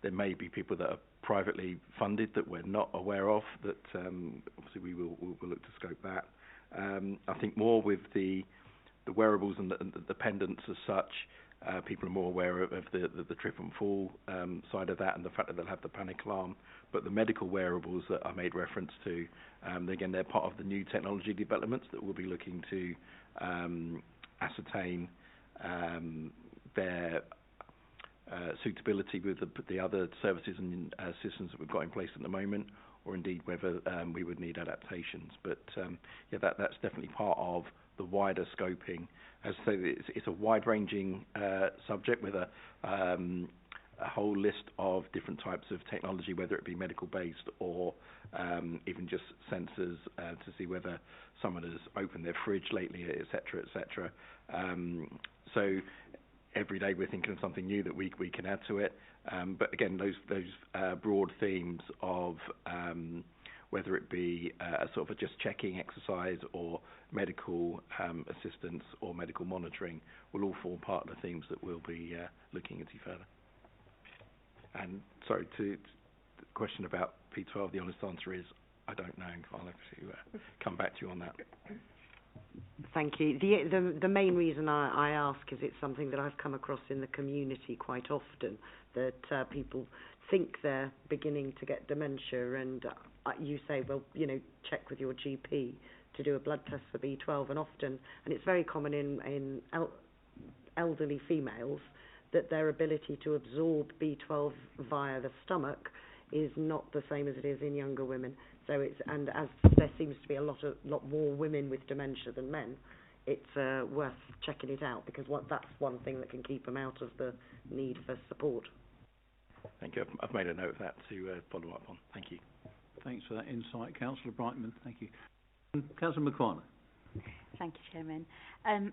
there may be people that are privately funded that we're not aware of, that obviously we'll look to scope that. I think more with the wearables and the pendants as such, people are more aware of the trip and fall side of that, and the fact that they'll have the panic alarm. But the medical wearables that I made reference to, again, they're part of the new technology developments that we'll be looking to ascertain their suitability with the other services and systems that we've got in place at the moment, or indeed whether we would need adaptations. But yeah, that's definitely part of the wider scoping. As I say, it's a wide-ranging subject with a whole list of different types of technology, whether it be medical-based or even just sensors to see whether someone has opened their fridge lately, etc., etc. So every day we're thinking of something new that we can add to it. But again, those broad themes of whether it be a sort of a just checking exercise or medical assistance or medical monitoring will all form part of the themes that we'll be looking into further. And sorry, to the question about P12, the honest answer is I don't know. I'll have to come back to you on that. Thank you. The main reason I ask is it's something that I've come across in the community quite often, that people think they're beginning to get dementia, and you say, well, check with your GP to do a blood test for B12, and it's very common in elderly females that their ability to absorb B12 via the stomach is not the same as it is in younger women. So it's, and as there seems to be a lot more women with dementia than men, it's worth checking it out, because that's one thing that can keep them out of the need for support. Thank you. I've made a note of that to follow up on. Thank you. Thanks for that insight, Councillor Brightman. Thank you. Councillor McQuarrie. Thank you, Chairman.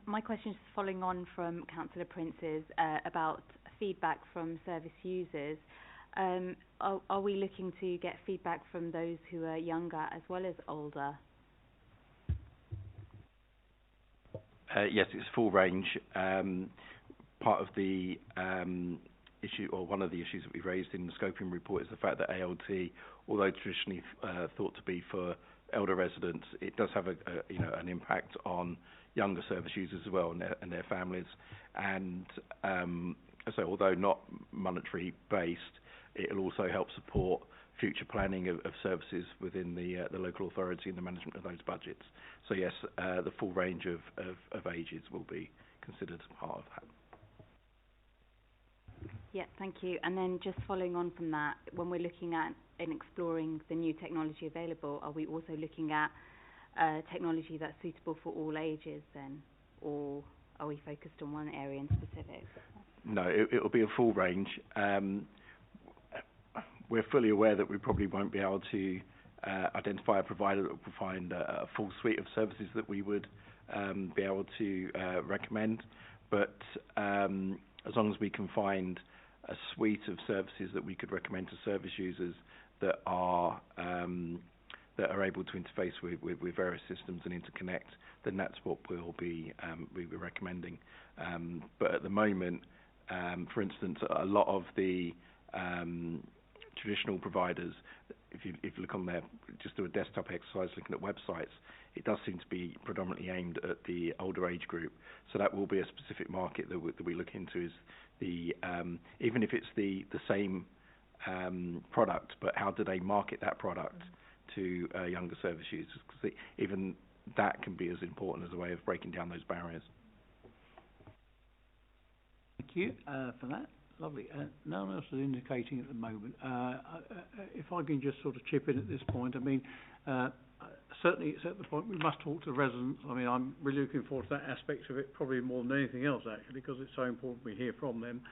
My question is following on from Councillor Prince's about feedback from service users. Are we looking to get feedback from those who are younger as well as older? Yes, it's full range. Part of the issue, or one of the issues that we raised in the scoping report, is the fact that ALT, although traditionally thought to be for elder residents, it does have an impact on younger service users as well, and their families. And so, although not monetary based, it'll also help support future planning of services within the local authority and the management of those budgets. So yes, the full range of ages will be considered part of that. Yeah, thank you. And then just following on from that, when we're looking at and exploring the new technology available, are we also looking at technology that's suitable for all ages then, or are we focused on one area in specific? No, it will be a full range. We're fully aware that we probably won't be able to identify a provider that will provide a full suite of services that we would be able to recommend, but as long as we can find a suite of services that we could recommend to service users that are able to interface with various systems and interconnect, then that's what we'll be recommending. But at the moment, for instance, a lot of the traditional providers, if you look on there, just do a desktop exercise looking at websites, it does seem to be predominantly aimed at the older age group. So that will be a specific market that we look into, is the even if it's the same product, but how do they market that product to younger service users? Because even that can be as important as a way of breaking down those barriers. Thank you for that. Lovely. No one else is indicating at the moment. If I can just sort of chip in at this point, I mean, certainly it's at the point we must talk to residents. I mean, I'm really looking forward to that aspect of it, probably more than anything else, actually, because it's so important we hear from them.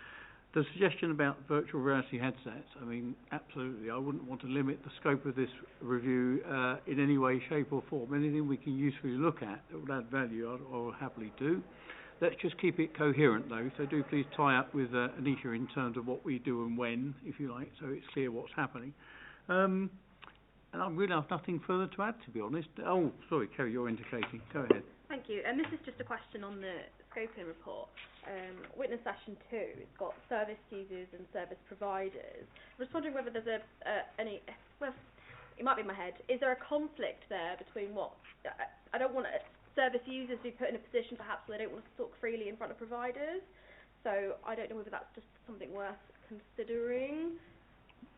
The suggestion about virtual reality headsets, I mean, absolutely. I wouldn't want to limit the scope of this review in any way, shape or form. Anything we can usefully look at that would add value, I'll happily do. Let's just keep it coherent, though, so do please tie up with Anisha in terms of what we do and when, if you like, so it's clear what's happening. And I really have nothing further to add, to be honest. Oh, sorry, Kerry, you're indicating. Go ahead. Thank you. And this is just a question on the scoping report. Witness Session 2, it's got service users and service providers. I'm just wondering whether there's any, well, it might be in my head, is there a conflict there between what, I don't want service users to be put in a position perhaps where they don't want to talk freely in front of providers, so I don't know whether that's just something worth considering,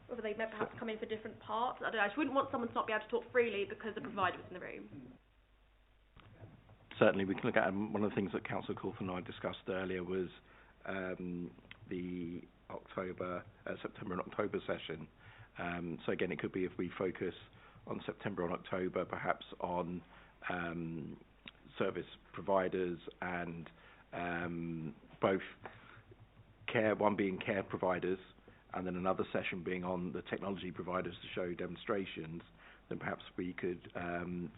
whether they may perhaps come in for different parts. I don't know, I just wouldn't want someone to not be able to talk freely because the provider was in the room. Certainly, we can look at one of the things that Councillor Corthorne and I discussed earlier was the September and October session. So again, it could be if we focus on September and October, perhaps on service providers and both care, one being care providers, and then another session being on the technology providers to show demonstrations, then perhaps we could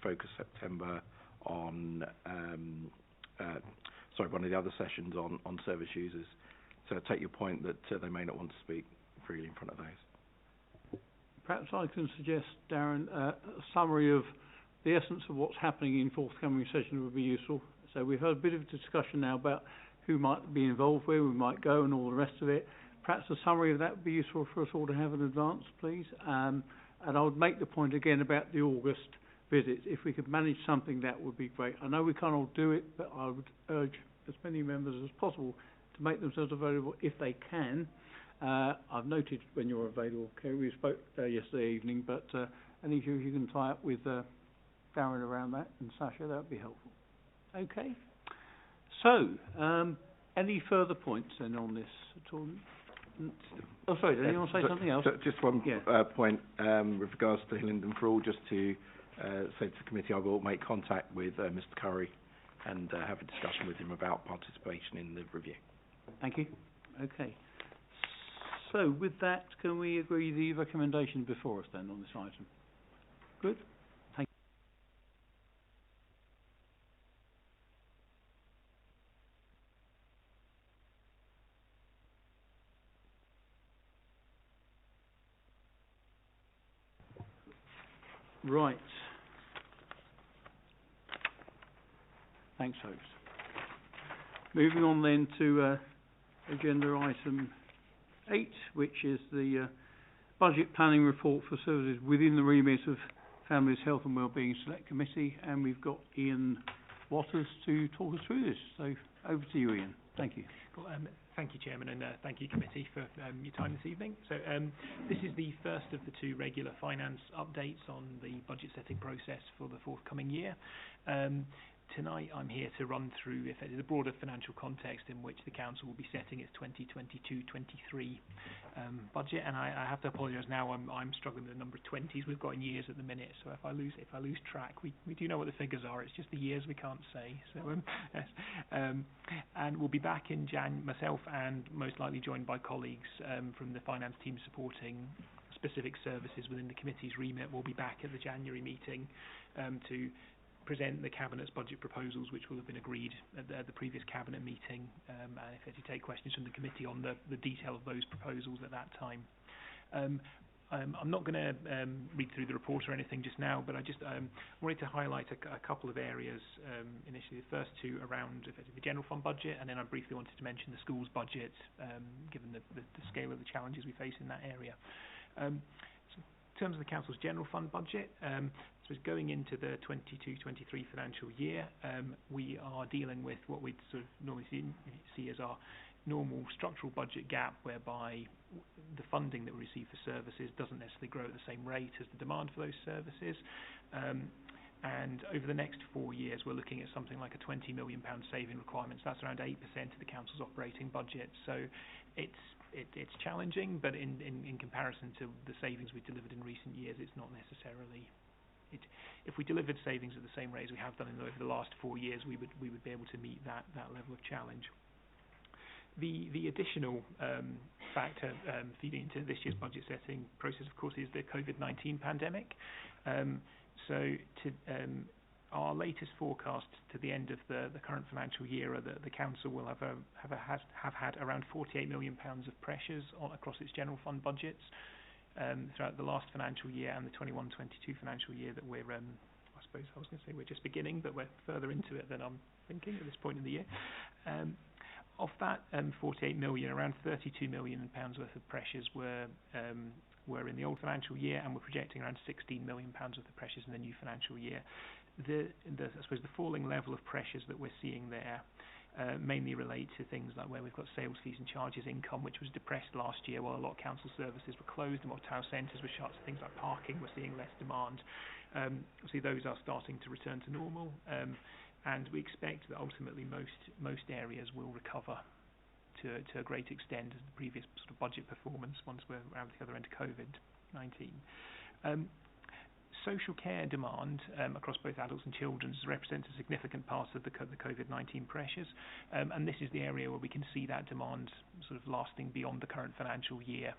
focus September on one of the other sessions on service users. So I take your point that they may not want to speak freely in front of those. Perhaps I can suggest, Darren, a summary of the essence of what's happening in forthcoming sessions would be useful. So we've had a bit of a discussion now about who might be involved, where we might go and all the rest of it. Perhaps a summary of that would be useful for us all to have in advance, please. And I would make the point again about the August visits. If we could manage something, that would be great. I know we can't all do it, but I would urge as many members as possible to make themselves available if they can. I've noted when you're available, Kerry. We spoke yesterday evening, but any of you can tie up with Darren around that, and Sasha, that would be helpful. Okay. So, any further points then on this at all? Oh, sorry, did anyone say so- something else? so just one Yeah. point with regards to Hillingdon for All, just to say to the committee, I will make contact with Mr Curry and have a discussion with him about participation in the review. Thank you. Okay. So, with that, can we agree the recommendation before us then on this item? Good. Thank you. Right. Thanks, host. Moving on then to agenda item 8, which is the budget planning report for services within the remit of Families, Health and Wellbeing Select Committee, and we've got Ian Waters to talk us through this. So over to you, Ian. Thank you. Cool. Thank you, Chairman, and thank you, Committee, for your time this evening. So this is the first of the 2 regular finance updates on the budget setting process for the forthcoming year. Tonight I'm here to run through the broader financial context in which the Council will be setting its 2022-23 budget, and I have to apologise now, I'm struggling with the number of 20s we've got in years at the minute, so if I lose track, we do know what the figures are, it's just the years we can't say. So yes. And we'll be back in myself and most likely joined by colleagues from the finance team supporting specific services within the committee's remit. We'll be back at the January meeting to present the Cabinet's budget proposals, which will have been agreed at the previous Cabinet meeting, and if you take questions from the committee on the detail of those proposals at that time. I'm not going to read through the report or anything just now, but I just wanted to highlight a couple of areas initially. The first 2 around the general fund budget, and then I briefly wanted to mention the schools budget, given the scale of the challenges we face in that area. In terms of the Council's general fund budget, so going into the 22-23 financial year, we are dealing with what we'd sort of normally see as our normal structural budget gap, whereby the funding that we receive for services doesn't necessarily grow at the same rate as the demand for those services. And over the next 4 years, we're looking at something like a £20 million saving requirement. So that's around 8% of the Council's operating budget. So it's challenging, but in comparison to the savings we've delivered in recent years, it's not necessarily. If we delivered savings at the same rate as we have done over the last 4 years, we would be able to meet that level of challenge. The additional factor feeding into this year's budget setting process, of course, is the COVID-19 pandemic. Our latest forecast to the end of the current financial year are that the Council will have had around £48 million of pressures across its general fund budgets throughout the last financial year and the 21-22 financial year that we're, I suppose I was going to say we're just beginning, but we're further into it than I'm thinking at this point in the year. Of that 48 million, around £32 million worth of pressures were in the old financial year, and we're projecting around £16 million worth of pressures in the new financial year. I suppose the falling level of pressures that we're seeing there mainly relate to things like where we've got sales fees and charges income, which was depressed last year while a lot of council services were closed and while town centres were shut. So things like parking, we're seeing less demand. Obviously those are starting to return to normal, and we expect that ultimately most areas will recover to a great extent as the previous sort of budget performance once we're around the other end of COVID-19. Social care demand across both adults and children represents a significant part of the COVID-19 pressures, and this is the area where we can see that demand sort of lasting beyond the current financial year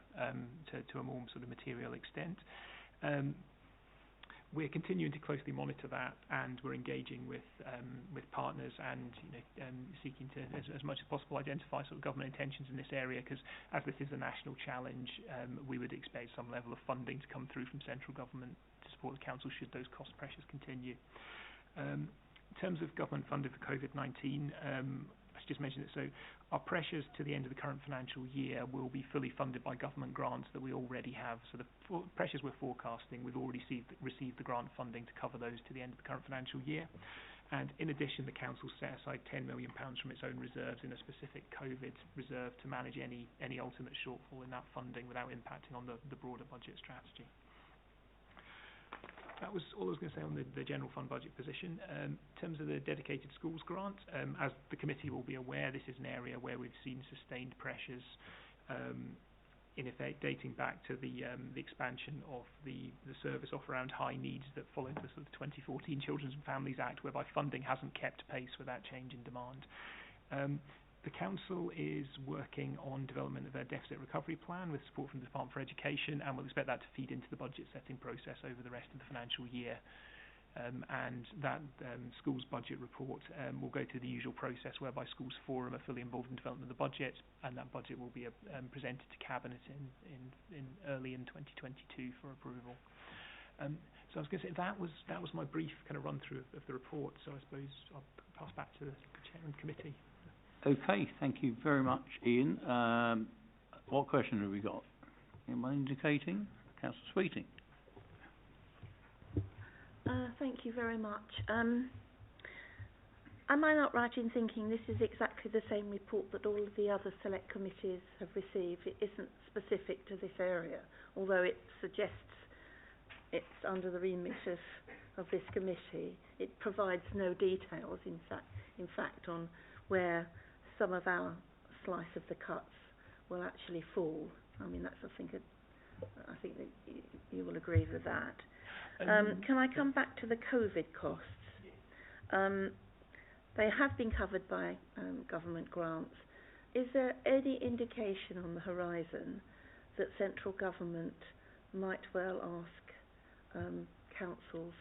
to a more sort of material extent. We're continuing to closely monitor that, and we're engaging with partners and seeking to, as much as possible, identify sort of government intentions in this area, because as this is a national challenge, we would expect some level of funding to come through from central government to support the council should those cost pressures continue. In terms of government funding for COVID-19, I should just mention that our pressures to the end of the current financial year will be fully funded by government grants that we already have. So the pressures we're forecasting, we've already received the grant funding to cover those to the end of the current financial year. And in addition, the council set aside £10 million from its own reserves in a specific COVID reserve to manage any ultimate shortfall in that funding without impacting on the broader budget strategy. That was all I was going to say on the general fund budget position. In terms of the dedicated schools grant, as the committee will be aware, this is an area where we've seen sustained pressures in effect dating back to the expansion of the service offer around high needs that followed the sort of 2014 Children's and Families Act, whereby funding hasn't kept pace with that change in demand. The Council is working on development of a deficit recovery plan with support from the Department for Education, and we'll expect that to feed into the budget setting process over the rest of the financial year. And that schools budget report will go through the usual process whereby schools forum are fully involved in development of the budget, and that budget will be presented to Cabinet in early in 2022 for approval. So I was going to say that was my brief kind of run through of the report. So I suppose I'll pass back to the Chair and Committee. Okay, thank you very much, Ian. What question have we got? Am I indicating? Councillor Sweeting. Thank you very much. Am I not right in thinking this is exactly the same report that all of the other select committees have received? It isn't specific to this area, although it suggests it's under the remit of this committee. It provides no details, in fact, on where some of our slice of the cuts will actually fall. I mean, that's, I think that you will agree with that. Can I come back to the COVID costs? They have been covered by government grants. Is there any indication on the horizon that central government might well ask councils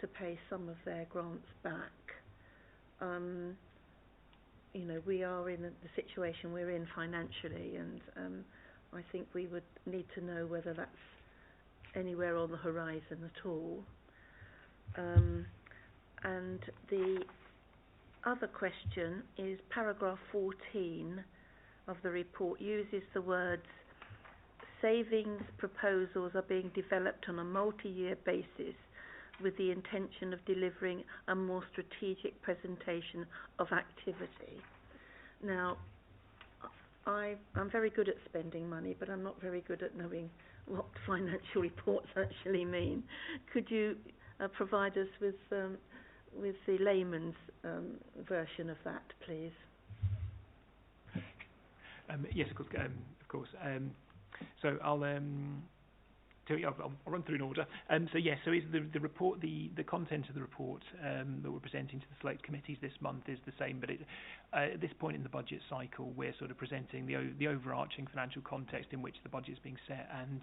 to pay some of their grants back? You know, we are in the situation we're in financially, and I think we would need to know whether that's anywhere on the horizon at all. And the other question is paragraph 14 of the report uses the words savings proposals are being developed on a multi-year basis with the intention of delivering a more strategic presentation of activity. Now, I'm very good at spending money, but I'm not very good at knowing what financial reports actually mean. Could you provide us with the layman's version of that, please? Yes, of course. So I'll run through in order. So yes, so is the report, the content of the report that we're presenting to the select committees this month is the same, but at this point in the budget cycle, we're sort of presenting the overarching financial context in which the budget is being set, and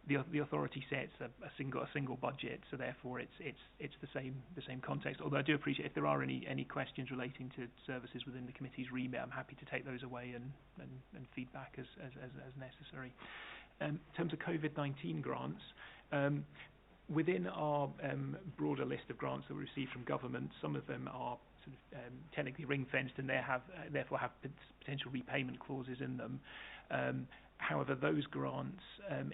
the authority sets a single budget, so therefore it's the same context. Although I do appreciate if there are any questions relating to services within the committee's remit, I'm happy to take those away and feedback as necessary. In terms of COVID-19 grants, within our broader list of grants that we receive from government, some of them are sort of technically ring-fenced and therefore have potential repayment clauses in them. However, those grants,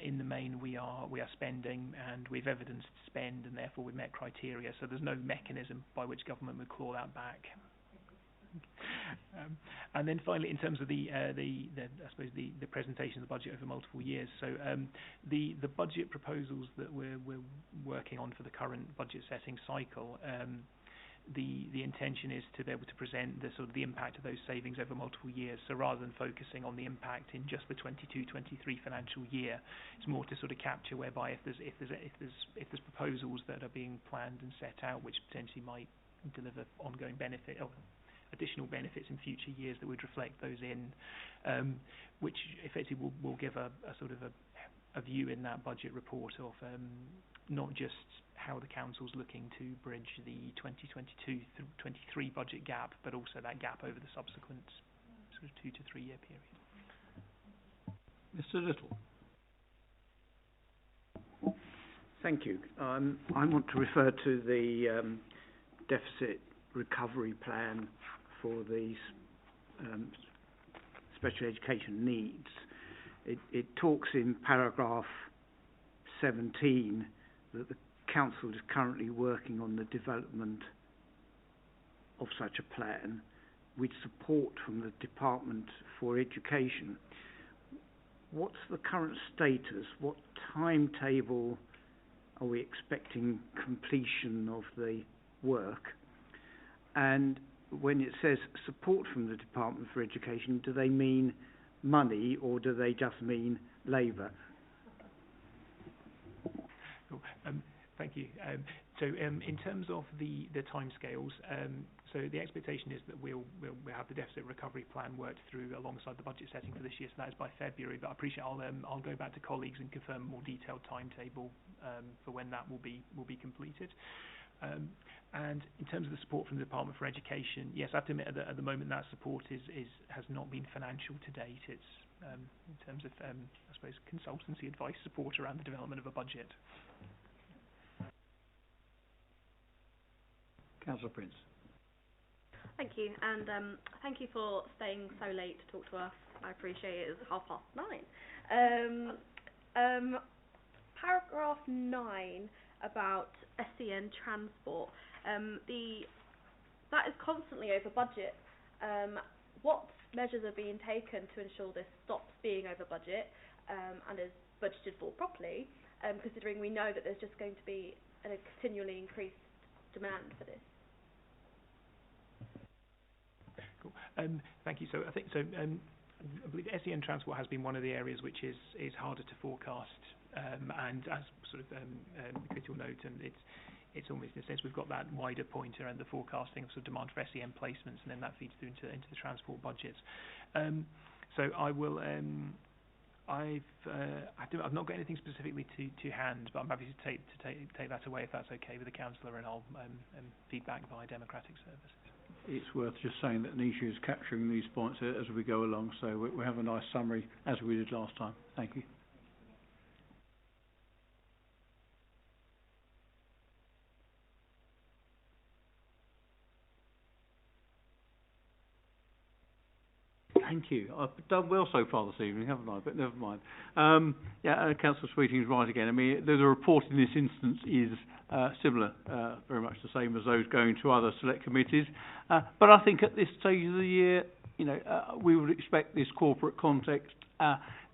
in the main, we are spending, and we've evidenced spend, and therefore we've met criteria. So there's no mechanism by which government would claw that back. And then finally, in terms of the presentation of the budget over multiple years, so the budget proposals that we're working on for the current budget setting cycle, the intention is to be able to present the sort of the impact of those savings over multiple years. So rather than focusing on the impact in just the 22-23 financial year, it's more to sort of capture whereby if there's proposals that are being planned and set out which potentially might deliver ongoing benefit or additional benefits in future years, that would reflect those in, which effectively will give a sort of a view in that budget report of not just how the council's looking to bridge the 2022-23 budget gap, but also that gap over the subsequent sort of 2 to 3 year period. Mr. Little. Thank you. I want to refer to the deficit recovery plan for these special education needs. It talks in paragraph 17 that the council is currently working on the development of such a plan with support from the Department for Education. What's the current status? What timetable are we expecting completion of the work? And when it says support from the Department for Education, do they mean money, or do they just mean Labour. Cool. Thank you. So in terms of the timescales, so the expectation is that we'll have the deficit recovery plan worked through alongside the budget setting for this year, so that is by February. But I appreciate I'll go back to colleagues and confirm a more detailed timetable for when that will be completed. And in terms of the support from the Department for Education, yes, I have to admit at the moment that support has not been financial to date. It's in terms of I suppose consultancy advice support around the development of a budget. Councillor Prince. Thank you, and thank you for staying so late to talk to us. I appreciate it. It's 9:30. Paragraph 9 about SEN transport. That is constantly over budget. What measures are being taken to ensure this stops being over budget and is budgeted for properly, considering we know that there's just going to be a continually increased demand for this? Cool. Thank you. So I think I believe SEN transport has been one of the areas which is harder to forecast, and as sort of Chris will note, and it's almost in a sense we've got that wider pointer and the forecasting of sort of demand for SEN placements, and then that feeds through into the transport budgets. So I will. I've not got anything specifically to hand, but I'm happy to take that away if that's okay with the councillor, and I'll feedback via Democratic Services. It's worth just saying that Nisha is capturing these points as we go along, so we have a nice summary as we did last time. Thank you. Thank you. I've done well so far this evening, haven't I? But never mind. Councillor Sweeting's right again. I mean, the report in this instance is similar, very much the same as those going to other select committees. But I think at this stage of the year, we would expect this corporate context.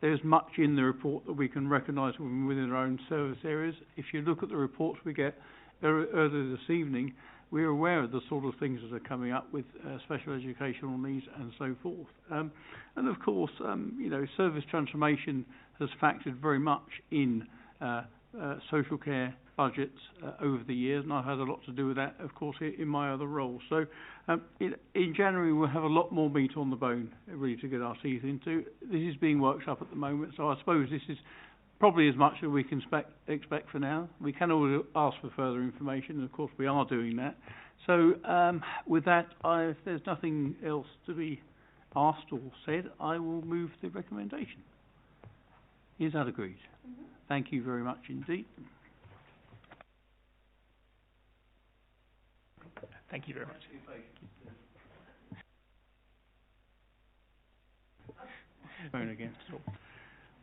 There's much in the report that we can recognise within our own service areas. If you look at the reports we get earlier this evening, we're aware of the sort of things that are coming up with special educational needs and so forth. And of course, service transformation has factored very much in social care budgets over the years, and I've had a lot to do with that, of course, in my other roles. So in January, we'll have a lot more meat on the bone, really, to get our teeth into. This is being worked up at the moment, so I suppose this is probably as much as we can expect for now. We can always ask for further information, and of course we are doing that. So with that, if there's nothing else to be asked or said, I will move the recommendation. Is that agreed? Mm-hmm. Thank you very much indeed. Thank you very much. Phone again.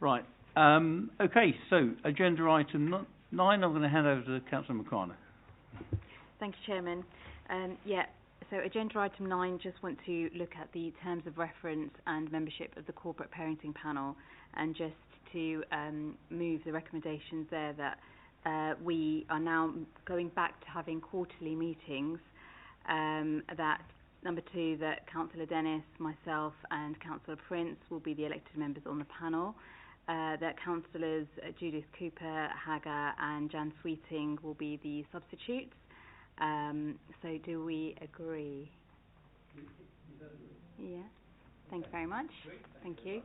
Right. Okay, so agenda item 9, I'm going to hand over to Councillor McCartney. Thank you, Chairman. So agenda item 9, just want to look at the terms of reference and membership of the corporate parenting panel, and just to move the recommendations there that we are now going back to having quarterly meetings, that number 2, that Councillor Dennis, myself and Councillor Prince will be the elected members on the panel. That councillors Judith Cooper, Hagar and Jan Sweeting will be the substitutes. So do we agree? Yeah. Thank you very much. Thank you.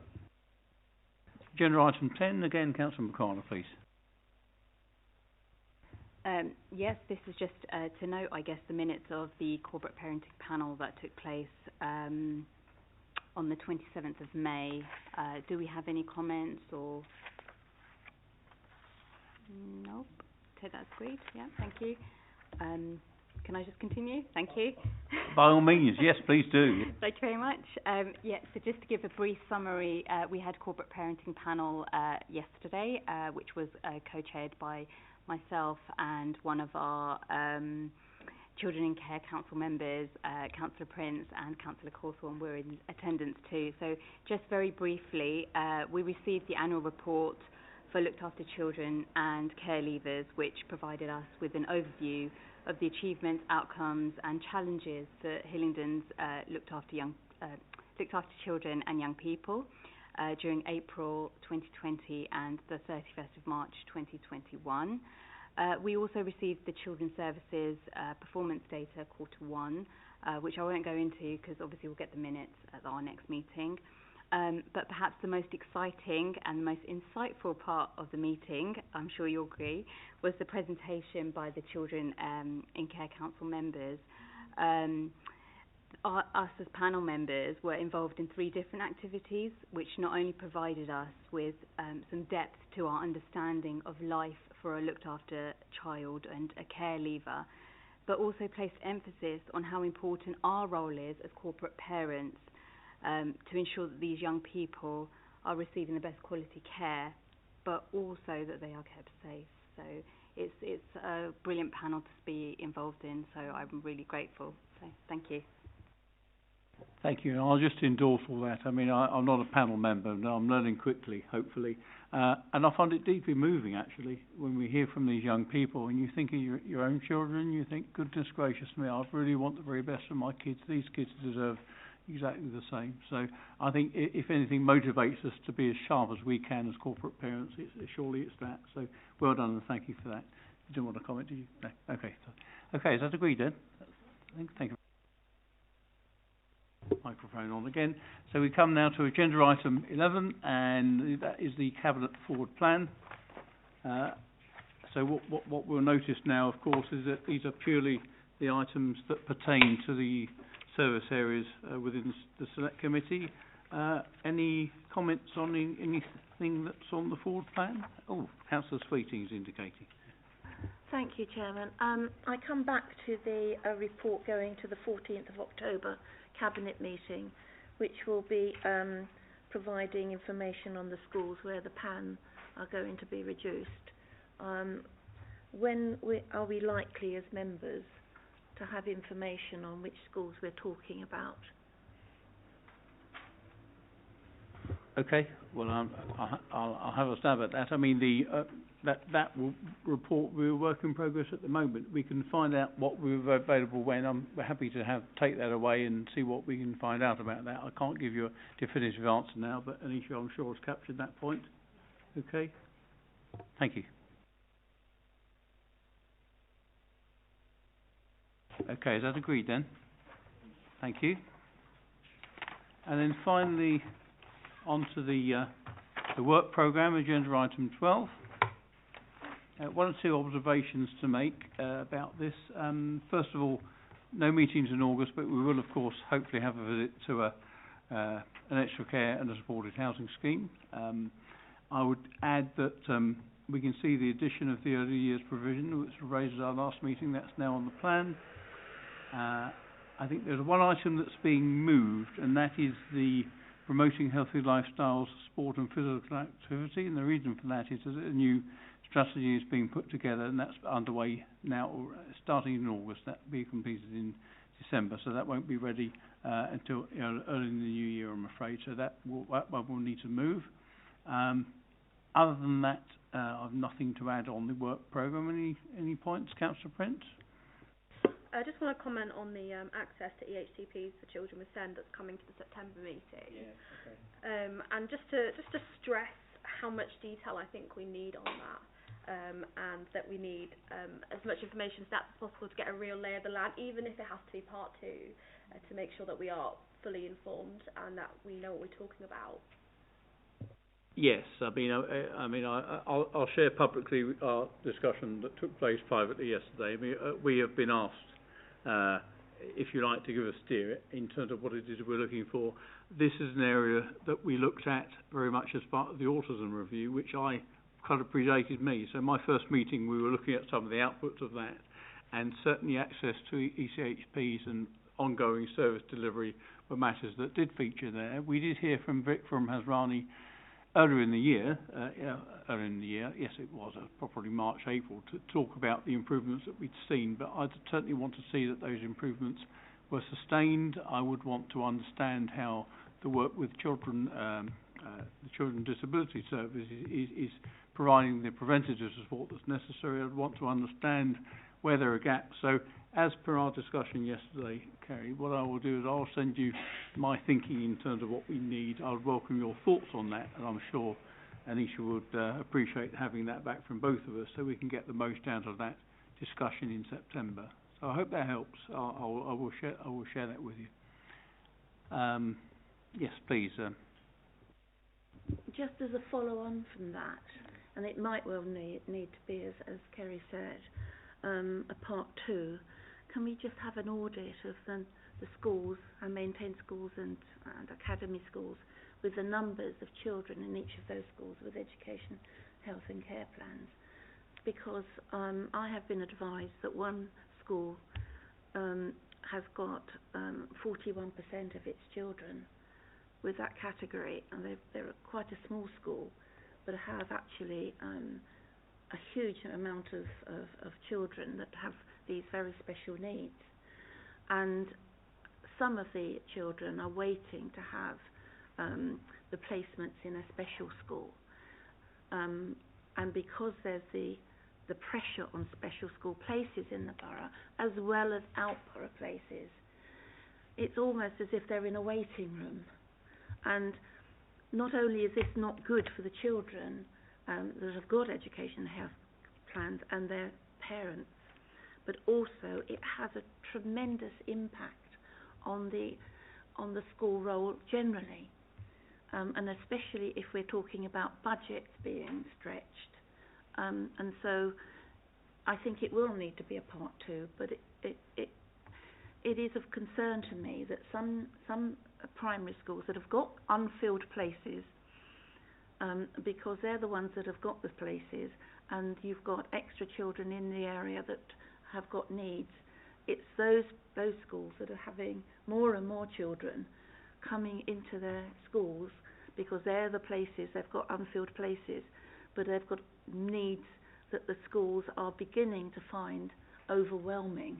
Agenda item 10, again, Councillor McCartney, please. Yes, this is just to note, I guess, the minutes of the corporate parenting panel that took place on the 27th of May. Do we have any comments or? Nope. Okay, that's great. Yeah, thank you. Can I just continue? Thank you. By all means, yes, please do. Thank you very much. So just to give a brief summary, we had corporate parenting panel yesterday, which was co-chaired by myself and one of our Children in Care Council members, Councillor Prince and Councillor Corthorne were in attendance too. So just very briefly, we received the annual report for looked after children and care leavers, which provided us with an overview of the achievements, outcomes and challenges for Hillingdon's looked after children and young people. during April 2020 and the 31st of March 2021. We also received the Children's Services performance data Q1, which I won't go into because obviously we'll get the minutes at our next meeting. But perhaps the most exciting and most insightful part of the meeting, I'm sure you'll agree, was the presentation by the Children in Care Council members. Us as panel members were involved in 3 different activities, which not only provided us with some depth to our understanding of life for a looked after child and a care leaver, but also placed emphasis on how important our role is as corporate parents to ensure that these young people are receiving the best quality care, but also that they are kept safe. So it's a brilliant panel to be involved in, so I'm really grateful. So thank you. Thank you. And I'll just endorse all that. I mean, I'm not a panel member, and I'm learning quickly, hopefully. And I find it deeply moving, actually, when we hear from these young people and you think of your own children, you think, goodness gracious me, I really want the very best for my kids. These kids deserve exactly the same. So I think, if anything motivates us to be as sharp as we can as corporate parents, surely it's that. So well done, and thank you for that. You didn't want to comment, did you? No. Okay. Okay, is that agreed then? Thank you. Microphone on again. So we come now to agenda item 11, and that is the Cabinet Forward Plan. So what we'll notice now, of course, is that these are purely the items that pertain to the service areas within the Select Committee. Any comments on anything that's on the Forward Plan? Oh, Councillor Sweeting is indicating. Thank you, Chairman. I come back to the report going to the 14th of October Cabinet meeting, which will be providing information on the schools where the PAN are going to be reduced. When are we likely as members to have information on which schools we're talking about? Okay, well, I'll have a stab at that. I mean, that report will be a work in progress at the moment. We can find out what we're available when. We're happy to take that away and see what we can find out about that. I can't give you a definitive answer now, but Anisha, I'm sure, has captured that point. Okay, thank you. Okay, is that agreed then? Thank you. And then finally, on to the work programme, agenda item 12. One or two observations to make about this. First of all, no meetings in August, but we will, of course, hopefully have a visit to an extra care and a supported housing scheme. I would add that we can see the addition of the early years provision, which was raised at our last meeting. That's now on the plan. I think there's one item that's being moved, and that is the promoting healthy lifestyles, sport and physical activity. And the reason for that is that a new strategy is being put together, and that's underway now, starting in August. That will be completed in December, so that won't be ready until early in the new year, I'm afraid. So that will need to move. Other than that, I've nothing to add on the work programme. Any points, Councillor Prince? I just want to comment on the access to EHCPs for children with SEND that's coming to the September meeting. Yeah, okay. And just to stress how much detail I think we need on that. And that we need as much information as that's possible to get a real lay of the land, even if it has to be part 2, to make sure that we are fully informed and that we know what we're talking about. Yes, I mean, I'll share publicly our discussion that took place privately yesterday. I mean, we have been asked, if you like, to give a steer in terms of what it is we're looking for. This is an area that we looked at very much as part of the autism review, which kind of predated me. So my first meeting, we were looking at some of the outputs of that, and certainly access to ECHPs and ongoing service delivery were matters that did feature there. We did hear from Vic from Hasrani earlier in the year, yes it was, probably March, April, to talk about the improvements that we'd seen, but I'd certainly want to see that those improvements were sustained. I would want to understand how the work with children, the Children's Disability Service is providing the preventative support that's necessary. I'd want to understand where there are gaps. So as per our discussion yesterday, Kerry, what I will do is I'll send you my thinking in terms of what we need. I would welcome your thoughts on that, and I'm sure Anisha would appreciate having that back from both of us so we can get the most out of that discussion in September. So I hope that helps. I will share that with you. Yes, please. Just as a follow-on from that, and it might well need to be, as Kerry said, a part 2. Can we just have an audit of the schools, and maintained schools and academy schools, with the numbers of children in each of those schools with education, health and care plans? Because I have been advised that one school has got 41% of its children with that category, and they're quite a small school, but have actually a huge amount of children that have these very special needs. And some of the children are waiting to have the placements in a special school. And because there's the pressure on special school places in the borough, as well as out-borough places, it's almost as if they're in a waiting room. And not only is this not good for the children that have got education and health plans and their parents, but also it has a tremendous impact on the school role generally, and especially if we're talking about budgets being stretched. And so I think it will need to be a part 2, but it is of concern to me that some primary schools that have got unfilled places, because they're the ones that have got the places, and you've got extra children in the area that have got needs. It's those schools that are having more and more children coming into their schools because they're the places, they've got unfilled places, but they've got needs that the schools are beginning to find overwhelming.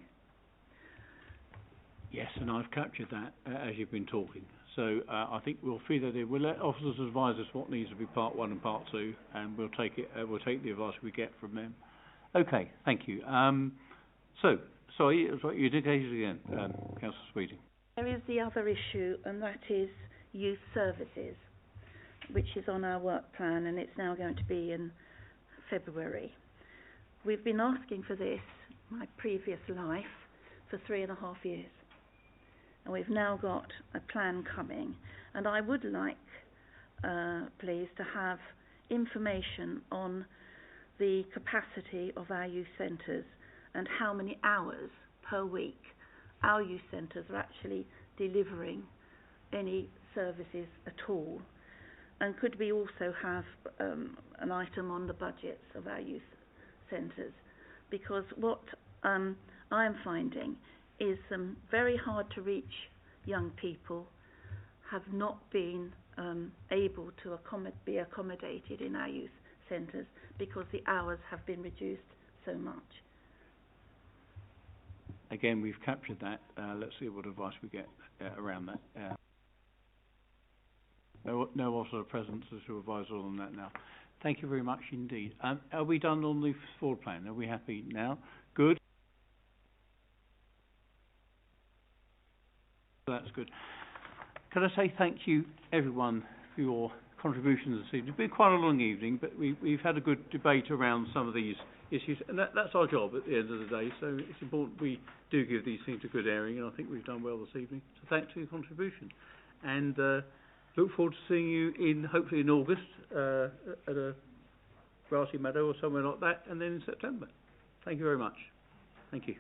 Yes, and I've captured that as you've been talking. So I think we'll feed that in. We'll let officers advise us what needs to be part 1 and part 2, and we'll take it. We'll take the advice we get from them. Okay, thank you. So, sorry, you indicated again, Councillor Sweeting. There is the other issue, and that is youth services, which is on our work plan, and it's now going to be in February. We've been asking for this, my previous life, for 3.5 years. And we've now got a plan coming, and I would like, please, to have information on the capacity of our youth centres and how many hours per week our youth centres are actually delivering any services at all. And could we also have an item on the budgets of our youth centres? Because what I'm finding is some very hard to reach young people have not been able to be accommodated in our youth centres because the hours have been reduced so much. Again, we've captured that. Let's see what advice we get around that. No officer present to advise on that now. Thank you very much indeed. Are we done on the forward plan? Are we happy now? Good. That's good. Can I say thank you, everyone, for your contributions this evening? It's been quite a long evening, but we've had a good debate around some of these issues, and that's our job at the end of the day, so it's important we do give these things a good airing, and I think we've done well this evening. So thanks for your contribution. And look forward to seeing you hopefully in August at a grassy meadow or somewhere like that, and then in September. Thank you very much. Thank you.